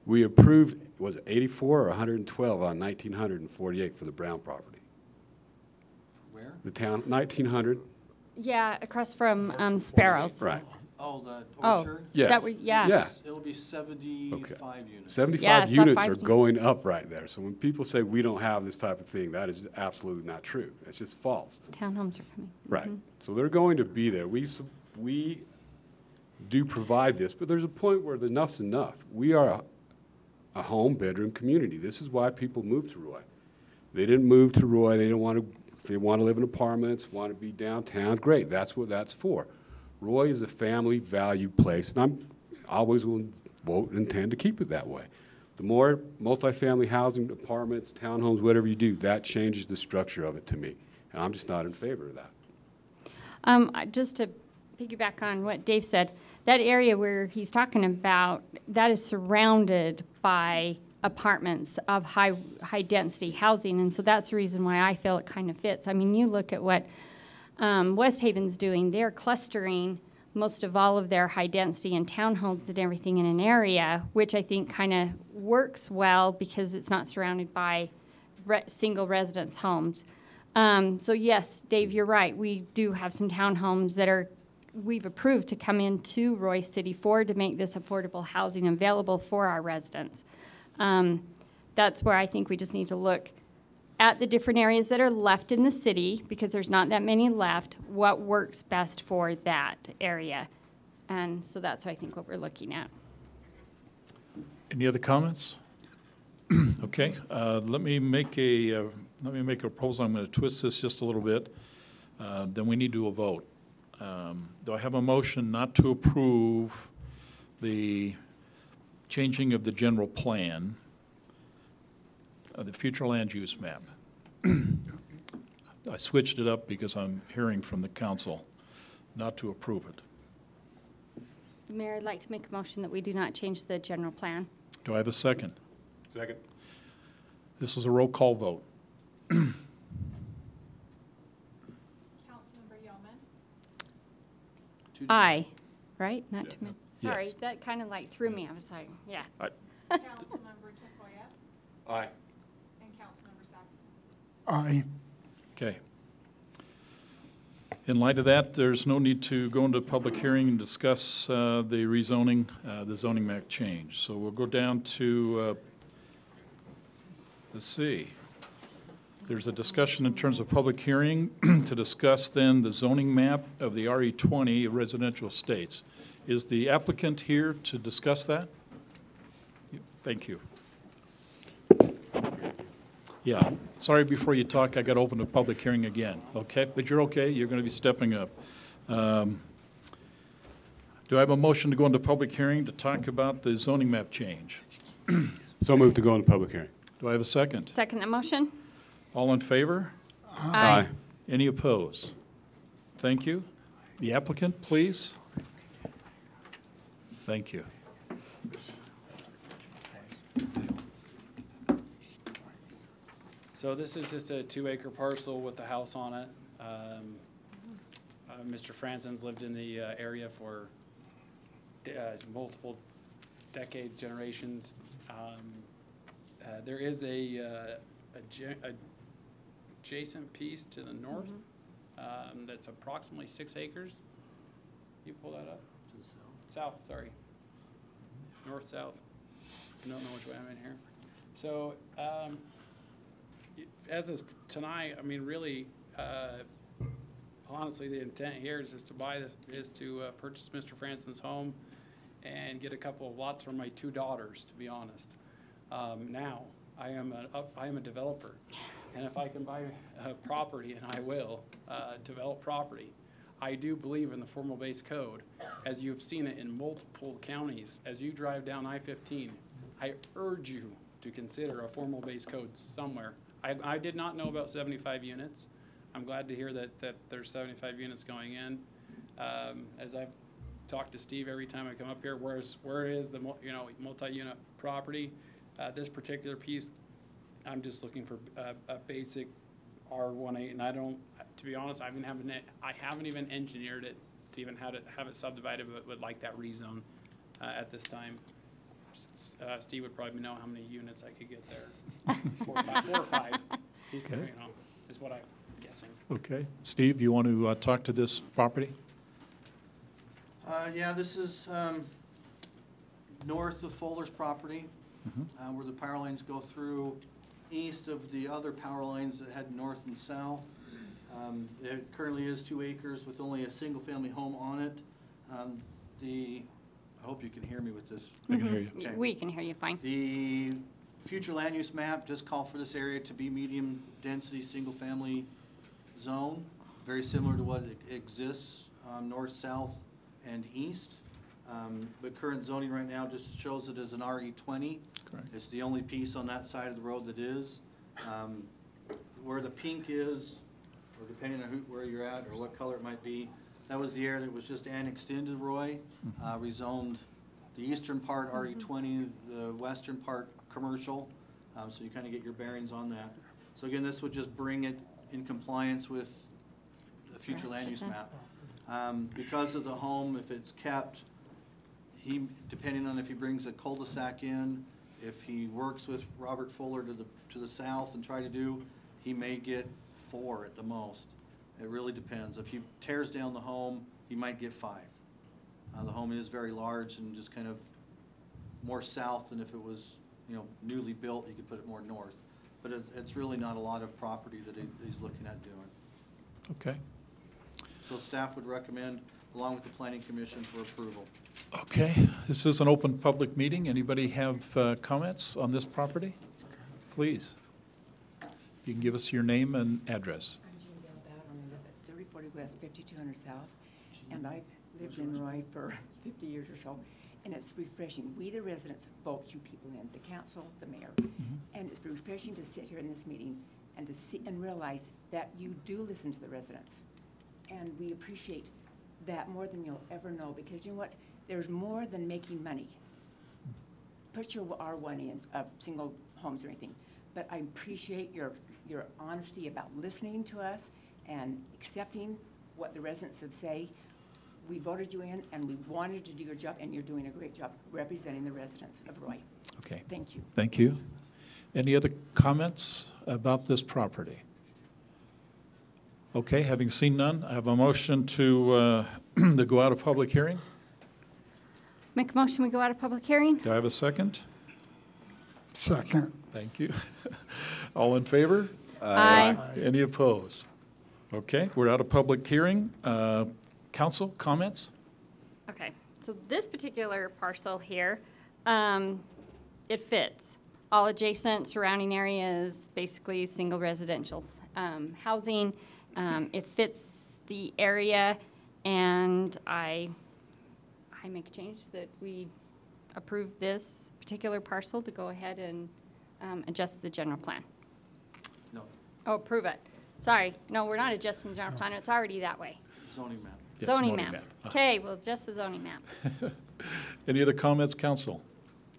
We approved, was it 84 or 112 on 1948 for the Brown property? Where? The town, 1900. Yeah, across from Sparrows. Right. Oh, the Oh, orchard? is that what, yeah. Yeah. It'll be 75 units. 75 Yeah, units 75 are going up right there. So when people say we don't have this type of thing, that is absolutely not true. It's just false. Townhomes are coming. Right. So they're going to be there. We do provide this, but there's a point where enough's enough. We are a home bedroom community. This is why people move to Roy. They didn't move to Roy. They didn't want to, if they want to live in apartments, want to be downtown, great. That's what that's for. Roy is a family value place, and I always will vote and intend to keep it that way. The more multifamily housing, apartments, townhomes, whatever you do, that changes the structure of it to me. And I'm just not in favor of that. Just to piggyback on what Dave said, that area where he's talking about, that is surrounded by apartments of high density housing, and so that's the reason why I feel it kind of fits. I mean, you look at what West Haven's doing, they're clustering most of all of their high density and townhomes and everything in an area, which I think kind of works well because it's not surrounded by single residence homes. So yes, Dave, you're right. We do have some townhomes that we've approved to come into Roy City to make this affordable housing available for our residents. That's where I think we just need to look at the different areas that are left in the city, because there's not that many left, what works best for that area. And so that's, I think, what we're looking at. Any other comments? Okay, let me make a proposal. I'm going to twist this just a little bit. Then we need to do a vote. Do I have a motion not to approve the changing of the general plan, the future land use map? I switched it up because I'm hearing from the council not to approve it. Mayor, I'd like to make a motion that we do not change the general plan. Do I have a second? Second. This is a roll call vote. Councilmember Yeoman. Aye, right? Not too many. Yes. Sorry, that kind of like threw me. I was like, yeah. Councilmember Tafoya. Aye. And Councilmember Saxton. Aye. Okay. In light of that, there's no need to go into public hearing and discuss the rezoning, the zoning map change. So we'll go down to, let's see. There's a discussion in terms of public hearing to discuss then the zoning map of the RE20 residential estates. Is the applicant here to discuss that? Thank you. Yeah, sorry before you talk, I got to open the public hearing again, okay? But you're okay, you're going to be stepping up. Do I have a motion to go into public hearing to talk about the zoning map change? So moved to go into public hearing. Do I have a second? Second the motion? All in favor? Aye. Any opposed? Thank you. The applicant, please. Thank you. So this is just a 2-acre parcel with the house on it. Mr. Franzen's lived in the area for multiple decades, generations. There is a adjacent piece to the north that's approximately 6 acres. You pull that up? To the south. South, sorry. North-south. I don't know which way I'm in here. So as is tonight, I mean, really, honestly, the intent here is just to buy this, is to purchase Mr. Franzen's home and get a couple of lots for my 2 daughters, to be honest. Now, I am a developer, and if I can buy a property, and I will, develop property, I do believe in the formal-based code, as you've seen it in multiple counties. As you drive down I-15, I urge you to consider a formal base code somewhere. I did not know about 75 units. I'm glad to hear that there's 75 units going in. As I've talked to Steve every time I come up here, where is the multi-unit property? This particular piece, I'm just looking for a basic R18, and I don't, to be honest, I haven't even engineered it to even have it subdivided, but would like that rezone at this time. Steve would probably know how many units I could get there. 4 or 5. He's, Okay. Is what I'm guessing. Okay. Steve, you want to talk to this property? Yeah, this is north of Fuller's property, where the power lines go through, east of the other power lines that head north and south. It currently is 2 acres with only a single-family home on it. I hope you can hear me with this. I can hear you. Okay. We can hear you fine. The future land use map does call for this area to be medium-density, single-family zone, very similar to what exists north, south, and east. But current zoning right now just shows it as an RE20. Correct. It's the only piece on that side of the road that is. Where the pink is, or depending on where you're at or what color it might be, that was the area that was just annexed into Roy, rezoned the eastern part RE20, the western part commercial, so you kind of get your bearings on that. So again, this would just bring it in compliance with the future land use map. Because of the home, if it's kept, depending on if he brings a cul-de-sac in, if he works with Robert Fuller to the south and try to do, he may get 4 at the most. It really depends. If he tears down the home, he might get 5. The home is very large and just kind of more south than if it was, newly built. You could put it more north. But it's really not a lot of property that he's looking at doing. Okay. So staff would recommend, along with the planning commission, for approval. Okay. This is an open public meeting. Anybody have comments on this property? Please. You can give us your name and address. I'm Jean Dale Bowden. I live at 3040 West, 5200 South, and I've lived in Roy for 50 years or so, and it's refreshing. We, the residents, vote you people in, the council, the mayor, and it's refreshing to sit here in this meeting and to see and realize that you do listen to the residents, and we appreciate that more than you'll ever know, because you know what? There's more than making money. Put your R1 in, single homes or anything, but I appreciate your honesty about listening to us and accepting what the residents have say. We voted you in, and we wanted to do your job, and you're doing a great job representing the residents of Roy. Okay. Thank you. Thank you. Any other comments about this property? Okay, having seen none, I have a motion to go out of public hearing. Make a motion, we go out of public hearing? Do I have a second? Second. Thank you. All in favor? Aye. Any opposed? Okay, we're out of public hearing. Council, comments? Okay, so this particular parcel here, it fits. All adjacent surrounding areas, basically single residential housing. It fits the area, and I make a change that we approve this particular parcel to go ahead and adjust the general plan. No, Oh, approve it. Sorry, no, we're not adjusting the general plan, it's already that way. zoning map. Yes, Zoning map. Okay, we'll adjust the zoning map. Any other comments, council?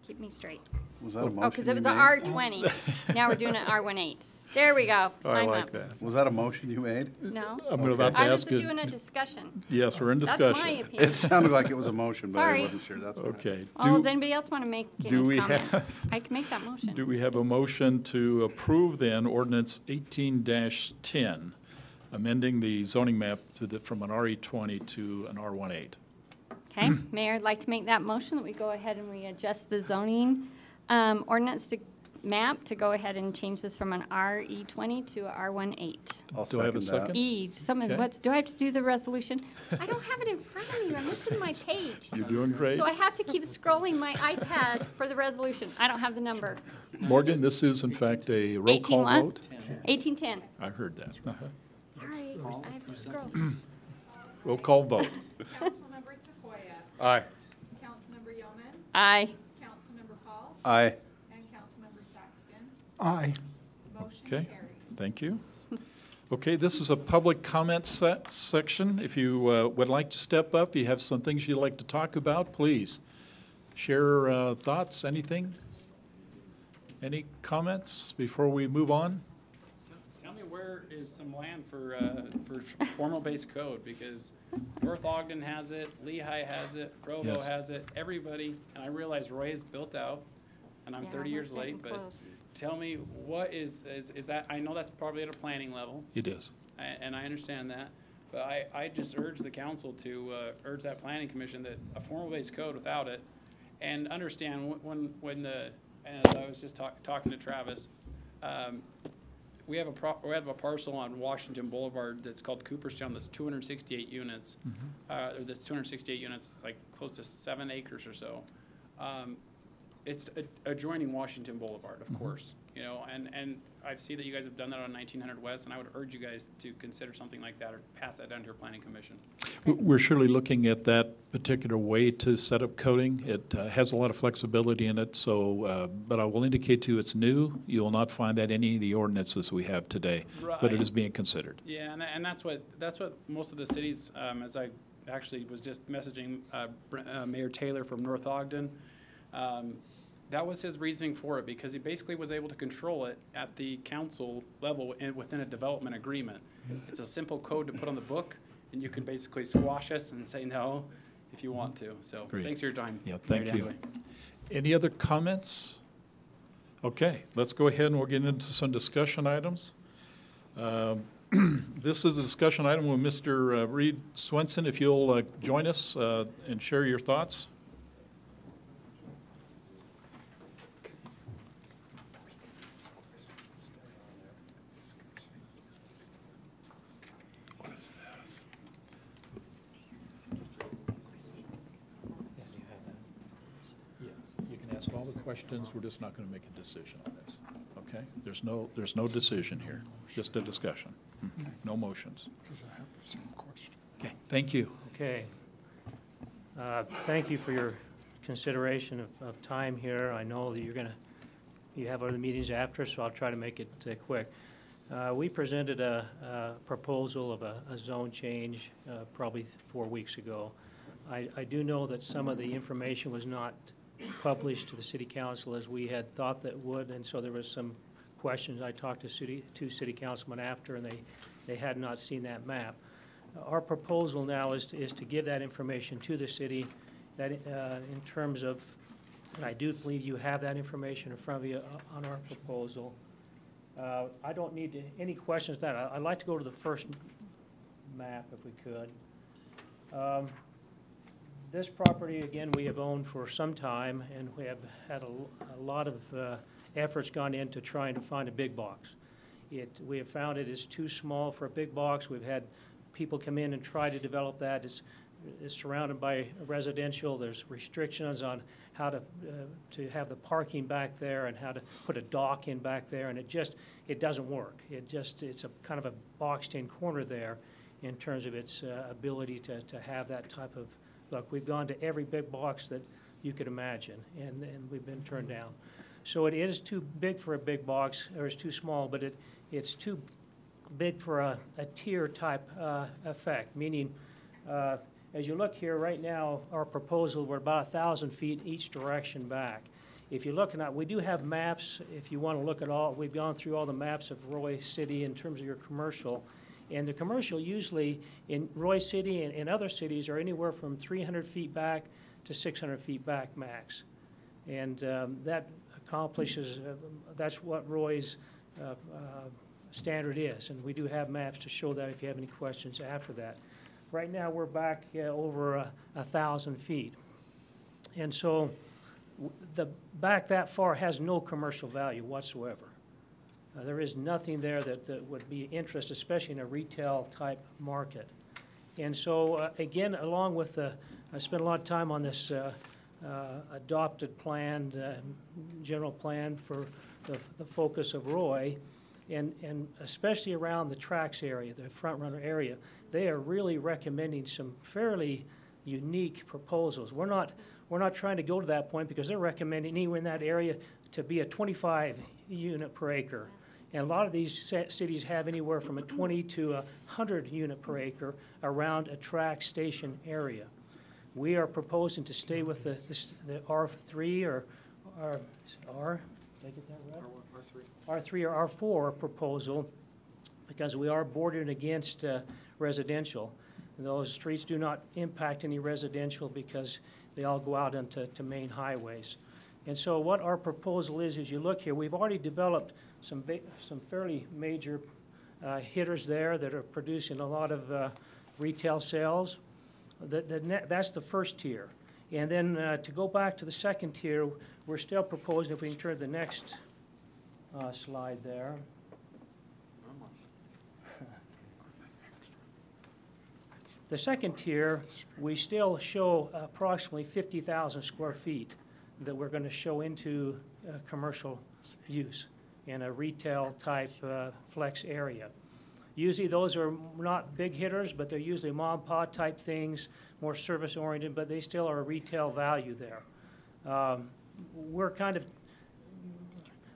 Keep me straight. Was that a motion? Oh, because it was you a made? R20. Now we're doing an R18. There we go. Oh, I I'm like up. that. Was that a motion you made? No. I'm about to I was ask you. doing a discussion. Yes, we're in That's discussion. my opinion. It sounded like it was a motion, but I Sorry. wasn't sure. That's all right. Okay. Oh, does anybody else want to make do we any comments? have- I can make that motion. Do we have a motion to approve then ordinance 18-10, amending the zoning map from an RE20 to an R18? Okay, Mayor, I'd like to make that motion that we go ahead and we adjust the zoning ordinance map to go ahead and change this from an RE20 to a R18. Do I have a second? Okay. Do I have to do the resolution? I don't have it in front of me. I'm missing my page. You're doing great. So I have to keep scrolling my iPad for the resolution. I don't have the number. Morgan, this is in fact a roll 18 call what? vote? 1810. I heard that. Sorry, I have to scroll. Roll call vote. Councilmember Tafoya. Aye. Councilmember Yeoman. Aye. Councilmember Paul. Aye. And Councilmember Saxton. Aye. Okay, thank you. Okay, this is a public comment section. If you would like to step up, you have some things you'd like to talk about, please. Share thoughts, anything? Any comments before we move on? Tell me where is some land for formal base code, because North Ogden has it, Lehigh has it, Provo Yes. has it, everybody, and I realize Roy is built out, and I'm Yeah, 30 we're years getting late, but close. tell me, what is that, I know that's probably at a planning level, It is. and I understand that, but I just urge the council to urge that planning commission that a formal base code without it, and understand when the, and as I was just talking to Travis, we have a parcel on Washington Boulevard that's called Cooperstown that's 268 units. Or that's 268 units, it's like close to 7 acres or so. It's adjoining Washington Boulevard, of course, you know, and I see that you guys have done that on 1900 West, and I would urge you guys to consider something like that or pass that down to your planning commission. We're surely looking at that particular way to set up coding. It has a lot of flexibility in it, so, but I will indicate to you it's new. You will not find that in any of the ordinances we have today, but it Right. is being considered. Yeah, and that's what most of the cities, as I actually was just messaging Mayor Taylor from North Ogden, that was his reasoning for it, because he basically was able to control it at the council level and within a development agreement. It's a simple code to put on the book, and you can basically squash us and say no if you want to. So Great. thanks for your time. Yeah, Mayor thank you. Danaway. Any other comments? Okay, let's go ahead and we'll get into some discussion items. This is a discussion item with Mr. Reed Swenson. If you'll join us and share your thoughts. Yes, you can ask all the questions. We're just not going to make a decision on this. Okay? There's no decision here, just a discussion. No motions. Because I have some questions. Okay, thank you. Okay. Thank you for your consideration of time here. I know that you have other meetings after, so I'll try to make it quick. We presented a proposal of a zone change probably 4 weeks ago. I do know that some of the information was not published to the city council as we had thought that would, and so there was some questions. I talked to two city councilmen after, and they had not seen that map. Our proposal now is to give that information to the city, that in terms of, and I do believe you have that information in front of you on our proposal. I don't need any questions on that. I'd like to go to the first map if we could. This property, again, we have owned for some time, and we have had a lot of efforts gone into trying to find a big box. We have found it is too small for a big box. We've had people come in and try to develop that. It's surrounded by residential. There's restrictions on how to have the parking back there and how to put a dock in back there, and it doesn't work. It's a kind of a boxed-in corner there in terms of its ability to have that type of look. We've gone to every big box that you could imagine, and we've been turned down. So it is too big for a big box, or it's too small, but it's too big for a tier type effect, meaning as you look here right now, our proposal, we're about 1,000 feet each direction back. If you're looking at, we do have maps, if you want to look at all, we've gone through all the maps of Roy City in terms of your commercial. And the commercial usually in Roy City and in other cities are anywhere from 300 feet back to 600 feet back max. And that accomplishes, that's what Roy's standard is. And we do have maps to show that if you have any questions after that. Right now, we're back over 1,000 feet. And so the back that far has no commercial value whatsoever. There is nothing there that would be interest, especially in a retail type market. And so, again, along with I spent a lot of time on this adopted plan, general plan for the focus of Roy, and especially around the tracks area, the front runner area. They are really recommending some fairly unique proposals. We're we're not trying to go to that point because they're recommending anywhere in that area to be a 25 unit per acre. And a lot of these cities have anywhere from a 20 to 100 unit per acre around a track station area. We are proposing to stay with the R3 or R, did I get that right? R3 or R4 proposal, because we are bordered against residential. Those streets do not impact any residential because they all go out into main highways. And so what our proposal is, as you look here, we've already developed some fairly major hitters there that are producing a lot of retail sales. That's the first tier. And then to go back to the second tier, we're still proposing, if we can turn to the next slide there. The second tier, we still show approximately 50,000 square feet that we're going to show into commercial use in a retail type flex area. Usually those are not big hitters, but they're usually mom and pop type things, more service oriented, but they still are a retail value there.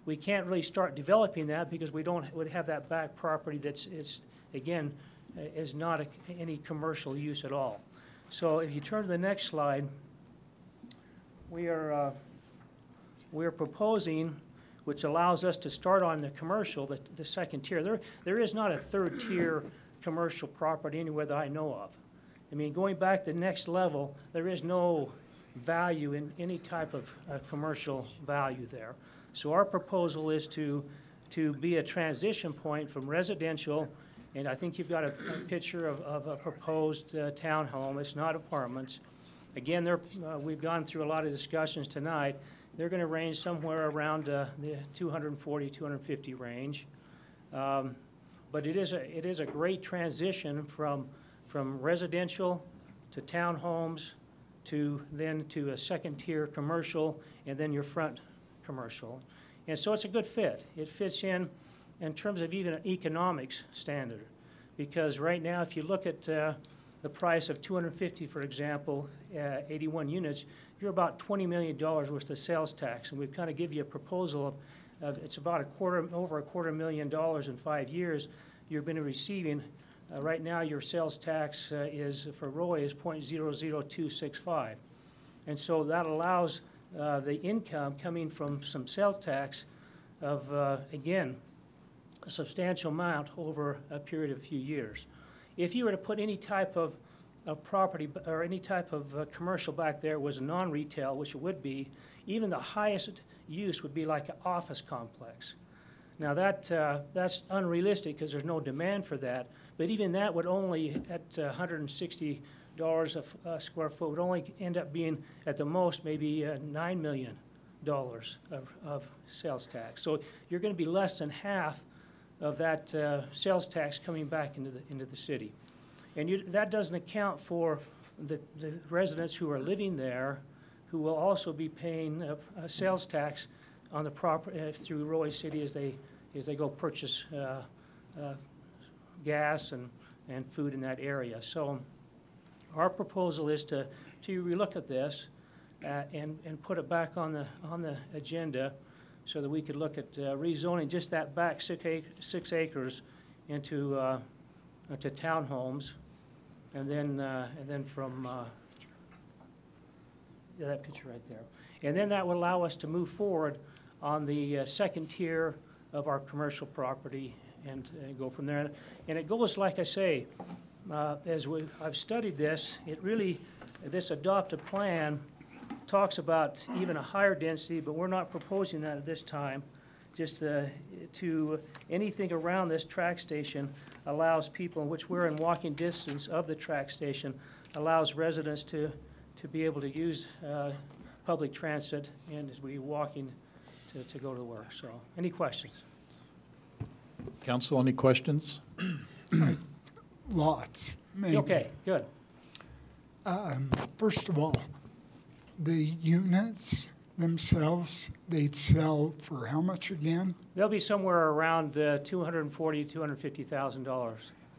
We can't really start developing that because we would have that back property that's, again, is not any commercial use at all. So if you turn to the next slide, we are proposing, which allows us to start on the commercial, the second tier. There is not a third tier commercial property anywhere that I know of. I mean, going back to the next level, there is no value in any type of commercial value there. So our proposal is to be a transition point from residential, and I think you've got a picture of a proposed townhome. It's not apartments. Again, we've gone through a lot of discussions tonight. They're going to range somewhere around the 240, 250 range. But it is a great transition from residential to townhomes to a second tier commercial and then your front commercial. And so it's a good fit. It fits in terms of even an economics standard. Because right now, if you look at the price of 250, for example, 81 units, you're about $20 million worth of sales tax. And we've kind of give you a proposal of it's about over a quarter million dollars in 5 years you're going to be receiving. Right now, your sales tax for Roy is 0.00265. And so that allows the income coming from some sales tax of, again, a substantial amount over a period of a few years. If you were to put any type of property or any type of commercial back there was non-retail, which it would be, even the highest use would be like an office complex. Now that's unrealistic because there's no demand for that, but even that would only, at $160 a square foot, would only end up being at the most maybe $9 million of sales tax. So you're going to be less than half of that sales tax coming back into the city. And that doesn't account for the residents who are living there, who will also be paying a sales tax on the property through Roy City as they go purchase gas and food in that area. So our proposal is to relook at this and put it back on the agenda so that we could look at rezoning just that back 6 acres into townhomes, and then from that picture right there, and then that would allow us to move forward on the second tier of our commercial property and go from there. And it goes, like I say, I've studied this. This adopted plan talks about even a higher density, but we're not proposing that at this time. Just to anything around this track station allows people, which we're in walking distance of the track station, allows residents to be able to use public transit and as we walking to go to work. So, any questions? Council, any questions? Lots, maybe. Okay, good. First of all, the units themselves, they'd sell for how much again? They'll be somewhere around $240,000 to $250,000.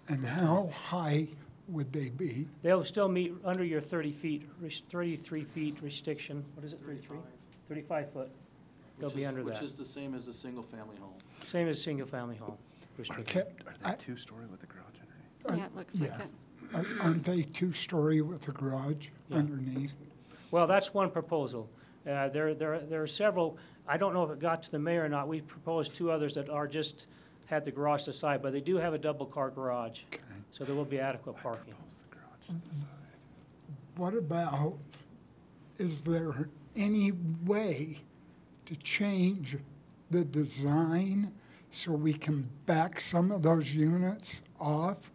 And how high would they be? They'll still meet under your 30 feet, 33 feet restriction. What is it, 33? 35 foot. They'll be under that. Which is the same as a single-family home. Same as single-family home restriction. Are they two-story with a garage underneath? Yeah, it looks like Yeah. it. Aren't they two-story with a garage Yeah. underneath? Well, that's one proposal. There are several, I don't know if it got to the mayor or not. We proposed two others that are just, had the garage to the side, but they do have a double-car garage. Okay. So there will be adequate parking. What about, is there any way to change the design so we can back some of those units off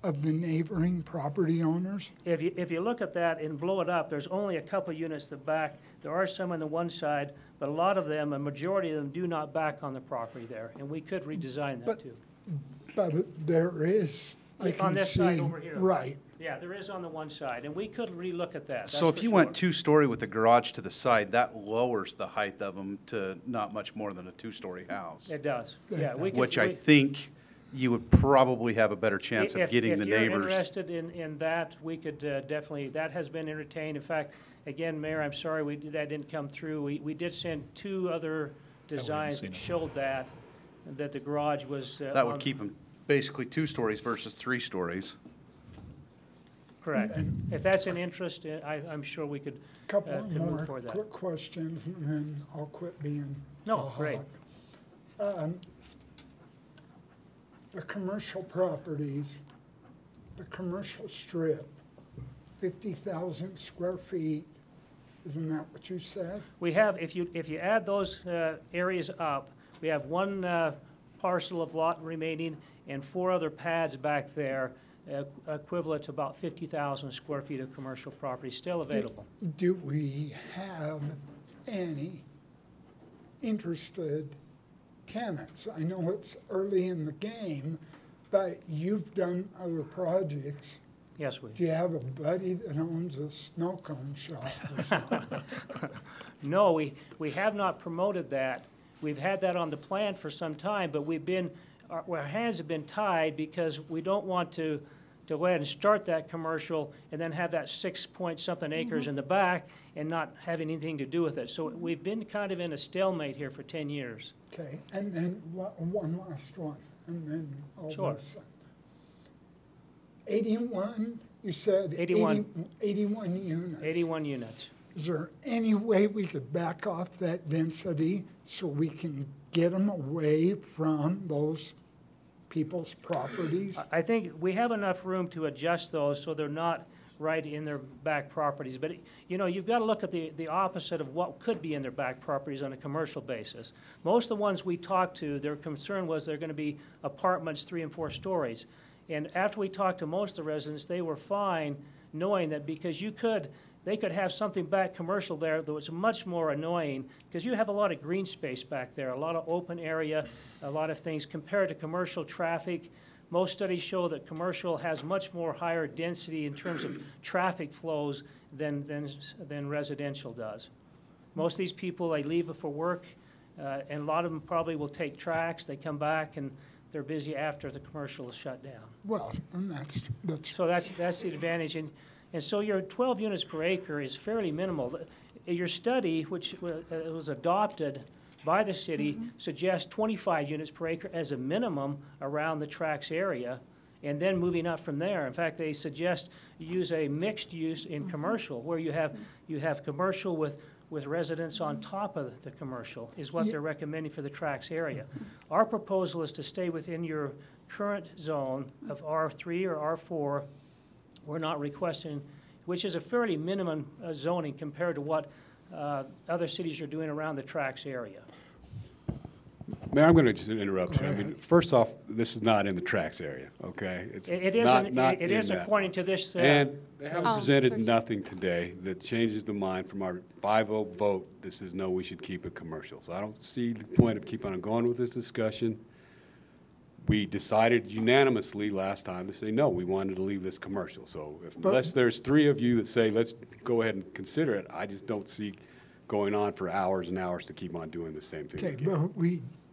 of the neighboring property owners? If you look at that and blow it up, there's only a couple units that back. There are some on the one side, but a lot of them, a majority of them do not back on the property there, and we could redesign that But- too. But there is, I On can this see, side over here. right. Yeah, there is on the one side, and we could relook at that. So that's if for you went sure. two-story with the garage to the side, that lowers the height of them to not much more than a two-story house. It does, yeah. we could- Which I we- think you would probably have a better chance of If- getting the If you're neighbors. interested in that, we could definitely, that has been entertained. In fact, again, Mayor, I'm sorry that didn't come through. We did send two other designs seen that it. showed that the garage was. That would keep them basically two stories versus three stories. Correct. If that's an interest, I'm sure we could Couple could more move for that. quick questions, and then I'll quit being. No, a great. hog. The commercial properties, the commercial strip, 50,000 square feet, isn't that what you said? We have, if you add those areas up, we have one parcel of lot remaining and four other pads back there, equivalent to about 50,000 square feet of commercial property still available. Do we have any interested tenants? I know it's early in the game, but you've done other projects. Yes, we. Do you have a buddy that owns a snow cone shop or something? No, we have not promoted that. We've had that on the plan for some time, but our hands have been tied because we don't want to go ahead and start that commercial and then have that 6-point-something acres in the back and not have anything to do with it. So we've been kind of in a stalemate here for 10 years. Okay, and then one last one, and then I'll Sure. listen. 81, you said 81. 81 units. 81 units. Is there any way we could back off that density so we can get them away from those people's properties? I think we have enough room to adjust those so they're not right in their back properties. But, you've got to look at the opposite of what could be in their back properties on a commercial basis. Most of the ones we talked to, their concern was they're going to be apartments 3 and 4 stories. And after we talked to most of the residents, they were fine knowing that because they could have something back commercial there that was much more annoying because you have a lot of green space back there, a lot of open area, a lot of things compared to commercial traffic. Most studies show that commercial has much more higher density in terms of traffic flows than residential does. Most of these people, they leave for work, and a lot of them probably will take tracks. They come back and they're busy after the commercial is shut down. Well, and that's So that's the advantage. And so your 12 units per acre is fairly minimal. Your study, which was adopted by the city, suggests 25 units per acre as a minimum around the tracks area, and then moving up from there. In fact, they suggest you use a mixed use in commercial, where you have commercial with residents on top of the commercial, is what they're recommending for the tracks area. Our proposal is to stay within your current zone of R3 or R4. We're not requesting, which is a fairly minimum zoning compared to what other cities are doing around the tracks area. Mayor, I'm going to just interrupt you. I mean, first off, this is not in the tracks area, okay? It is according to this. And they haven't Oh, presented sorry. nothing today that changes the mind from our 5-0 vote. This is no, we should keep it commercial. So I don't see the point of keeping on going with this discussion. We decided unanimously last time to say, no, we wanted to leave this commercial. So unless there's 3 of you that say, let's go ahead and consider it, I just don't see going on for hours and hours to keep on doing the same thing Okay, again. but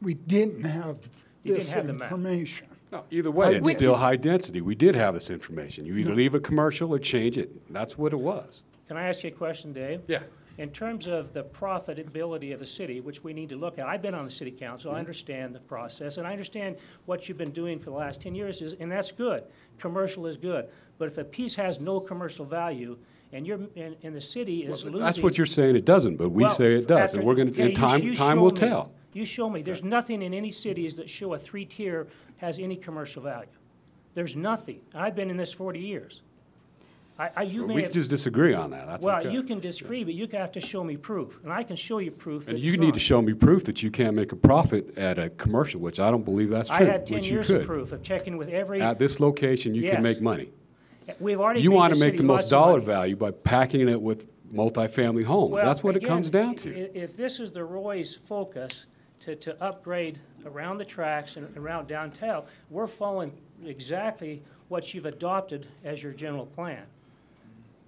we didn't have You didn't this have the map. information. No, either way, it's Which still is- high density. We did have this information. You either leave it commercial or change it. That's what it was. Can I ask you a question, Dave? Yeah. In terms of the profitability of the city, which we need to look at, I've been on the city council, I understand the process, and I understand what you've been doing for the last 10 years, and that's good. Commercial is good. But if a piece has no commercial value, and the city is losing. That's what you're saying it doesn't, but we Well, say it does, and we're going okay, to, time will tell. You show me. There's nothing in any cities that show a 3-tier has any commercial value. There's nothing. I've been in this 40 years. You may We have- just disagree on that. That's okay. Well, you can disagree, but you have to show me proof, and I can show you proof that And it's you need to not. show me proof that you can't make a profit at a commercial, which I don't believe that's I true, had 10 which you years of could. proof of checking with every. At this location, you Yes. can make money. We've already You made want the to make city the lots most of dollar money. value by packing it with multifamily homes. Well, That's what it again, comes down to. If this is the Roy's focus to upgrade around the tracks and around downtown, we're following exactly what you've adopted as your general plan.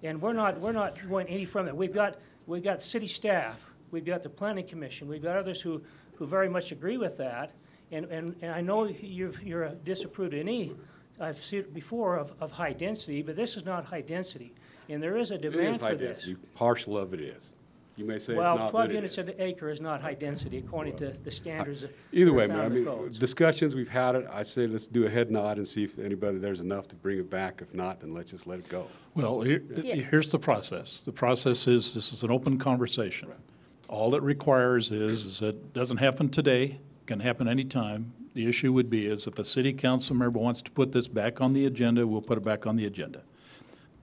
And we're not going any from that. We've got city staff, we've got the planning commission, we've got others who very much agree with that. And I know you're disapproved of any, I've seen it before, of high density, but this is not high density. And there is a It demand is high for this. density. Partial of it is. You may say it's Well, not, 12 but it units is. an acre is not high density according to the standards that Either are way, found man, I in the mean, codes. discussions, we've had it. I say let's do a head nod and see if anybody, there's enough to bring it back. If not, then let's just let it go. Well, Yeah. here's the process. The process is, this is an open conversation. All it requires is that it doesn't happen today, can happen anytime. The issue would be is if a city council member wants to put this back on the agenda, we'll put it back on the agenda.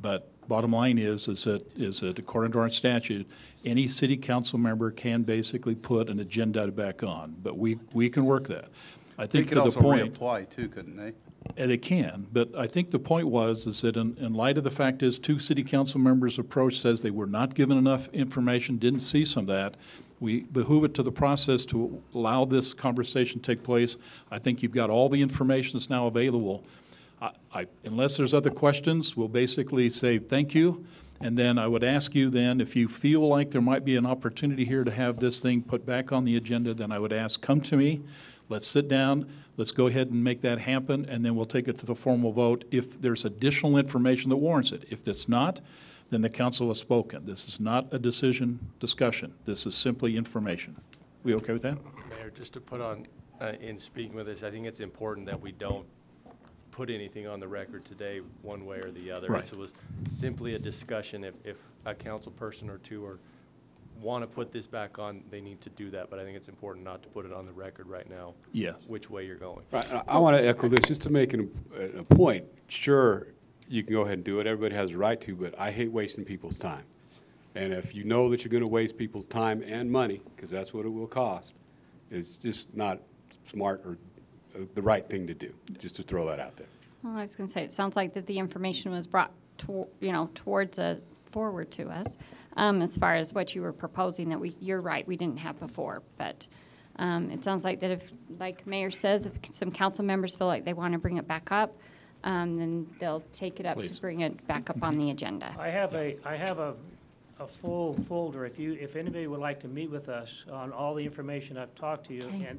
But bottom line is that according to our statute, any city council member can basically put an agenda back on, but we can work that. I They think could to the also point. reapply too, couldn't they? And they can, but I think the point is that in light of the fact is 2 city council members' approach says they were not given enough information, didn't see some of that. We behoove it to the process to allow this conversation to take place. I think you've got all the information that's now available. Unless there's other questions, we'll basically say thank you. And then I would ask you then, if you feel like there might be an opportunity here to have this thing put back on the agenda, then I would ask, come to me, let's sit down, let's go ahead and make that happen, and then we'll take it to the formal vote if there's additional information that warrants it. If it's not, then the council has spoken. This is not a discussion. This is simply information. We okay with that? Mayor, just to put on, in speaking with this, I think it's important that we don't put anything on the record today one way or the other. Right. So it was simply a discussion. If a council person or two want to put this back on, they need to do that. But I think it's important not to put it on the record right now. Yes. Which way you're going. Right, I want to echo this, just to make a point. Sure, you can go ahead and do it, everybody has a right to, but I hate wasting people's time. And if you know that you're going to waste people's time and money, because that's what it will cost, it's just not smart or the right thing to do, just to throw that out there. Well, I was going to say, it sounds like that the information was brought forward to us, as far as what you were proposing that you're right, we didn't have before. But it sounds like that if, like Mayor says, if some council members feel like they want to bring it back up, then they'll take it up Please. to bring it back up on the agenda. I have a full folder, if anybody would like to meet with us on all the information I've talked to you, Okay.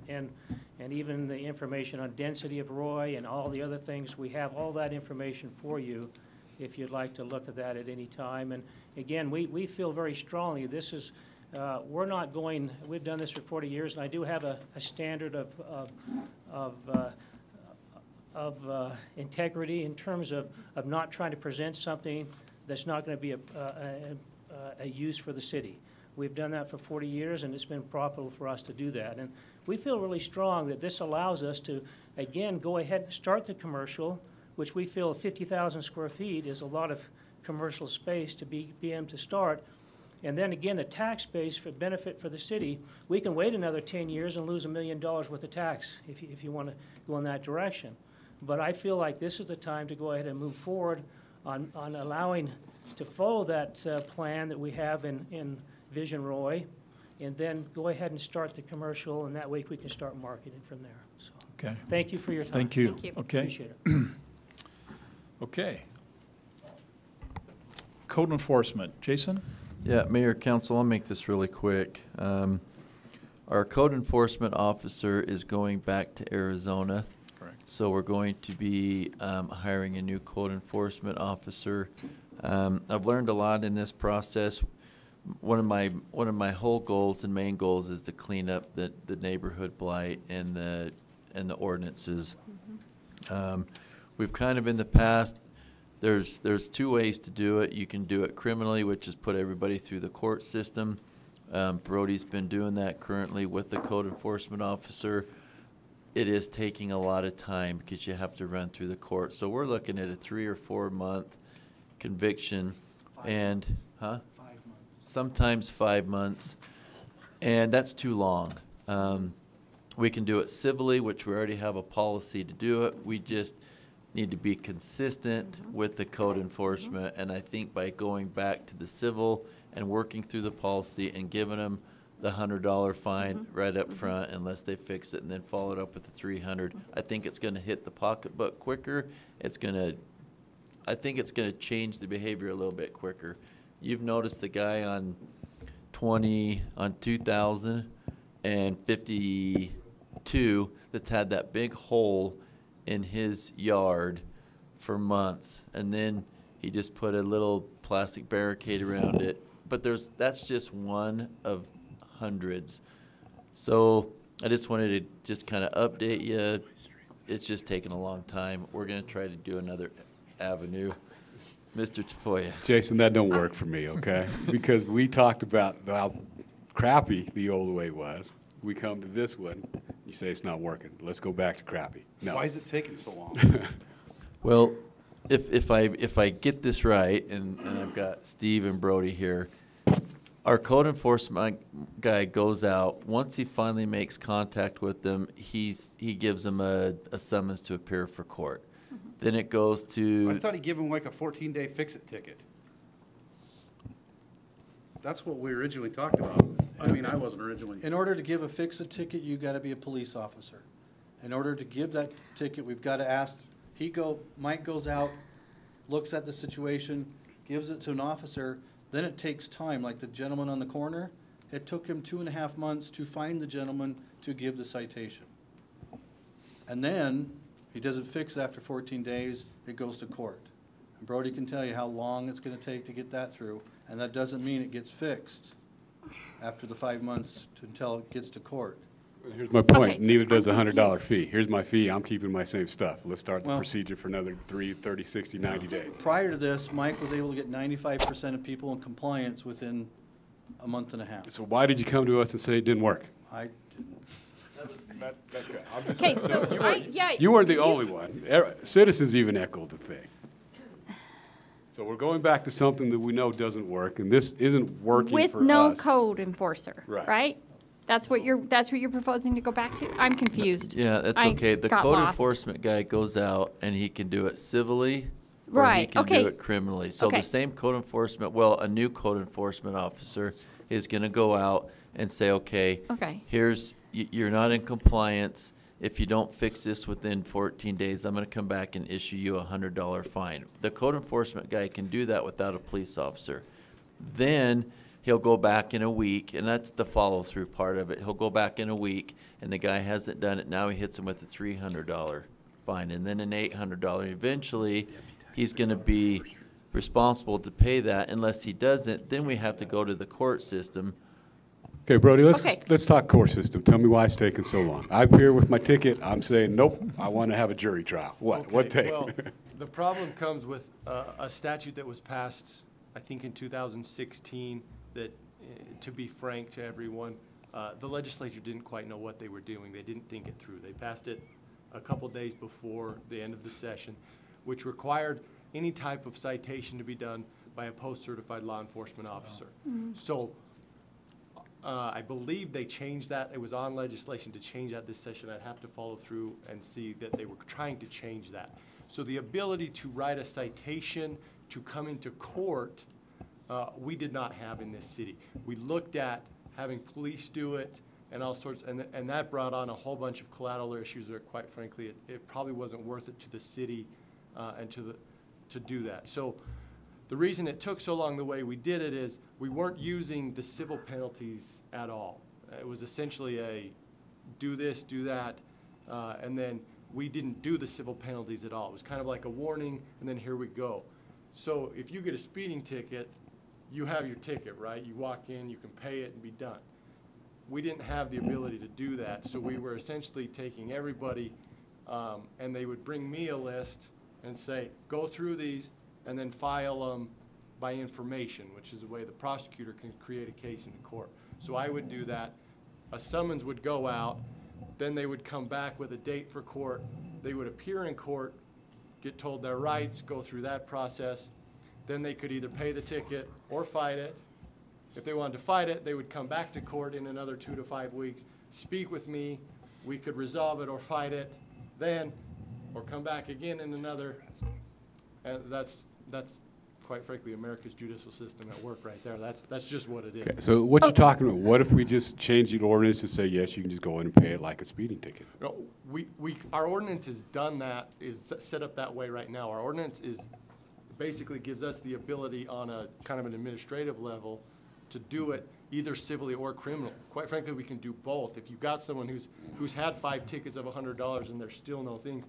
and even the information on density of Roy and all the other things, we have all that information for you if you'd like to look at that at any time. And again, we feel very strongly, this is, we're not going, we've done this for 40 years, and I do have a standard of integrity in terms of not trying to present something that's not going to be a use for the city. We've done that for 40 years, and it's been profitable for us to do that. And we feel really strong that this allows us to, again, go ahead and start the commercial, which we feel 50,000 square feet is a lot of commercial space to be able to start. And then again, the tax base for benefit for the city, we can wait another 10 years and lose $1 million worth of tax if you want to go in that direction. But I feel like this is the time to go ahead and move forward on allowing to follow that plan that we have in Vision Roy, and then go ahead and start the commercial, and that way we can start marketing from there. So, Okay. thank you for your time. Thank you. Thank you. Okay. Appreciate it. Okay. Code enforcement, Jason? Yeah, Mayor, Council, I'll make this really quick. Our code enforcement officer is going back to Arizona. Correct. So we're going to be hiring a new code enforcement officer. I've learned a lot in this process. One of my whole goals and main goals is to clean up the neighborhood blight and the ordinances. We've kind of in the past, there's two ways to do it. You can do it criminally, which is put everybody through the court system. Brody's been doing that currently with the code enforcement officer. It is taking a lot of time because you have to run through the court. So we're looking at a 3 or 4 month conviction, and sometimes 5 months, and that's too long. We can do it civilly, which we already have a policy to do it. We just need to be consistent with the code enforcement, and I think by going back to the civil and working through the policy and giving them the $100 fine right up front unless they fix it, and then follow it up with the 300, I think it's gonna hit the pocketbook quicker. I think it's gonna change the behavior a little bit quicker. You've noticed the guy on 2052 that's had that big hole in his yard for months, and then he just put a little plastic barricade around it. But that's just one of hundreds. So I just wanted to just kind of update you. It's just taken a long time. We're going to try to do another avenue. Mr. Tafoya. Jason, that don't work for me, okay? Because we talked about how crappy the old way was. We come to this one, you say it's not working. Let's go back to crappy. No. Why is it taking so long? Well, if I get this right, and I've got Steve and Brody here, our code enforcement guy goes out. Once he finally makes contact with them, he gives them a summons to appear for court. Then it goes to. I thought he gave him like a 14-day fix-it ticket. That's what we originally talked about. I mean, I wasn't originally. In order to give a fix-it ticket, you gotta be a police officer. In order to give that ticket, we've gotta ask, Mike goes out, looks at the situation, gives it to an officer, then it takes time, like the gentleman on the corner. It took him 2.5 months to find the gentleman to give the citation. And then, he doesn't fix it after 14 days, it goes to court. And Brody can tell you how long it's gonna take to get that through, and that doesn't mean it gets fixed after the 5 months until it gets to court. Here's my point. Okay, Neither does a $100 fee. Here's my fee. I'm keeping my same stuff. Let's start the Well- procedure for another 30, 60, 90 days. Prior to this, Mike was able to get 95% of people in compliance within a month and a half. So why did you come to us and say it didn't work? I didn't. Okay, so You weren't the only one. Citizens even echoed the thing. So we're going back to something that we know doesn't work, and this isn't working for us. with no code enforcer, Right. right? That's what you're proposing to go back to? I'm confused. Yeah, that's I okay. The got code lost. enforcement guy goes out and he can do it civilly, or he Right, can okay. do it criminally. So Okay. the same code enforcement, a new code enforcement officer is gonna go out and say, okay, Okay. you're not in compliance. If you don't fix this within 14 days, I'm gonna come back and issue you a $100 fine. The code enforcement guy can do that without a police officer. Then he'll go back in a week, and that's the follow-through part of it. He'll go back in a week, and the guy hasn't done it. Now he hits him with a $300 fine, and then an $800. Eventually, he's going to be responsible to pay that. Unless he doesn't, then we have to go to the court system. Okay, Brody, Okay. let's talk court system. Tell me why it's taking so long. I appear with my ticket. I'm saying, nope, I want to have a jury trial. What take? Well, the problem comes with a statute that was passed, I think in 2016, that, to be frank to everyone, the legislature didn't quite know what they were doing. They didn't think it through. They passed it a couple days before the end of the session, which required any type of citation to be done by a post-certified law enforcement officer. So I believe they changed that. It was on legislation to change that this session. I'd have to follow through and see that they were trying to change that. So the ability to write a citation, to come into court, we did not have in this city. We looked at having police do it and all sorts, and that brought on a whole bunch of collateral issues that, quite frankly, it probably wasn't worth it to the city and to do that. So the reason it took so long the way we did it is we weren't using the civil penalties at all. It was essentially a do this, do that, and then we didn't do the civil penalties at all. It was kind of like a warning, and then here we go. So if you get a speeding ticket, you have your ticket, right? You walk in, you can pay it and be done. We didn't have the ability to do that, so we were essentially taking everybody, and they would bring me a list and say, go through these and then file them by information, which is a way the prosecutor can create a case in court. So I would do that. A summons would go out, then they would come back with a date for court. They would appear in court, get told their rights, go through that process. Then they could either pay the ticket or fight it. If they wanted to fight it, they would come back to court in another 2 to 5 weeks, speak with me, we could resolve it or fight it then, or come back again in another, and that's quite frankly America's judicial system at work right there. That's just what it is. Okay, so what you're talking about, what if we just change the ordinance to say, yes, you can just go in and pay it like a speeding ticket? No, our ordinance has done that, is set up that way right now. Our ordinance is, basically gives us the ability on a kind of an administrative level to do it either civilly or criminal. Quite frankly, we can do both. If you've got someone who's had 5 tickets of $100 and there's still no things,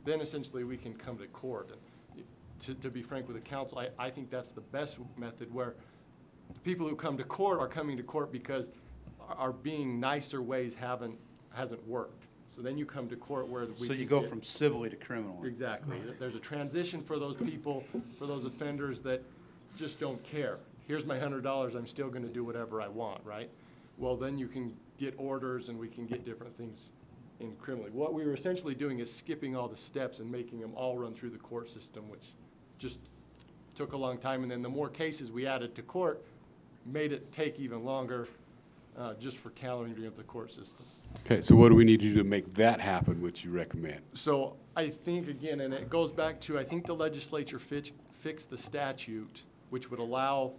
then essentially we can come to court. And to be frank with the council, I think that's the best method, where the people who come to court are coming to court because our being nicer ways hasn't worked. So then you come to court where we So you go from civilly to criminal. Exactly. There's a transition for those people, for those offenders that just don't care. Here's my $100, I'm still gonna do whatever I want, right? Well, then you can get orders and we can get different things in criminally. What we were essentially doing is skipping all the steps and making them all run through the court system, which just took a long time. And then the more cases we added to court made it take even longer, just for calendaring of the court system. Okay, so what do we need to do to make that happen, which you recommend? So I think, again, and it goes back to, I think the legislature fixed the statute, which would allow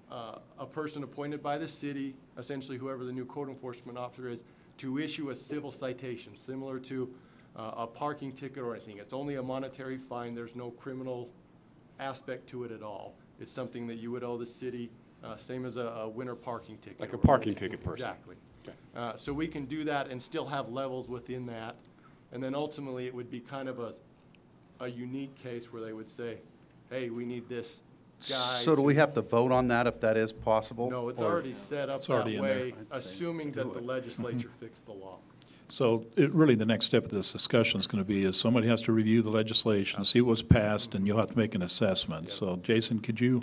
a person appointed by the city, essentially whoever the new code enforcement officer is, to issue a civil citation, similar to a parking ticket or anything. It's only a monetary fine. There's no criminal aspect to it at all. It's something that you would owe the city, same as a winter parking ticket. Like a parking ticket person. Exactly. So we can do that and still have levels within that. And then ultimately it would be kind of a unique case where they would say, hey, we need this guy. So do we have to vote on that if that is possible? No, it's or- already set up It's that already in there. way, assuming that the legislature fixed the law. So really, the next step of this discussion is going to be is somebody has to review the legislation, see what's passed, and you'll have to make an assessment. So Jason, could you,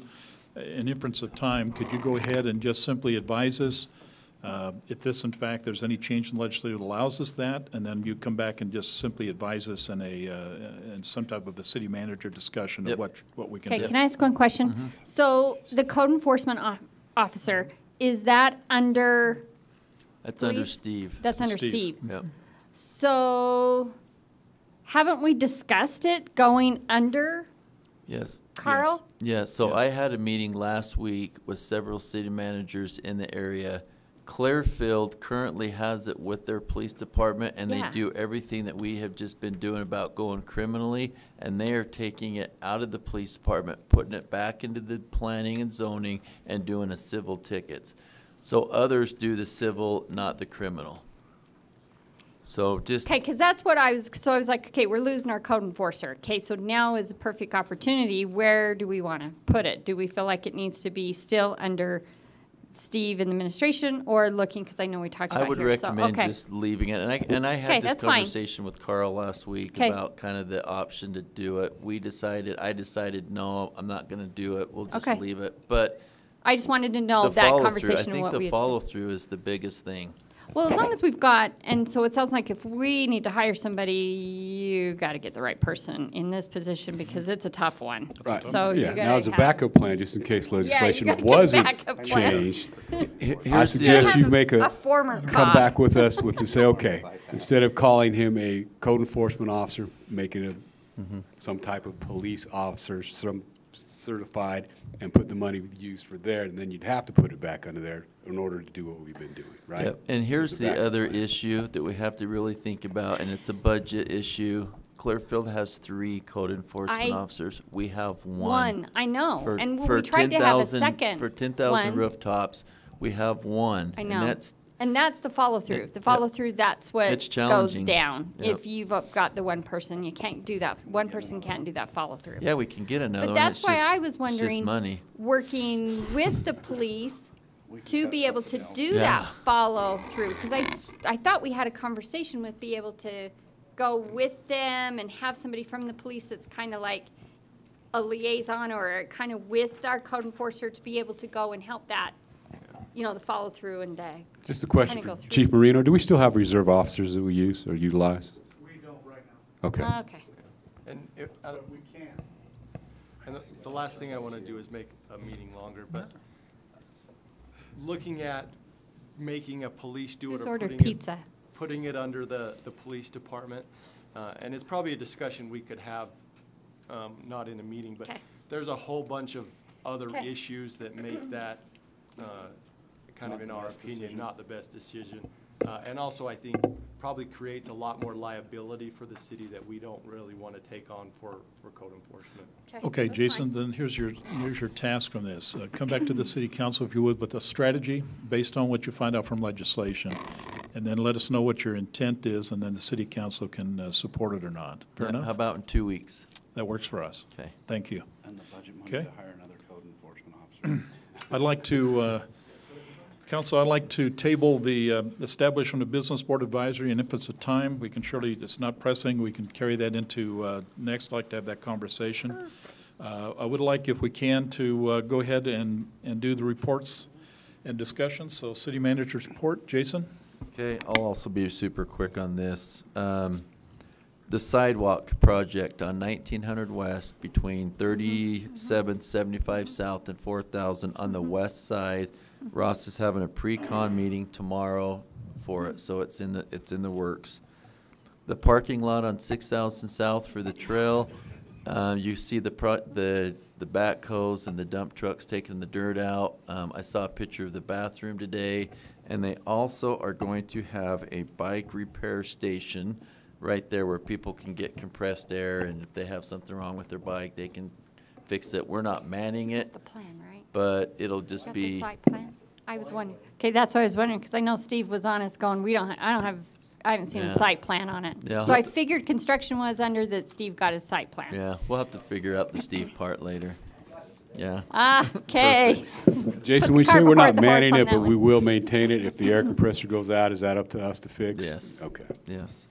in inference of time, could you go ahead and just simply advise us if this, in fact, there's any change in legislation that allows us that, and then you come back and just simply advise us in in some type of a city manager discussion of what we can do. Okay, can I ask one question? So the code enforcement officer, is that under? That's under police? Steve. That's under Steve. Yep. So haven't we discussed it going under Yes. Carl? Yes, so I had a meeting last week with several city managers in the area. Clearfield currently has it with their police department, and Yeah. they do everything that we have just been doing about going criminally, and they are taking it out of the police department, putting it back into the planning and zoning, and doing a civil tickets. So others do the civil, not the criminal. So just. Okay, because that's what I was like, okay, we're losing our code enforcer. Okay, so now is a perfect opportunity. Where do we want to put it? Do we feel like it needs to be still under Steve and the administration, or looking, because I know we talked about I would here, so, recommend okay. just leaving it, and I Okay, had this that's fine. conversation with Carl last week Okay. about kind of the option to do it. I decided, no, I'm not gonna do it, we'll just Okay. leave it, but. I just wanted to know the that follow-through, conversation and what I we think had the said. follow-through is the biggest thing. Well, as long as we've got, and so it sounds like if we need to hire somebody, you got to get the right person in this position because it's a tough one. Right. So you Yeah, gotta now as a have- backup plan, just in case legislation gotta get wasn't backup plan. changed, I Here's the suggest other- you make a former come cop. back with us with to say, okay, instead of calling him a code enforcement officer, make it some type of police officer, some certified, and put the money used for there, and then you'd have to put it back under there in order to do what we've been doing, right? Yep. And here's As a the backup other plan. issue that we have to really think about, and it's a budget issue. Clearfield has 3 code enforcement officers. We have one. I know, and For we tried to have a 10,000 second For 10,000 one. rooftops, we have one. I know. And that's And that's the follow-through. The follow-through, that's what It's goes challenging. down. Yep. If you've got the one person, you can't do that. One person can't do that follow-through. Yeah, we can get another But one. that's It's why just- I was it's just wondering, money. working with the police to be able to do Yeah. that follow-through. Because I thought we had a conversation with be able to go with them and have somebody from the police that's kind of like a liaison or kind of with our code enforcer to be able to go and help that, you know, the follow-through and Just a question kinda for go through. Chief Marino. Do we still have reserve officers that we use or utilize? We don't right now. Okay. Okay. And we can. And the last thing I want to do is make a meeting longer, but looking at making a police do it Who's or ordered putting pizza? putting it under the police department, and it's probably a discussion we could have, not in a meeting, but Okay. there's a whole bunch of other Okay. issues that make that, kind of in our opinion, not the best decision. And also, I think, probably creates a lot more liability for the city that we don't really want to take on for code enforcement. Okay, that's Jason, fine. then here's your task from this. Come back to the city council, if you would, with a strategy based on what you find out from legislation, and then let us know what your intent is, and then the city council can support it or not. Fair Yeah, enough? How about in 2 weeks? That works for us. Okay. Thank you. And the budget money Okay. to hire another code enforcement officer. I'd like to, council, I'd like to table the establishment of Business Board Advisory, and if it's a time, we can surely, it's not pressing, we can carry that into next. I'd like to have that conversation. I would like, if we can, to go ahead and do the reports and discussions. So city manager's report, Jason? Okay, I'll also be super quick on this. The sidewalk project on 1900 West between 3775 South and 4000 on the west side. Ross is having a pre-con meeting tomorrow for it, so it's in the works. The parking lot on 6000 South for the trail, you see the backhoes and the dump trucks taking the dirt out. I saw a picture of the bathroom today, and they also are going to have a bike repair station right there where people can get compressed air, and if they have something wrong with their bike, they can fix it. We're not manning it, The plan, right? but it'll just Got the be, site plan? I was wondering, okay, that's what I was wondering, because I know Steve was on us going, I haven't seen Yeah. a site plan on it. Yeah, I'll So I have to- figured construction was under that Steve got his site plan. yeah, we'll have to figure out the Steve part later. Yeah. Ah, okay. Jason, we Car say we're before not the horse manning on it, that but we one. will maintain it. If the air compressor goes out, is that up to us to fix? Yes. Okay. Yes.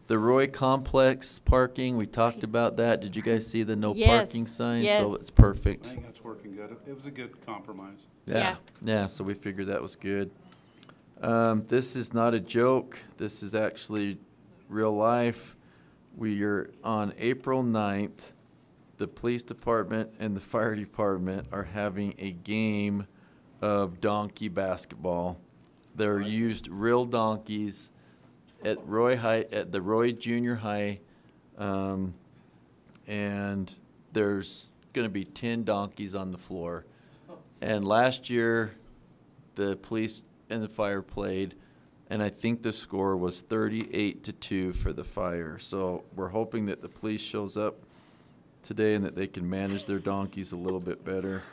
The Roy Complex parking, we talked about that. Did you guys see the no Yes, parking sign? yes. So it's perfect. I think that's working good. It was a good compromise. Yeah. Yeah, so we figured that was good. This is not a joke. This is actually real life. We are on April 9th. The police department and the fire department are having a game of donkey basketball. They're used real donkeys at the Roy Junior High, and there's going to be 10 donkeys on the floor. And last year, the police and the fire played, and I think the score was 38-2 for the fire. So we're hoping that the police shows up today and that they can manage their donkeys a little bit better.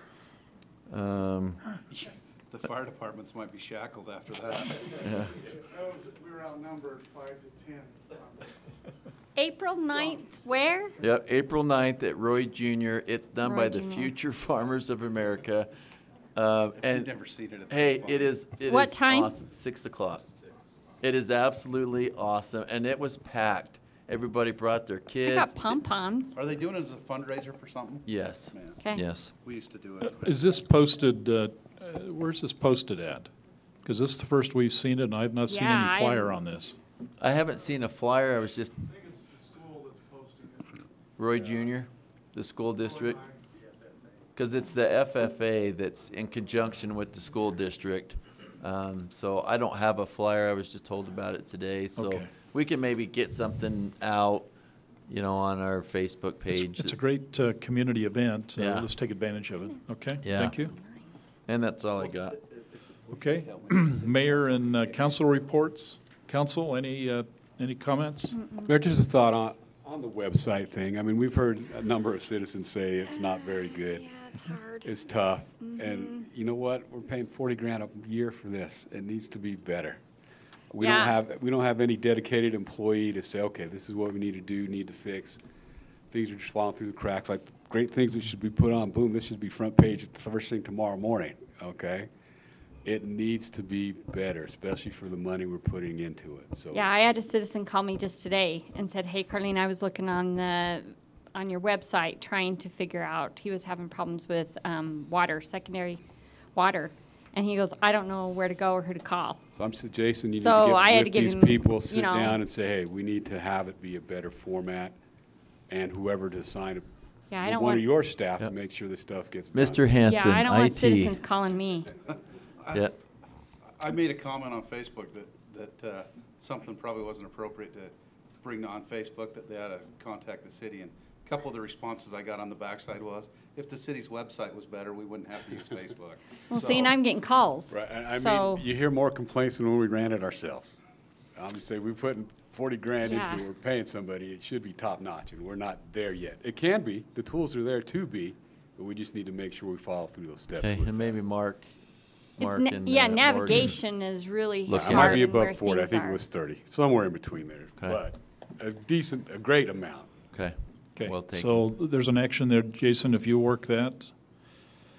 The fire departments might be shackled after that. Yeah. We were outnumbered 5 to 10. April 9th, where? Yep, April 9th at Roy Jr. It's done Roy by the Jr. Future Farmers of America. And never seen it at the hey, farm. it is What time? awesome. 6 o'clock. It is absolutely awesome, and it was packed. Everybody brought their I kids. got pom-poms. Are they doing it as a fundraiser for something? Yes. Man, Okay. Yes. we used to do it. Is this posted, where's this posted at? Because this is the first we've seen it, and I've not seen Yeah, any flyer I- on this. I haven't seen a flyer. I was just Roy Jr., the school district. Because it's the FFA that's in conjunction with the school district. So I don't have a flyer. I was just told about it today. So Okay. we can maybe get something out, on our Facebook page. It's a great community event. Yeah. Let's take advantage of it. Okay? Yeah. Thank you. And that's all I got. Okay. Mayor and council reports. Council, any comments? Mayor, just a thought on the website thing. I mean, we've heard a number of citizens say it's not very good. Yeah, it's hard. It's tough. And you know what, we're paying 40 grand a year for this. It needs to be better. We Yeah. don't have any dedicated employee to say, okay, this is what we need to do, need to fix. Things are just falling through the cracks, like great things that should be put on, boom, this should be front page the first thing tomorrow morning, okay? It needs to be better, especially for the money we're putting into it, so. Yeah, I had a citizen call me just today and said, hey, Carlene, I was looking on your website trying to figure out, he was having problems with water, secondary water. And he goes, I don't know where to go or who to call. So I'm saying, Jason, you need So I had to to get give with these him, people, you sit know- down and say, hey, we need to have it be a better format, and whoever to assign Yeah, I don't one of want- your staff to Yep. make sure this stuff gets done. Mr. Hanson, Yeah, I don't want IT. citizens calling me. Yeah. I made a comment on Facebook that something probably wasn't appropriate to bring on Facebook, that they ought to contact the city. And a couple of the responses I got on the backside was, if the city's website was better, we wouldn't have to use Facebook. Well, So- see, and I'm getting calls. Right, I So- mean, you hear more complaints than when we ran it ourselves. I'm just saying, we're putting 40 grand Yeah. into it, we're paying somebody, it should be top notch, and we're not there yet. It can be, the tools are there to be, but we just need to make sure we follow through those steps. Okay, with and that. maybe Mark It's and, yeah, Morgan. navigation is really Look It at might hard be and where above 40, I things think it are. was 30, somewhere in between there, Okay. but a great amount. Okay. Okay, Well taken. so there's an action there, Jason, if you work that.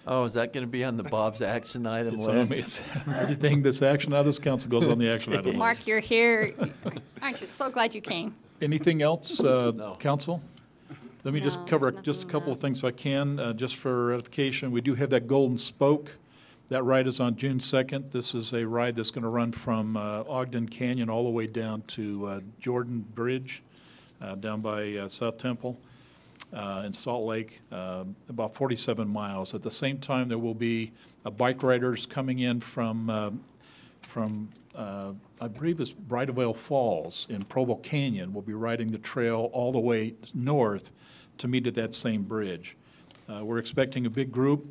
Oh, is that going to be on the Bob's action item It's list? everything that's action out of this council goes on the action item list. Mark, you're here. Aren't you so glad you came? Anything else, council? Let me just No, cover there's just a nothing couple of else. things if I can, just for ratification. We do have that Golden Spoke. That ride is on June 2nd. This is a ride that's going to run from Ogden Canyon all the way down to Jordan Bridge, down by South Temple in Salt Lake, about 47 miles. At the same time, there will be bike riders coming in from I believe it's Bridal Veil Falls in Provo Canyon. Will be riding the trail all the way north to meet at that same bridge. We're expecting a big group,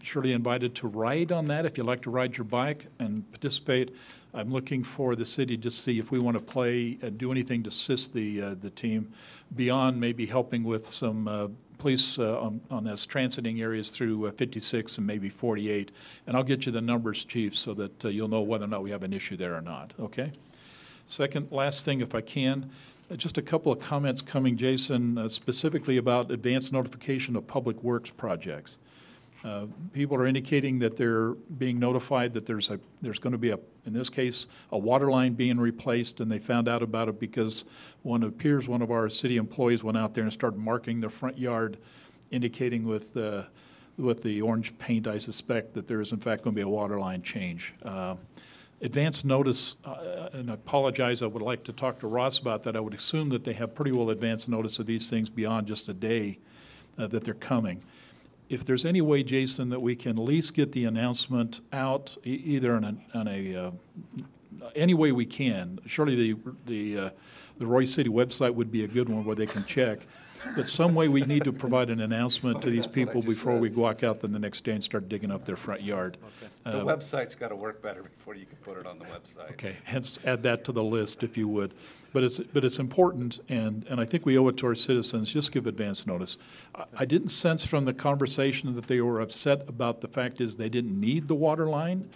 surely invited to ride on that if you'd like to ride your bike and participate. I'm looking for the city to see if we want to play and do anything to assist the team beyond maybe helping with some police on those transiting areas through 56 and maybe 48. And I'll get you the numbers, Chief, so that you'll know whether or not we have an issue there or not, okay? Second, last thing, if I can, just a couple of comments coming, Jason, specifically about advanced notification of public works projects. People are indicating that they're being notified that there's going to be in this case, a water line being replaced, and they found out about it because one of our city employees went out there and started marking their front yard, indicating with the orange paint, I suspect, that there is in fact going to be a water line change. Advance notice, and I apologize, I would like to talk to Ross about that. I would assume that they have pretty well advanced notice of these things beyond just a day that they're coming. If there's any way, Jason, that we can at least get the announcement out, either any way we can. Surely the Roy City website would be a good one where they can check. But some way we need to provide an announcement to these people before we walk out then the next day and start digging up their front yard. The website's got to work better before you can put it on the website. Okay, hence add that to the list if you would. But it's important, and I think we owe it to our citizens, just give advance notice. I didn't sense from the conversation that they were upset about the fact is they didn't need the water line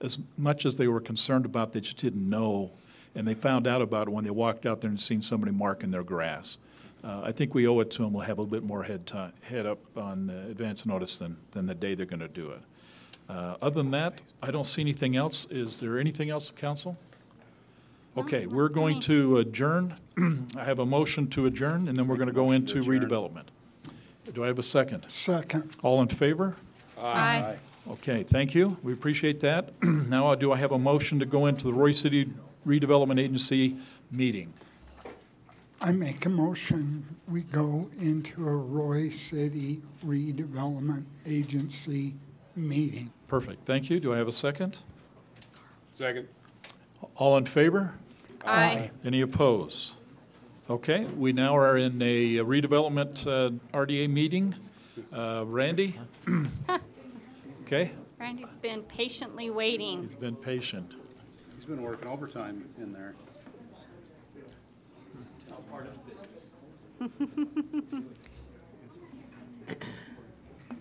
as much as they were concerned about they just didn't know, and they found out about it when they walked out there and seen somebody marking their grass. I think we owe it to them. We'll have a little bit more head up on advance notice than the day they're going to do it. Other than that, I don't see anything else. Is there anything else, council? Okay, we're going to adjourn. I have a motion to adjourn, and then we're going to go into redevelopment. Do I have a second? Second. All in favor? Aye. Okay, thank you. We appreciate that. Now, do I have a motion to go into the Roy City Redevelopment Agency meeting? I make a motion, we go into a Roy City Redevelopment Agency meeting. Perfect, thank you. Do I have a second? Second. All in favor? Aye. Any opposed? Okay, we now are in a redevelopment RDA meeting. Randy? Okay, Randy's been patiently waiting. he's been patient. He's been working overtime in there.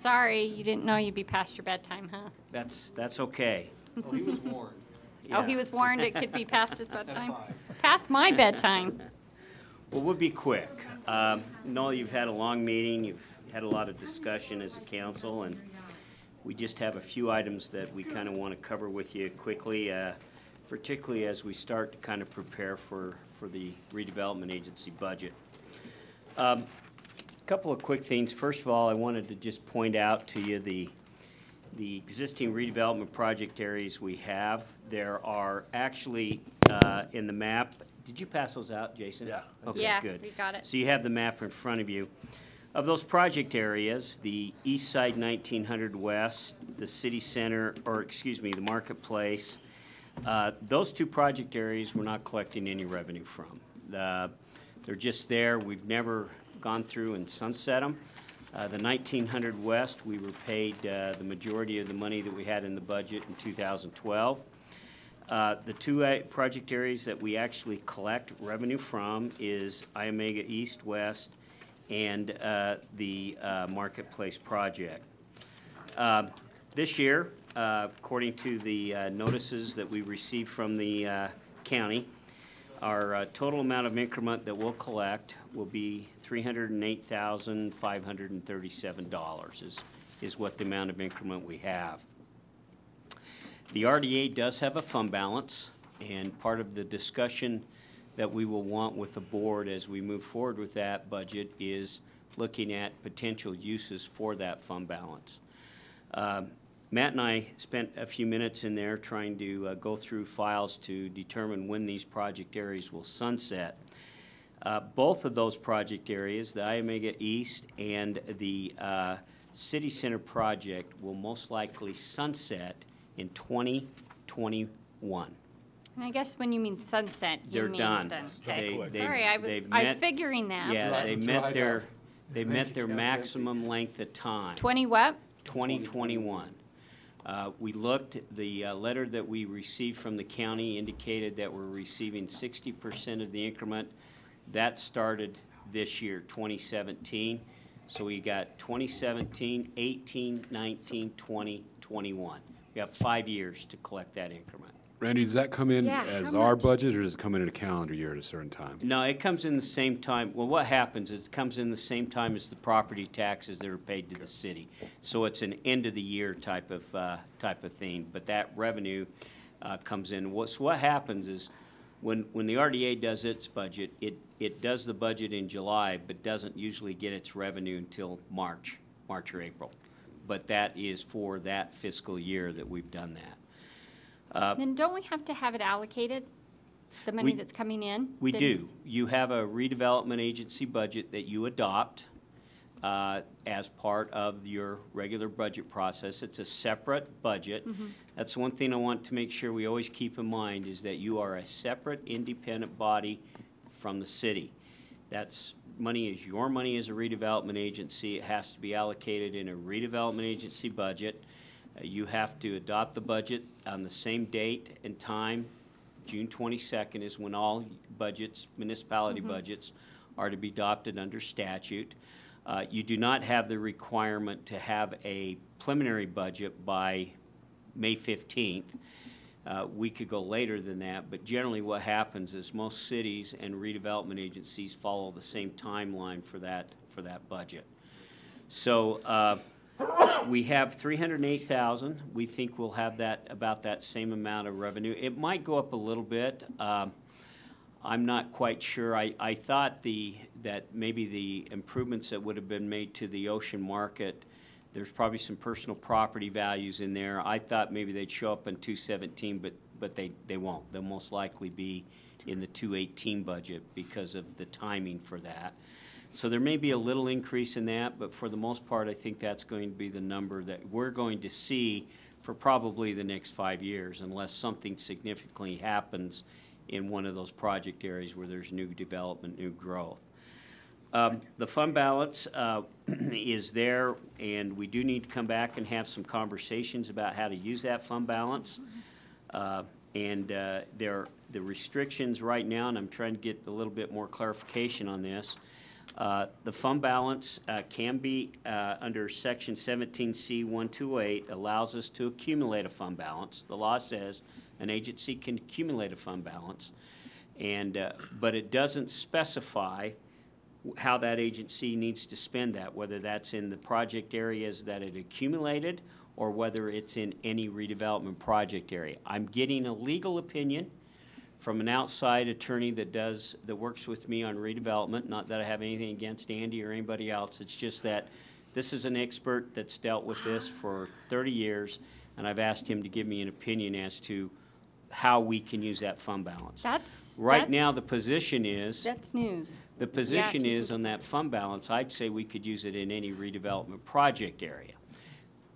Sorry, you didn't know you'd be past your bedtime, huh? That's okay. Oh, he was warned. Oh, he was warned it could be past his bedtime? It's past my bedtime. Well, we'll be quick. Noel, you've had a long meeting, you've had a lot of discussion as a council, and we just have a few items that we kind of want to cover with you quickly, particularly as we start to kind of prepare for the redevelopment agency budget. Couple of quick things. First of all, I wanted to just point out to you the existing redevelopment project areas we have. There are actually in the map. Did you pass those out, Jason? Yeah. Okay, Yeah, good. we got it. So you have the map in front of you. Of those project areas, the East Side 1900 West, the City Center, or excuse me, the Marketplace, those two project areas we're not collecting any revenue from. They're just there. We've never gone through and sunset them. The 1900 West, we were paid the majority of the money that we had in the budget in 2012. The two project areas that we actually collect revenue from is Iomega East West and the Marketplace project. This year, according to the notices that we received from the county, our total amount of increment that we'll collect will be $308,537 is what the amount of increment we have. The RDA does have a fund balance, and part of the discussion that we will want with the board as we move forward with that budget is looking at potential uses for that fund balance. Matt and I spent a few minutes in there trying to go through files to determine when these project areas will sunset. Both of those project areas, the Iomega East and the City Center project, will most likely sunset in 2021. And I guess when you mean sunset, you They're mean done. Okay. They- Sorry, I was met- figuring that. Yeah, but- they met their maximum length of time. 20 what? 2021. We looked, the letter that we received from the county indicated that we're receiving 60% of the increment. That started this year, 2017. So we got 2017, 18, 19, 20, 21. We have 5 years to collect that increment. Randy, does that come in Yeah, as how our much? budget, or does it come in a calendar year at a certain time? No, it comes in the same time. Well, what happens is it comes in the same time as the property taxes that are paid to the city. So it's an end of the year type of thing. But that revenue comes in. So what happens is when the RDA does its budget, it does the budget in July, but doesn't usually get its revenue until March or April. But that is for that fiscal year that we've done that. Then don't we have to have it allocated, the money We- that's coming in? We Then do. it's- You have a redevelopment agency budget that you adopt as part of your regular budget process. It's a separate budget. That's one thing I want to make sure we always keep in mind is that you are a separate, independent body from the city. That's money is your money as a redevelopment agency. It has to be allocated in a redevelopment agency budget. You have to adopt the budget on the same date and time. June 22nd is when all budgets, municipality budgets, are to be adopted under statute. You do not have the requirement to have a preliminary budget by May 15th. We could go later than that, but generally what happens is most cities and redevelopment agencies follow the same timeline for that budget. So we have 308,000. We think we'll have that about that same amount of revenue. It might go up a little bit. I'm not quite sure. I thought that maybe the improvements that would have been made to the Ocean Market, there's probably some personal property values in there. I thought maybe they'd show up in 217, but they won't. They'll most likely be in the 218 budget because of the timing for that. So there may be a little increase in that, but for the most part, I think that's going to be the number that we're going to see for probably the next 5 years, unless something significantly happens in one of those project areas where there's new development, new growth. The fund balance is there, and we do need to come back and have some conversations about how to use that fund balance. The restrictions right now, and I'm trying to get a little bit more clarification on this, The fund balance can be, under Section 17C128, allows us to accumulate a fund balance. The law says an agency can accumulate a fund balance, and, but it doesn't specify how that agency needs to spend that, whether that's in the project areas that it accumulated or whether it's in any redevelopment project area. I'm getting a legal opinion from an outside attorney that works with me on redevelopment. Not that I have anything against Andy or anybody else. It's just that this is an expert that's dealt with this for 30 years, and I've asked him to give me an opinion as to how we can use that fund balance. Right now, the position is. That's news. The position is on that fund balance, I'd say we could use it in any redevelopment project area.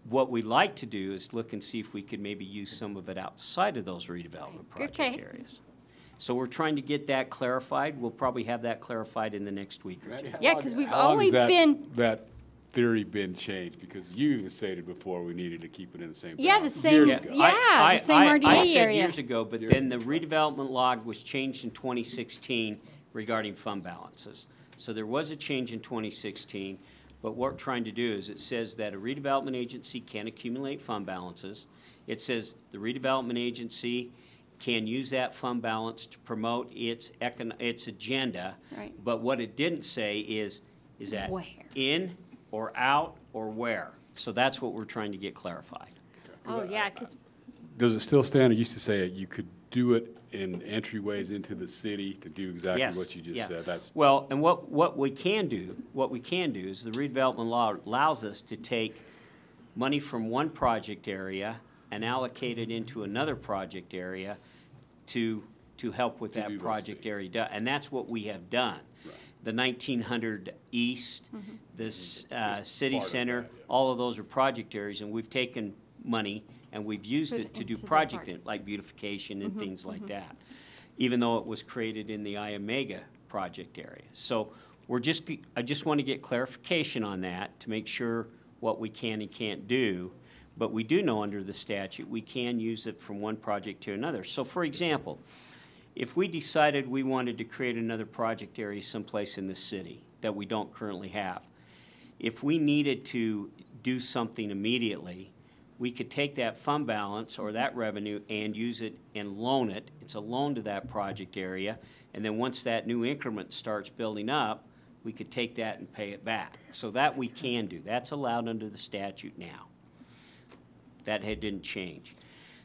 What we'd like to do is look and see if we could maybe use some of it outside of those redevelopment project areas. So we're trying to get that clarified. We'll probably have that clarified in the next week or two. Yeah, because we've How long always has been. that theory been changed? Because you even stated before we needed to keep it in the same Yeah, the balance same, years ago. the same RDA I said area. years ago, but then the redevelopment log was changed in 2016 regarding fund balances. So there was a change in 2016, but what we're trying to do is it says that a redevelopment agency can accumulate fund balances. It says the redevelopment agency can use that fund balance to promote its agenda. Right. But what it didn't say is that Where? in or out or where? So that's what we're trying to get clarified. Oh, yeah, because Does it still stand? It used to say you could do it in entryways into the city to do exactly what you just said. That's well, and what we can do is the redevelopment law allows us to take money from one project area and allocate it into another project area to help with that project area. And that's what we have done. The 1900 East, this city center, all of those are project areas, and we've taken money and we've used it to do project like beautification and things like that, even though it was created in the IAMEGA project area. So I just want to get clarification on that to make sure what we can and can't do. But we do know under the statute we can use it from one project to another. So for example, if we decided we wanted to create another project area someplace in the city that we don't currently have, if we needed to do something immediately, we could take that fund balance or that revenue and use it and loan it. It's a loan to that project area. And then once that new increment starts building up, we could take that and pay it back. So that we can do. That's allowed under the statute now. That didn't change.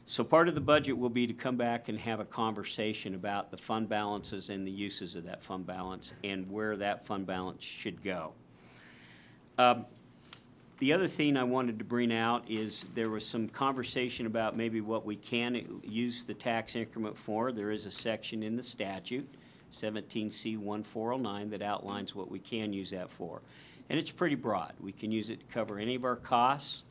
So part of the budget will be to come back and have a conversation about the fund balances and the uses of that fund balance and where that fund balance should go. The other thing I wanted to bring out is there was some conversation about maybe what we can use the tax increment for. There is a section in the statute, 17C1409, that outlines what we can use that for. And it's pretty broad. We can use it to cover any of our costs.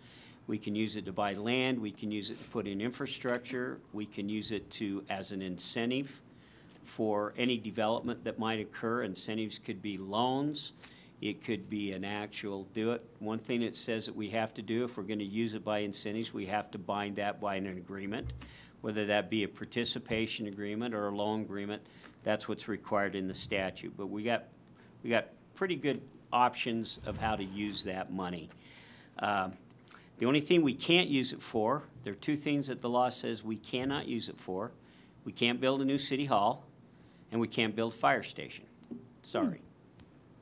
We can use it to buy land. We can use it to put in infrastructure. We can use it as an incentive for any development that might occur. Incentives could be loans. It could be an actual do it. One thing it says that we have to do if we're going to use it by incentives, we have to bind that by an agreement, whether that be a participation agreement or a loan agreement. That's what's required in the statute. But we got pretty good options of how to use that money. The only thing we can't use it for, there are two things that the law says we cannot use it for. We can't build a new city hall, and we can't build a fire station. Sorry.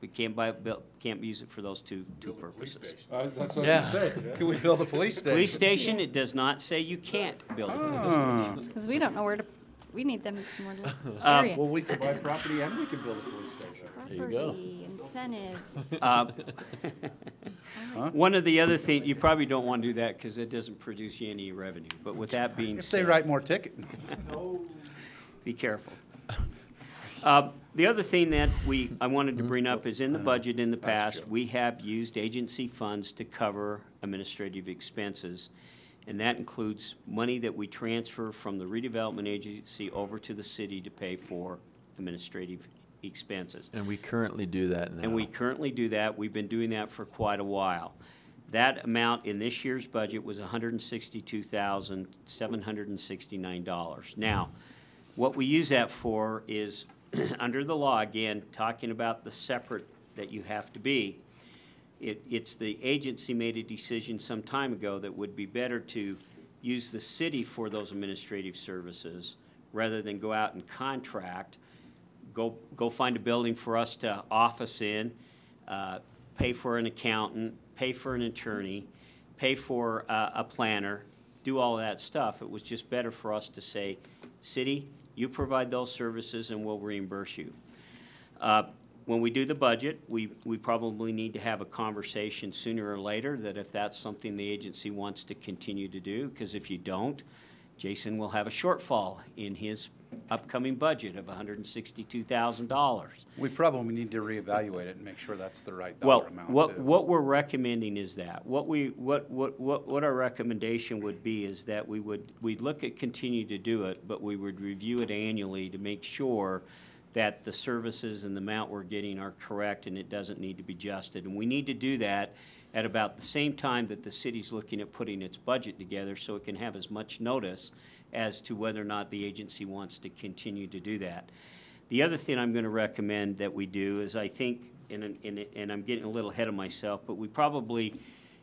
We can't use it for those two purposes. That's what you said. Can we build a police station? Police station, it does not say you can't build a police station. Because we don't know where to, we need them some more area. Well, we can buy property and we can build a police station. Property, incentives. One of the other things, you probably don't want to do that because it doesn't produce you any revenue. But with that being said. If they write more ticket. Be careful. The other thing that I wanted to bring up is in the budget in the past, we have used agency funds to cover administrative expenses. And that includes money that we transfer from the redevelopment agency over to the city to pay for administrative expenses. And we currently do that now. And we currently do that. We've been doing that for quite a while. That amount in this year's budget was $162,769. Now, what we use that for is, under the law, again, talking about the separate that you have to be. It's the agency made a decision some time ago that would be better to use the city for those administrative services rather than go out and contract, go find a building for us to office in, pay for an accountant, pay for an attorney, pay for a planner, do all that stuff. It was just better for us to say, city, you provide those services and we'll reimburse you. When we do the budget, we probably need to have a conversation sooner or later that if that's something the agency wants to continue to do, because if you don't, Jason will have a shortfall in his upcoming budget of $162,000. We probably need to reevaluate it and make sure that's the right Well, dollar amount. what we're recommending is that what our recommendation would be is that we'd look at continue to do it, but we would review it annually to make sure that the services and the amount we're getting are correct and it doesn't need to be adjusted. And we need to do that at about the same time that the city's looking at putting its budget together so it can have as much notice as to whether or not the agency wants to continue to do that. The other thing I'm going to recommend that we do is I think, and I'm getting a little ahead of myself, but we probably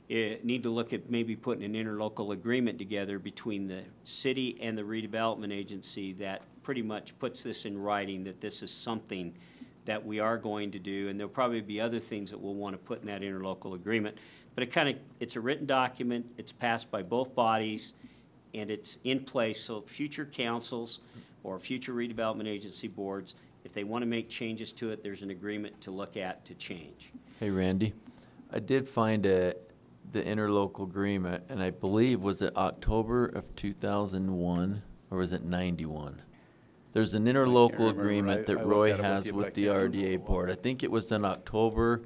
need to look at maybe putting an interlocal agreement together between the city and the redevelopment agency that pretty much puts this in writing that this is something that we are going to do, and there'll probably be other things that we'll want to put in that interlocal agreement. But it's a written document, it's passed by both bodies, and it's in place so future councils or future redevelopment agency boards, if they want to make changes to it, there's an agreement to look at to change. Hey, Randy, I did find the interlocal agreement, and I believe, was it October of 2001, or was it 91? There's an interlocal agreement that Roy has with the RDA board. I think it was in October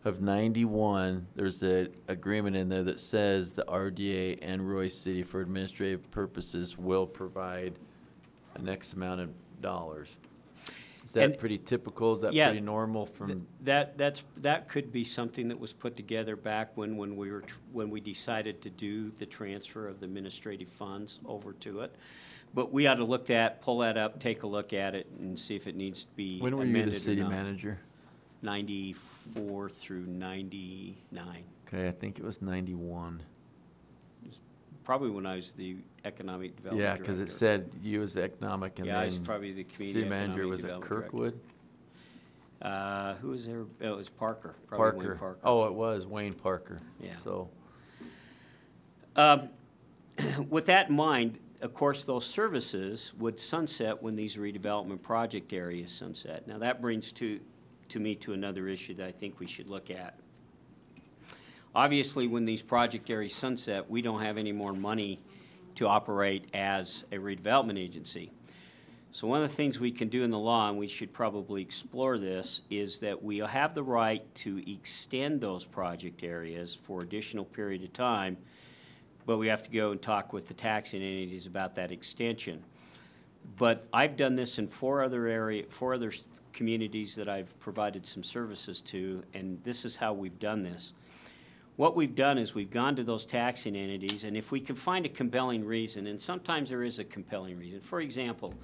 of 91. There's an agreement in there that says the RDA and Roy City for administrative purposes will provide an X amount of dollars. Is that pretty typical? Is that pretty normal from? That could be something that was put together back when we decided to do the transfer of the administrative funds over to it. But we ought to pull that up, take a look at it, and see if it needs to be amended or not. When were you the city manager? 94 through 99. Okay, I think it was 91. Probably when I was the economic development Yeah, director. because it said you was economic, and Yeah, I was then probably the community city manager economic was at development Kirkwood. Who was there? Oh, it was Parker. Probably Wayne Parker. Oh, it was Wayne Parker. Yeah. So. With that in mind, of course, those services would sunset when these redevelopment project areas sunset. Now, that brings me to another issue that I think we should look at. Obviously, when these project areas sunset, we don't have any more money to operate as a redevelopment agency. So one of the things we can do in the law, and we should probably explore this, is that we have the right to extend those project areas for additional period of time, but we have to go and talk with the taxing entities about that extension. But I've done this in four other communities that I've provided some services to, and this is how we've done this. What we've done is we've gone to those taxing entities, and if we can find a compelling reason, and sometimes there is a compelling reason. For example,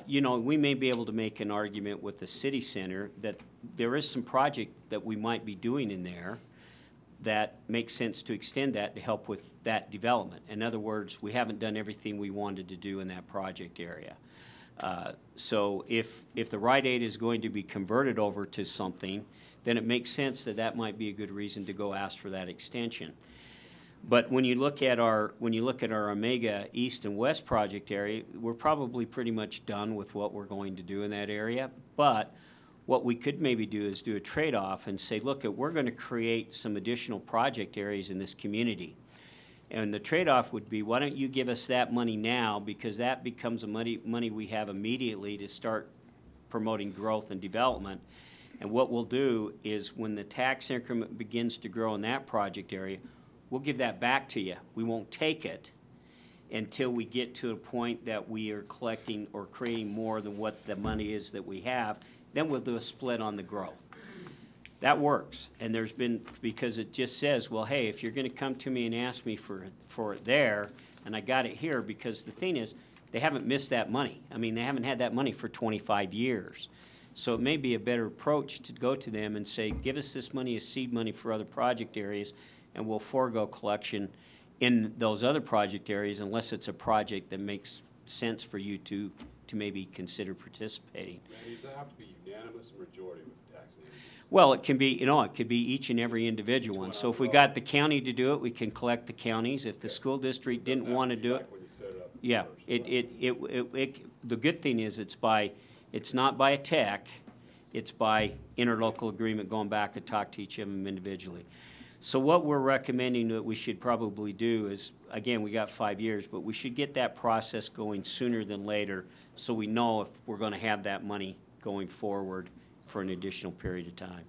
we may be able to make an argument with the city center that there is some project that we might be doing in there that makes sense to extend that to help with that development. In other words, we haven't done everything we wanted to do in that project area. So if the Rite Aid is going to be converted over to something, then it makes sense that might be a good reason to go ask for that extension. But when you look at our Omega East and West project area, we're probably pretty much done with what we're going to do in that area. But what we could maybe do is do a trade-off and say, look, we're going to create some additional project areas in this community. And the trade-off would be, why don't you give us that money now, because that becomes a money we have immediately to start promoting growth and development. And what we'll do is when the tax increment begins to grow in that project area, we'll give that back to you. We won't take it until we get to a point that we are collecting or creating more than what the money is that we have. Then we'll do a split on the growth. That works. And there's been, because it just says, well, hey, if you're going to come to me and ask me for it there, and I got it here, because the thing is, they haven't missed that money. I mean, they haven't had that money for 25 years. So it may be a better approach to go to them and say, give us this money as seed money for other project areas, and we'll forego collection in those other project areas unless it's a project that makes sense for you to maybe consider participating. Does that have to be unanimous or majority with the tax agencies? Well, it can be, it could be each and every individual one. So if we got the county to do it, we can collect the counties. If the school district didn't want to do it, yeah, the good thing is it's not by a TEC, it's by interlocal agreement going back to talk to each of them individually. So what we're recommending that we should probably do is, again, we got 5 years, but we should get that process going sooner than later so we know if we're going to have that money going forward for an additional period of time.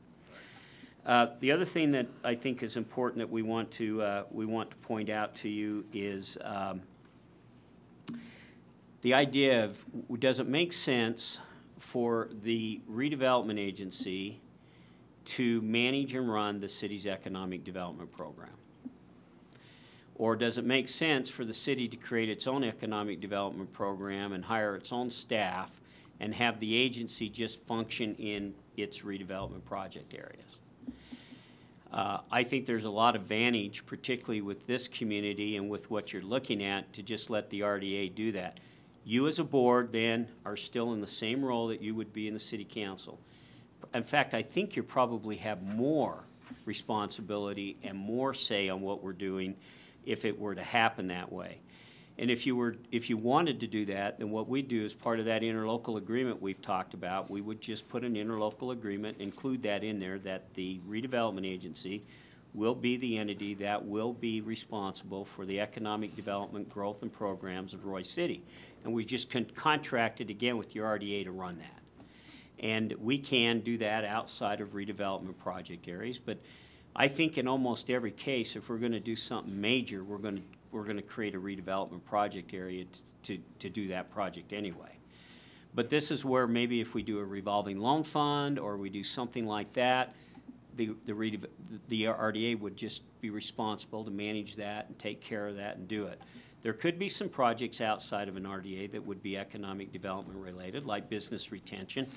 The other thing that I think is important that we want to point out to you is the idea of, does it make sense for the redevelopment agency to manage and run the city's economic development program? Or does it make sense for the city to create its own economic development program and hire its own staff and have the agency just function in its redevelopment project areas? I think there's a lot of advantage, particularly with this community and with what you're looking at, to just let the RDA do that. You as a board then are still in the same role that you would be in the city council. In fact, I think you probably have more responsibility and more say on what we're doing if it were to happen that way. And if you wanted to do that, then what we'd do as part of that interlocal agreement we've talked about, we would just put an interlocal agreement, include that in there, that the redevelopment agency will be the entity that will be responsible for the economic development, growth, and programs of Roy City. And we just contracted again with your RDA to run that. And we can do that outside of redevelopment project areas, but I think in almost every case, if we're going to do something major, we're going to create a redevelopment project area to do that project anyway. But this is where maybe if we do a revolving loan fund or we do something like that, the RDA would just be responsible to manage that and take care of that and do it. There could be some projects outside of an RDA that would be economic development related, like business retention.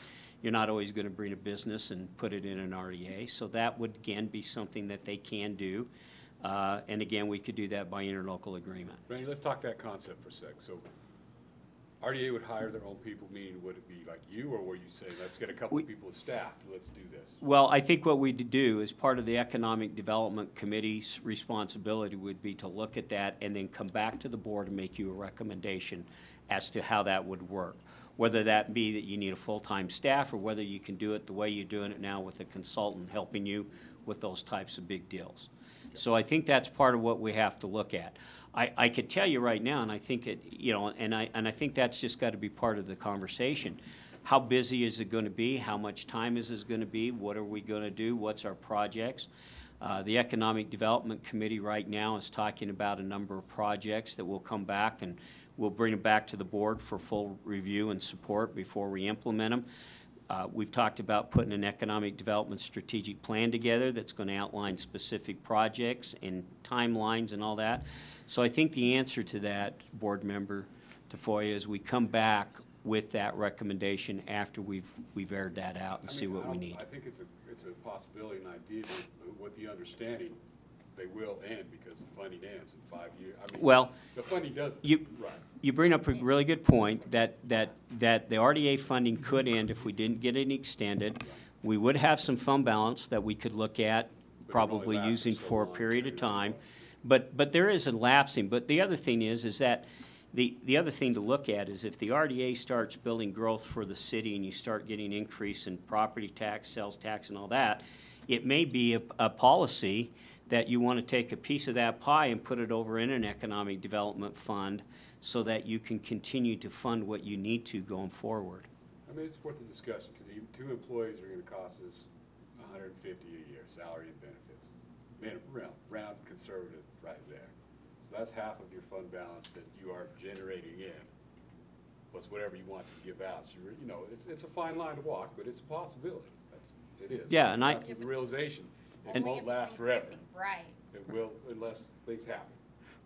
You're not always going to bring a business and put it in an RDA, so that would again be something that they can do. And again, we could do that by interlocal agreement. Randy, let's talk that concept for a sec. So RDA would hire their own people, meaning would it be like you, or were you saying, let's get a couple of people of staff to let's do this? Well, I think what we'd do as part of the Economic Development Committee's responsibility would be to look at that and then come back to the board and make you a recommendation as to how that would work. Whether that be that you need a full-time staff or whether you can do it the way you're doing it now with a consultant helping you with those types of big deals. So I think that's part of what we have to look at. I could tell you right now, and I think it, and I think that's just got to be part of the conversation. How busy is it going to be? How much time is it going to be? What are we going to do? What's our projects? The Economic Development Committee right now is talking about a number of projects that will come back, and we'll bring them back to the board for full review and support before we implement them. We've talked about putting an economic development strategic plan together that's going to outline specific projects and timelines and all that. So I think the answer to that, Board Member Tafoya, is we come back with that recommendation after we've aired that out and see what we need. I think it's a possibility, an idea with the understanding they will end because the funding ends in 5 years. I mean, well, the funding does. Right. You bring up a really good point that the RDA funding could end if we didn't get it extended. We would have some fund balance that we could look at probably using for a period of time. But there is a lapsing. But the other thing is that the other thing to look at is if the RDA starts building growth for the city and you start getting increase in property tax, sales tax, and all that, it may be a policy that you want to take a piece of that pie and put it over in an economic development fund so that you can continue to fund what you need to going forward. I mean, it's worth the discussion because 2 employees are going to cost us $150 a year, salary and benefits. Round conservative right there. So that's half of your fund balance that you are generating in, plus whatever you want to give out. So it's a fine line to walk, but it's a possibility. It is. Yeah, and the realization it won't last forever. Right. It will unless things happen.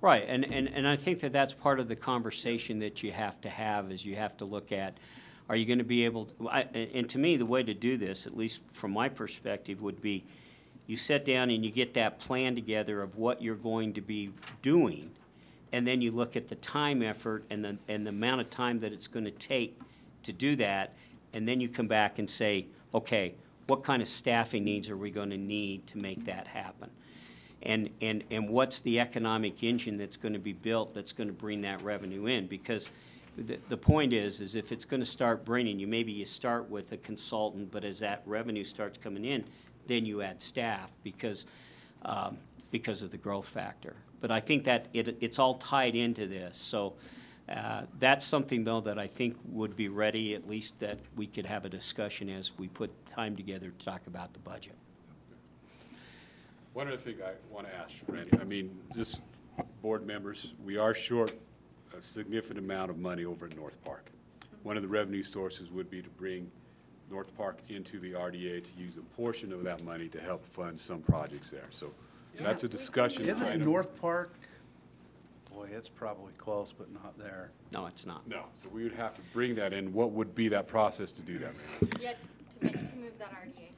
Right, and I think that that's part of the conversation that you have to have is you have to look at Are you going to be able, and to me, the way to do this, at least from my perspective, would be you sit down and you get that plan together of what you're going to be doing, and then you look at the time effort and the amount of time that it's going to take to do that, and then you come back and say, okay, what kind of staffing needs are we going to need to make that happen? And what's the economic engine that's going to be built that's going to bring that revenue in? Because the point is if it's going to start bringing you, maybe you start with a consultant, but as that revenue starts coming in, then you add staff because of the growth factor. But I think that it's all tied into this. So that's something, though, that I think would be ready, at least that we could have a discussion as we put time together to talk about the budget. One other thing I want to ask, Randy, I mean, just board members, we are short a significant amount of money over at North Park. One of the revenue sources would be to bring North Park into the RDA to use a portion of that money to help fund some projects there. So that's a discussion Isn't item. North Park, boy, it's probably close, but not there. No, it's not. No, so we would have to bring that in. What would be that process to do that, man? Yeah, to move that RDA.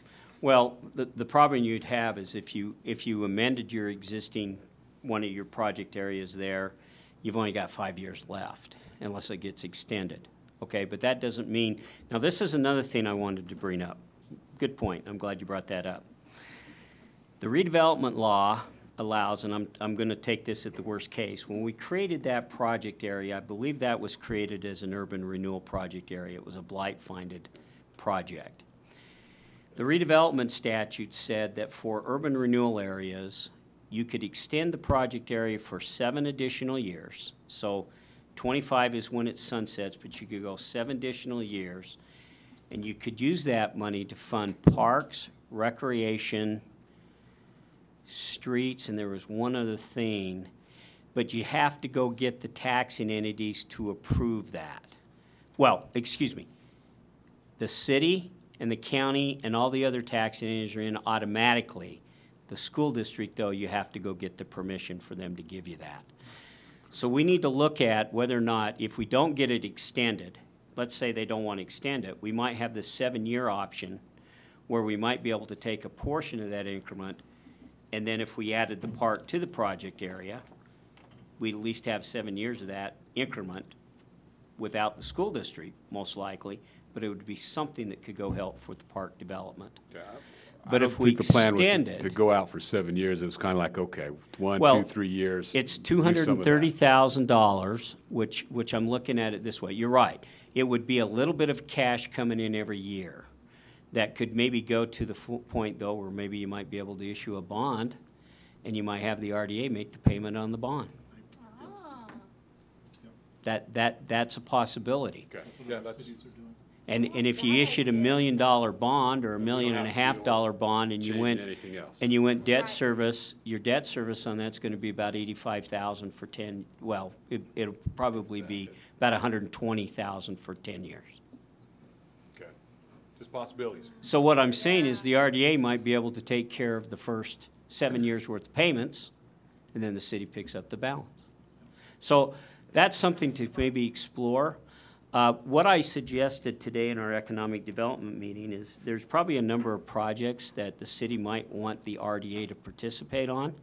Well, the problem you'd have is if you amended your existing, one of your project areas there, you've only got 5 years left unless it gets extended. Okay, but that doesn't mean, now this is another thing I wanted to bring up. Good point, I'm glad you brought that up. The redevelopment law allows, and I'm going to take this at the worst case, when we created that project area, I believe that was created as an urban renewal project area. It was a blight-funded project. The redevelopment statute said that for urban renewal areas, you could extend the project area for 7 additional years. So 25 is when it sunsets, but you could go 7 additional years, and you could use that money to fund parks, recreation, streets, and there was one other thing, but you have to go get the taxing entities to approve that. Well, excuse me, the city and the county and all the other taxing entities are in automatically. The school district, though, you have to go get the permission for them to give you that. So we need to look at whether or not, if we don't get it extended, let's say they don't want to extend it, we might have this 7-year option where we might be able to take a portion of that increment, and then if we added the park to the project area, we'd at least have 7 years of that increment without the school district, most likely, but it would be something that could go help with the park development. But if we extend it, to go out for 7 years, it was kind of like, okay, 1, well, 2, 3 years. It's do some of that. $230,000, which I'm looking at it this way. You're right. It would be a little bit of cash coming in every year that could maybe go to the point, though, where maybe you might be able to issue a bond, and you might have the RDA make the payment on the bond. That's a possibility. Okay. Yeah, that's, And if you issued $1 million bond or $1.5 million bond and you Changing went anything else. and you went debt service, your debt service on that's going to be about $85,000 for 10. Well, it'll probably be about $120,000 for 10 years. okay. Just possibilities. So what I'm saying is the RDA might be able to take care of the first 7 years worth of payments, and then the city picks up the balance. So that's something to maybe explore. What I suggested today in our economic development meeting is there's probably a number of projects that the city might want the RDA to participate on.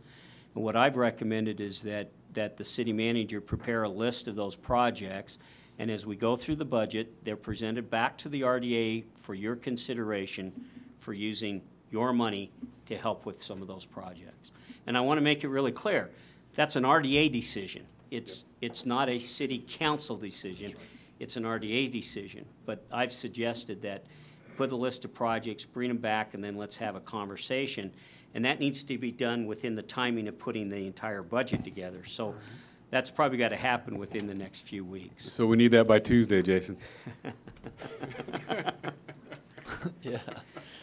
And what I've recommended is that the city manager prepare a list of those projects, and as we go through the budget, they're presented back to the RDA for your consideration for using your money to help with some of those projects. And I want to make it really clear, that's an RDA decision. It's not a city council decision. It's an RDA decision, but I've suggested that put a list of projects, bring them back, and then let's have a conversation. And that needs to be done within the timing of putting the entire budget together. So that's probably got to happen within the next few weeks. So we need that by Tuesday, Jason. Yeah.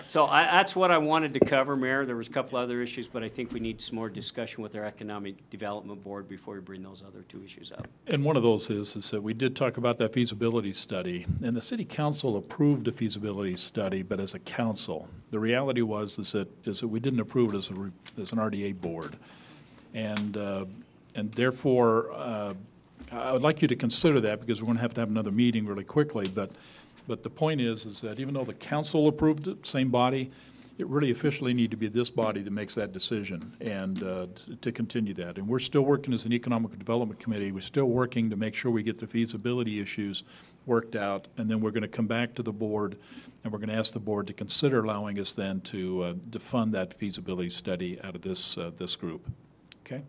So that's what I wanted to cover, Mayor. There was a couple other issues, but I think we need some more discussion with our Economic Development Board before we bring those other 2 issues up. And one of those is that we did talk about that feasibility study, and the city council approved a feasibility study, but as a council. The reality was is that we didn't approve it as an RDA board. And therefore, I would like you to consider that, because we're going to have another meeting really quickly, but But the point is that even though the council approved it, same body, it really officially need to be this body that makes that decision and to continue that. And we're still working as an Economic Development Committee. We're still working to make sure we get the feasibility issues worked out. And then we're going to come back to the board and we're going to ask the board to consider allowing us then to fund that feasibility study out of this, this group. Okay?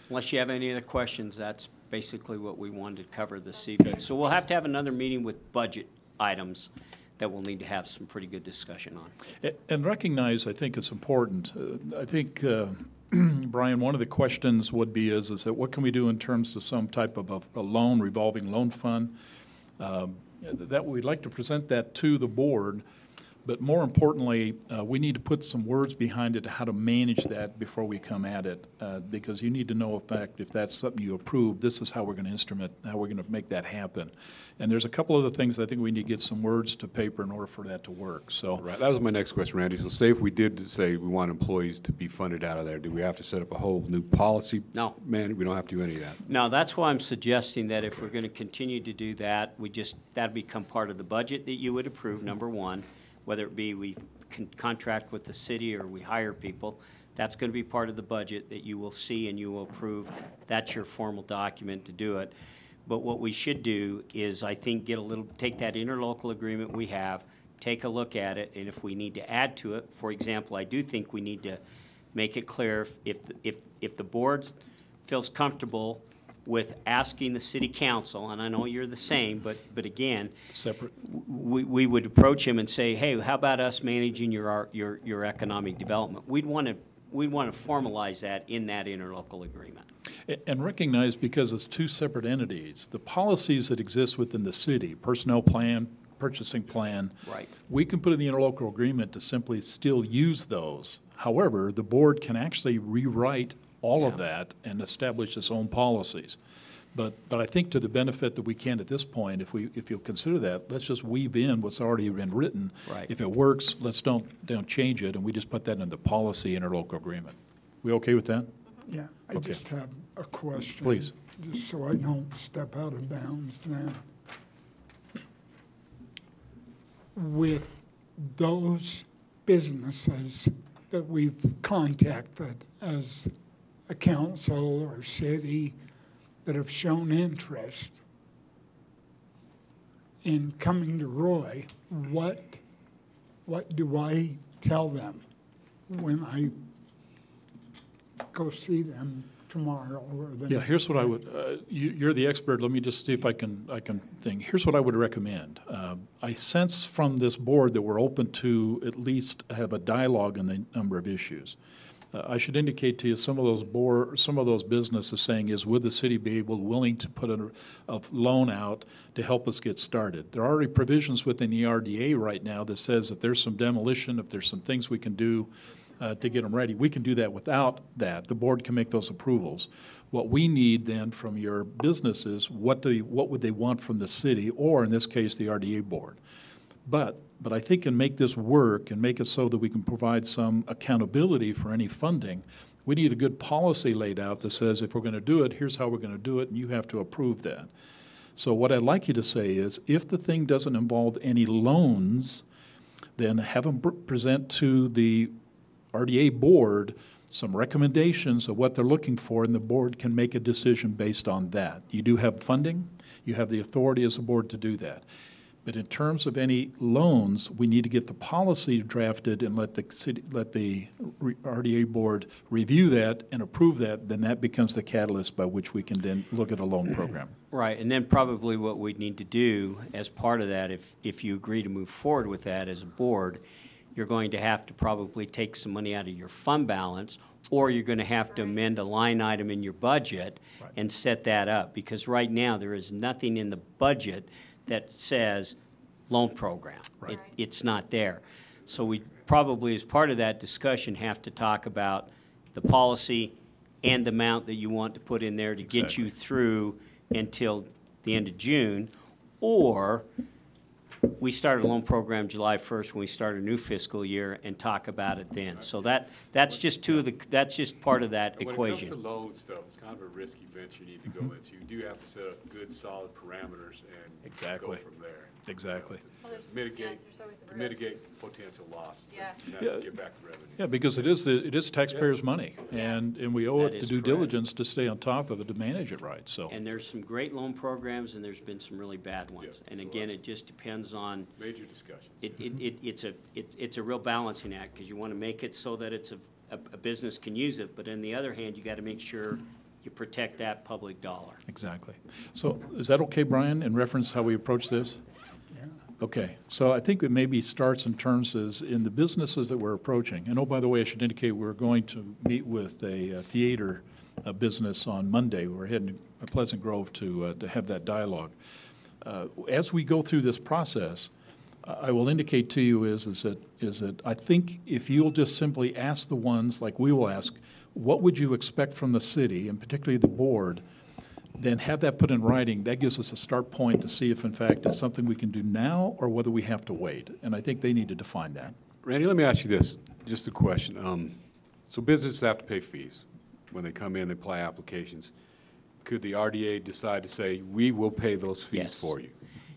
Unless you have any other questions, that's basically what we wanted to cover this evening. So we'll have to have another meeting with budget items that we'll need to have some pretty good discussion on. And recognize, I think it's important. I think, Brian, one of the questions would be is that what can we do in terms of some type of a loan, revolving loan fund? That we'd like to present that to the board. But more importantly, we need to put some words behind it, how to manage that before we come at it, because you need to know, in fact, if that's something you approve, this is how we're going to instrument, how we're going to make that happen. And there's a couple other things I think we need to get some words to paper in order for that to work. So Right, that was my next question, Randy. So say if we did say we want employees to be funded out of there, do we have to set up a whole new policy? No. Man, we don't have to do any of that. No, that's why I'm suggesting that if we're going to continue to do that, that'd become part of the budget that you would approve, number one. Whether it be we contract with the city or we hire people, that's going to be part of the budget that you will see and you will approve. That's your formal document to do it. But what we should do is, I think, take that interlocal agreement we have, take a look at it, and if we need to add to it, for example, I do think we need to make it clear if the board feels comfortable with asking the city council, and I know you're the same, but again, separate. We would approach him and say, hey, how about us managing your economic development? We'd want to formalize that in that interlocal agreement. And recognize, because it's two separate entities, the policies that exist within the city, personnel plan, purchasing plan, right, we can put in the interlocal agreement to simply still use those. However, the board can actually rewrite all of that and establish its own policies. But I think to the benefit that we can at this point, if you'll consider that, let's just weave in what's already been written. Right. If it works, let's don't change it, and we just put that in the policy interlocal agreement. We okay with that? Yeah, I Okay. just have a question. Please. Just so I don't step out of bounds now. With those businesses that we've contacted as a council or city that have shown interest in coming to Roy, what do I tell them when I go see them tomorrow or the Yeah, next here's what I day? would, you're the expert, let me just see if I can think. Here's what I would recommend. I sense from this board that we're open to at least have a dialogue on the number of issues. I should indicate to you some of those businesses saying is, would the city be willing to put a loan out to help us get started? There are already provisions within the RDA right now that says if there's some demolition, if there's some things we can do to get them ready, we can do that without that. The board can make those approvals. What we need then from your business is what would they want from the city, or in this case, the RDA board. But I think and make this work and make it so that we can provide some accountability for any funding, we need a good policy laid out that says if we're going to do it, here's how we're going to do it, and you have to approve that. So what I'd like you to say is, if the thing doesn't involve any loans, then have them present to the RDA board some recommendations of what they're looking for, and the board can make a decision based on that. You do have funding. You have the authority as a board to do that. But in terms of any loans, we need to get the policy drafted and let the RDA board review that and approve that. Then that becomes the catalyst by which we can then look at a loan program. Right, and then probably what we'd need to do as part of that, if you agree to move forward with that as a board, you're going to have to probably take some money out of your fund balance, or you're going to have to amend a line item in your budget and set that up. Because right now, there is nothing in the budget that says loan program. Right. It's not there. So we probably, as part of that discussion, have to talk about the policy and the amount that you want to put in there to get you through until the end of June, or we start a loan program July 1st when we start a new fiscal year and talk about it then. So that's just that's just part of that equation. When it comes to loan stuff, it's kind of a risky venture you need to go into. You do have to set up good, solid parameters and go from there. Exactly. To mitigate potential loss. Yeah. Get back the revenue. Yeah, because it is taxpayers' money, and we owe That it is to due correct. diligence to stay on top of it, to manage it right, so. And there's some great loan programs, and there's been some really bad ones. And again, it just depends on. Major discussion. It's a real balancing act, because you want to make it so that it's a business can use it, but on the other hand, you got to make sure you protect that public dollar. Exactly. So is that okay, Brian, in reference to how we approach this? Okay, so I think it maybe starts in terms as in the businesses that we're approaching. And oh, by the way, I should indicate we're going to meet with a theater business on Monday. We're heading to Pleasant Grove to have that dialogue. As we go through this process, I will indicate to you is that I think if you'll just simply ask the ones, like we will ask, what would you expect from the city, and particularly the board, then have that put in writing. That gives us a start point to see if, in fact, it's something we can do now or whether we have to wait. And I think they need to define that. Randy, let me ask you this, just a question. So businesses have to pay fees when they come in, they apply applications. Could the RDA decide to say, we will pay those fees Yes. for you?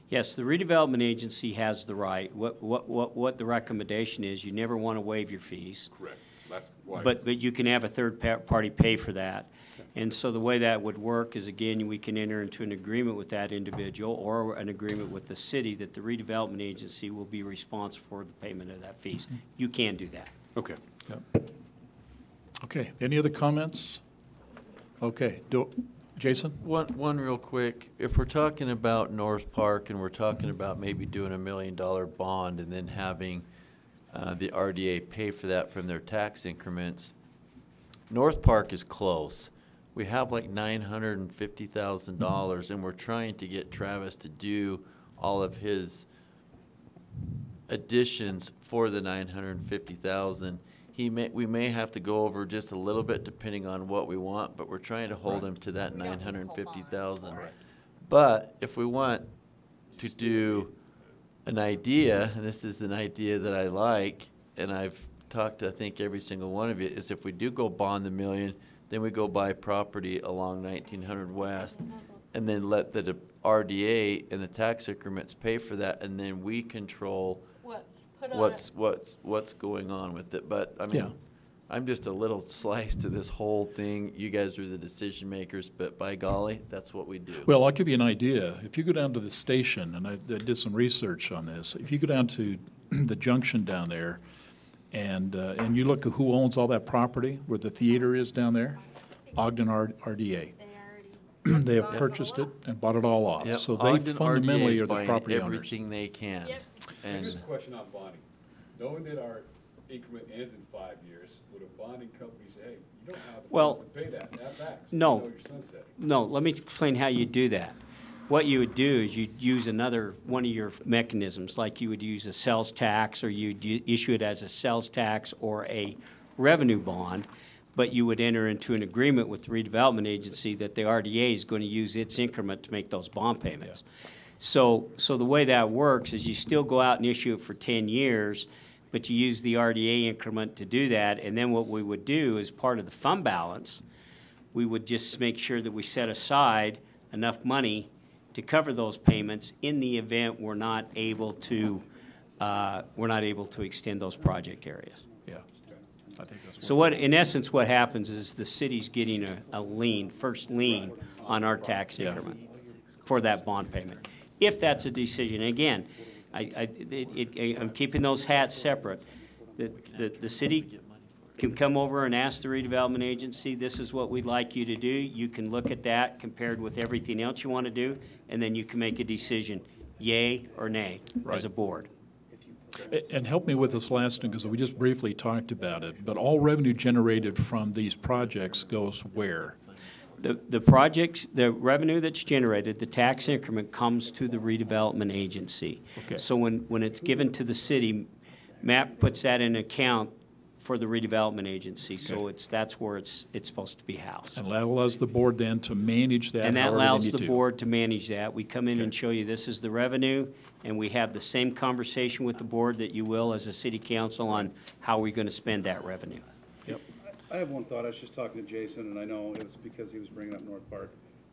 Yes, the redevelopment agency has the right. What the recommendation is, you never want to waive your fees. Correct. That's why. But you can have a third party pay for that. And so the way that would work is, again, we can enter into an agreement with that individual or an agreement with the city that the redevelopment agency will be responsible for the payment of that fees. You can do that. Okay. Yep. Okay, any other comments? Okay, Jason? One real quick. If we're talking about North Park and we're talking about maybe doing $1 million bond and then having the RDA pay for that from their tax increments, North Park is close. We have like $950,000, and we're trying to get Travis to do all of his additions for the $950,000. We may have to go over just a little bit depending on what we want, but we're trying to hold him to that $950,000. But if we want to do an idea, and this is an idea that I like, and I've talked to I think every single one of you, is if we do go bond the $1 million, then we go buy property along 1900 West, and then let the RDA and the tax increments pay for that, and then we control what's going on with it. But I mean, Yeah. I'm just a little slice to this whole thing. You guys are the decision makers, but by golly, that's what we do. Well, I'll give you an idea. If you go down to the station, and I did some research on this, if you go down to the junction down there, and you look at who owns all that property, where the theater is down there, Ogden RDA. They have purchased it and bought it all off. Yep, So they Ogden fundamentally RDA is are the buying property owners. everything they can. And Here's a question on bonding. Knowing that our increment ends in 5 years, would a bonding company say, hey, you don't have the Well, funds to pay that back, so no. you know you're sunsetting? No, let me explain how you do that. What you would do is you'd use one of your mechanisms, like you would use a sales tax, or you'd issue it as a sales tax or a revenue bond, but you would enter into an agreement with the redevelopment agency that the RDA is going to use its increment to make those bond payments. Yeah. So the way that works is you still go out and issue it for 10 years, but you use the RDA increment to do that, and then what we would do as part of the fund balance, we would just make sure that we set aside enough money to cover those payments in the event we're not able to extend those project areas. Yeah. I think that's So in essence, what happens is the city's getting a first lien on our tax increment for that bond payment. If that's a decision, again, I'm keeping those hats separate. The city can come over and ask the redevelopment agency, this is what we'd like you to do. You can look at that compared with everything else you want to do, and then you can make a decision, yay or nay, as a board. And help me with this last one, because we just briefly talked about it, but all revenue generated from these projects goes where? The revenue that's generated, the tax increment comes to the redevelopment agency. Okay. So when it's given to the city, MAP puts that in account for the redevelopment agency. So that's where it's supposed to be housed. And that allows the board then to manage that And that however they allows need the to. board to manage that. We come in and show you this is the revenue, and we have the same conversation with the board that you will as a city council on how we're going to spend that revenue. Yep. I have one thought. I was just talking to Jason, and I know it's because he was bringing up North Park.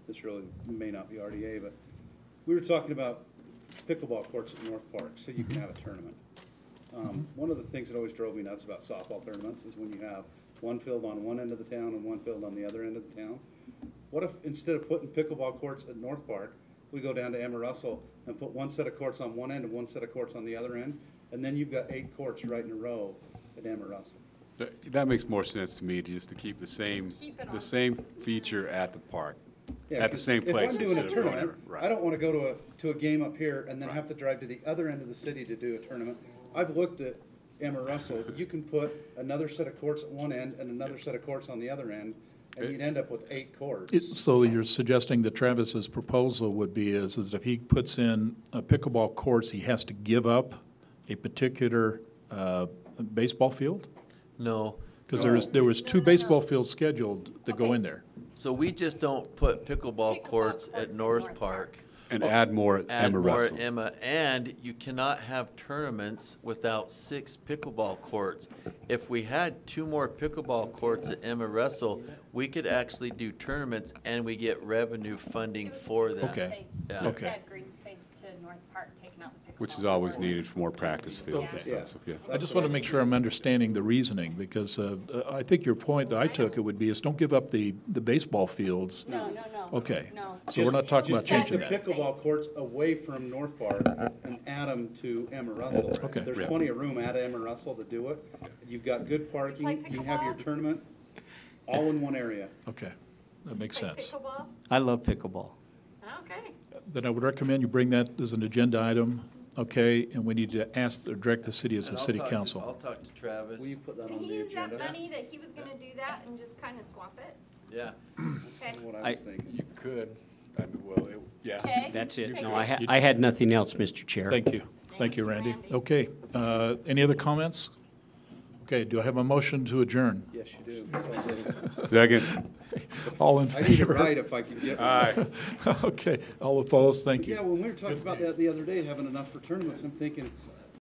This really may not be RDA, but we were talking about pickleball courts at North Park, so you can have a tournament. One of the things that always drove me nuts about softball tournaments is when you have one field on one end of the town and one field on the other end of the town. What if, instead of putting pickleball courts at North Park, we go down to Emma Russell and put one set of courts on one end and one set of courts on the other end, and then you've got 8 courts right in a row at Emma Russell. That makes more sense to me, just to keep the same feature at the park, Yeah, at the 'cause same place. If I'm doing instead a of going tournament, right. I don't want to go to a game up here and then have to drive to the other end of the city to do a tournament. I've looked at Emma Russell, you can put another set of courts at one end and another set of courts on the other end, and you'd end up with 8 courts. So you're suggesting that Travis's proposal would be is if he puts in pickleball courts, he has to give up a particular baseball field? No. Because there was 2 baseball fields scheduled to go in there. So we just don't put pickleball courts at North Park. And add more at Add Emma more Russell. at Emma, and you cannot have tournaments without 6 pickleball courts. If we had 2 more pickleball courts at Emma Russell, we could actually do tournaments and we get revenue funding for them. Okay. Yeah. Okay. Add green space to North Park, taking out the pickleball. Which is always needed for more practice fields and Okay. stuff, so, yeah. I just want to make sure I'm understanding the reasoning, because I think your point that I took it would be is don't give up the baseball fields. No. Okay. No. So we're not talking about Just changing take that. the pickleball courts away from North Park and add them to Emma Russell. Okay. There's Yeah. plenty of room at Emma Russell to do it. You've got good parking, you have your tournament, all in one area. Okay, that makes sense. Pickleball? I love pickleball. Okay. Then I would recommend you bring that as an agenda item, okay? And we need to ask or direct the city as And a I'll city talk to- council. I'll talk to Travis. Will you put that Can on he the use that agenda? money that he was gonna do that and just kinda swap it? Yeah. Okay. That's what I was thinking. You could, I mean, well, yeah. Okay. That's it. Thank No, you. I had nothing else, Mr. Chair. Thank you. Thank you, Randy. Okay, any other comments? Okay, do I have a motion to adjourn? Yes, you do. Second. All in I need it favor? right if I can get one. Aye. Okay, all opposed, thank you. Yeah, when we were talking about that the other day, having enough for tournaments, I'm thinking,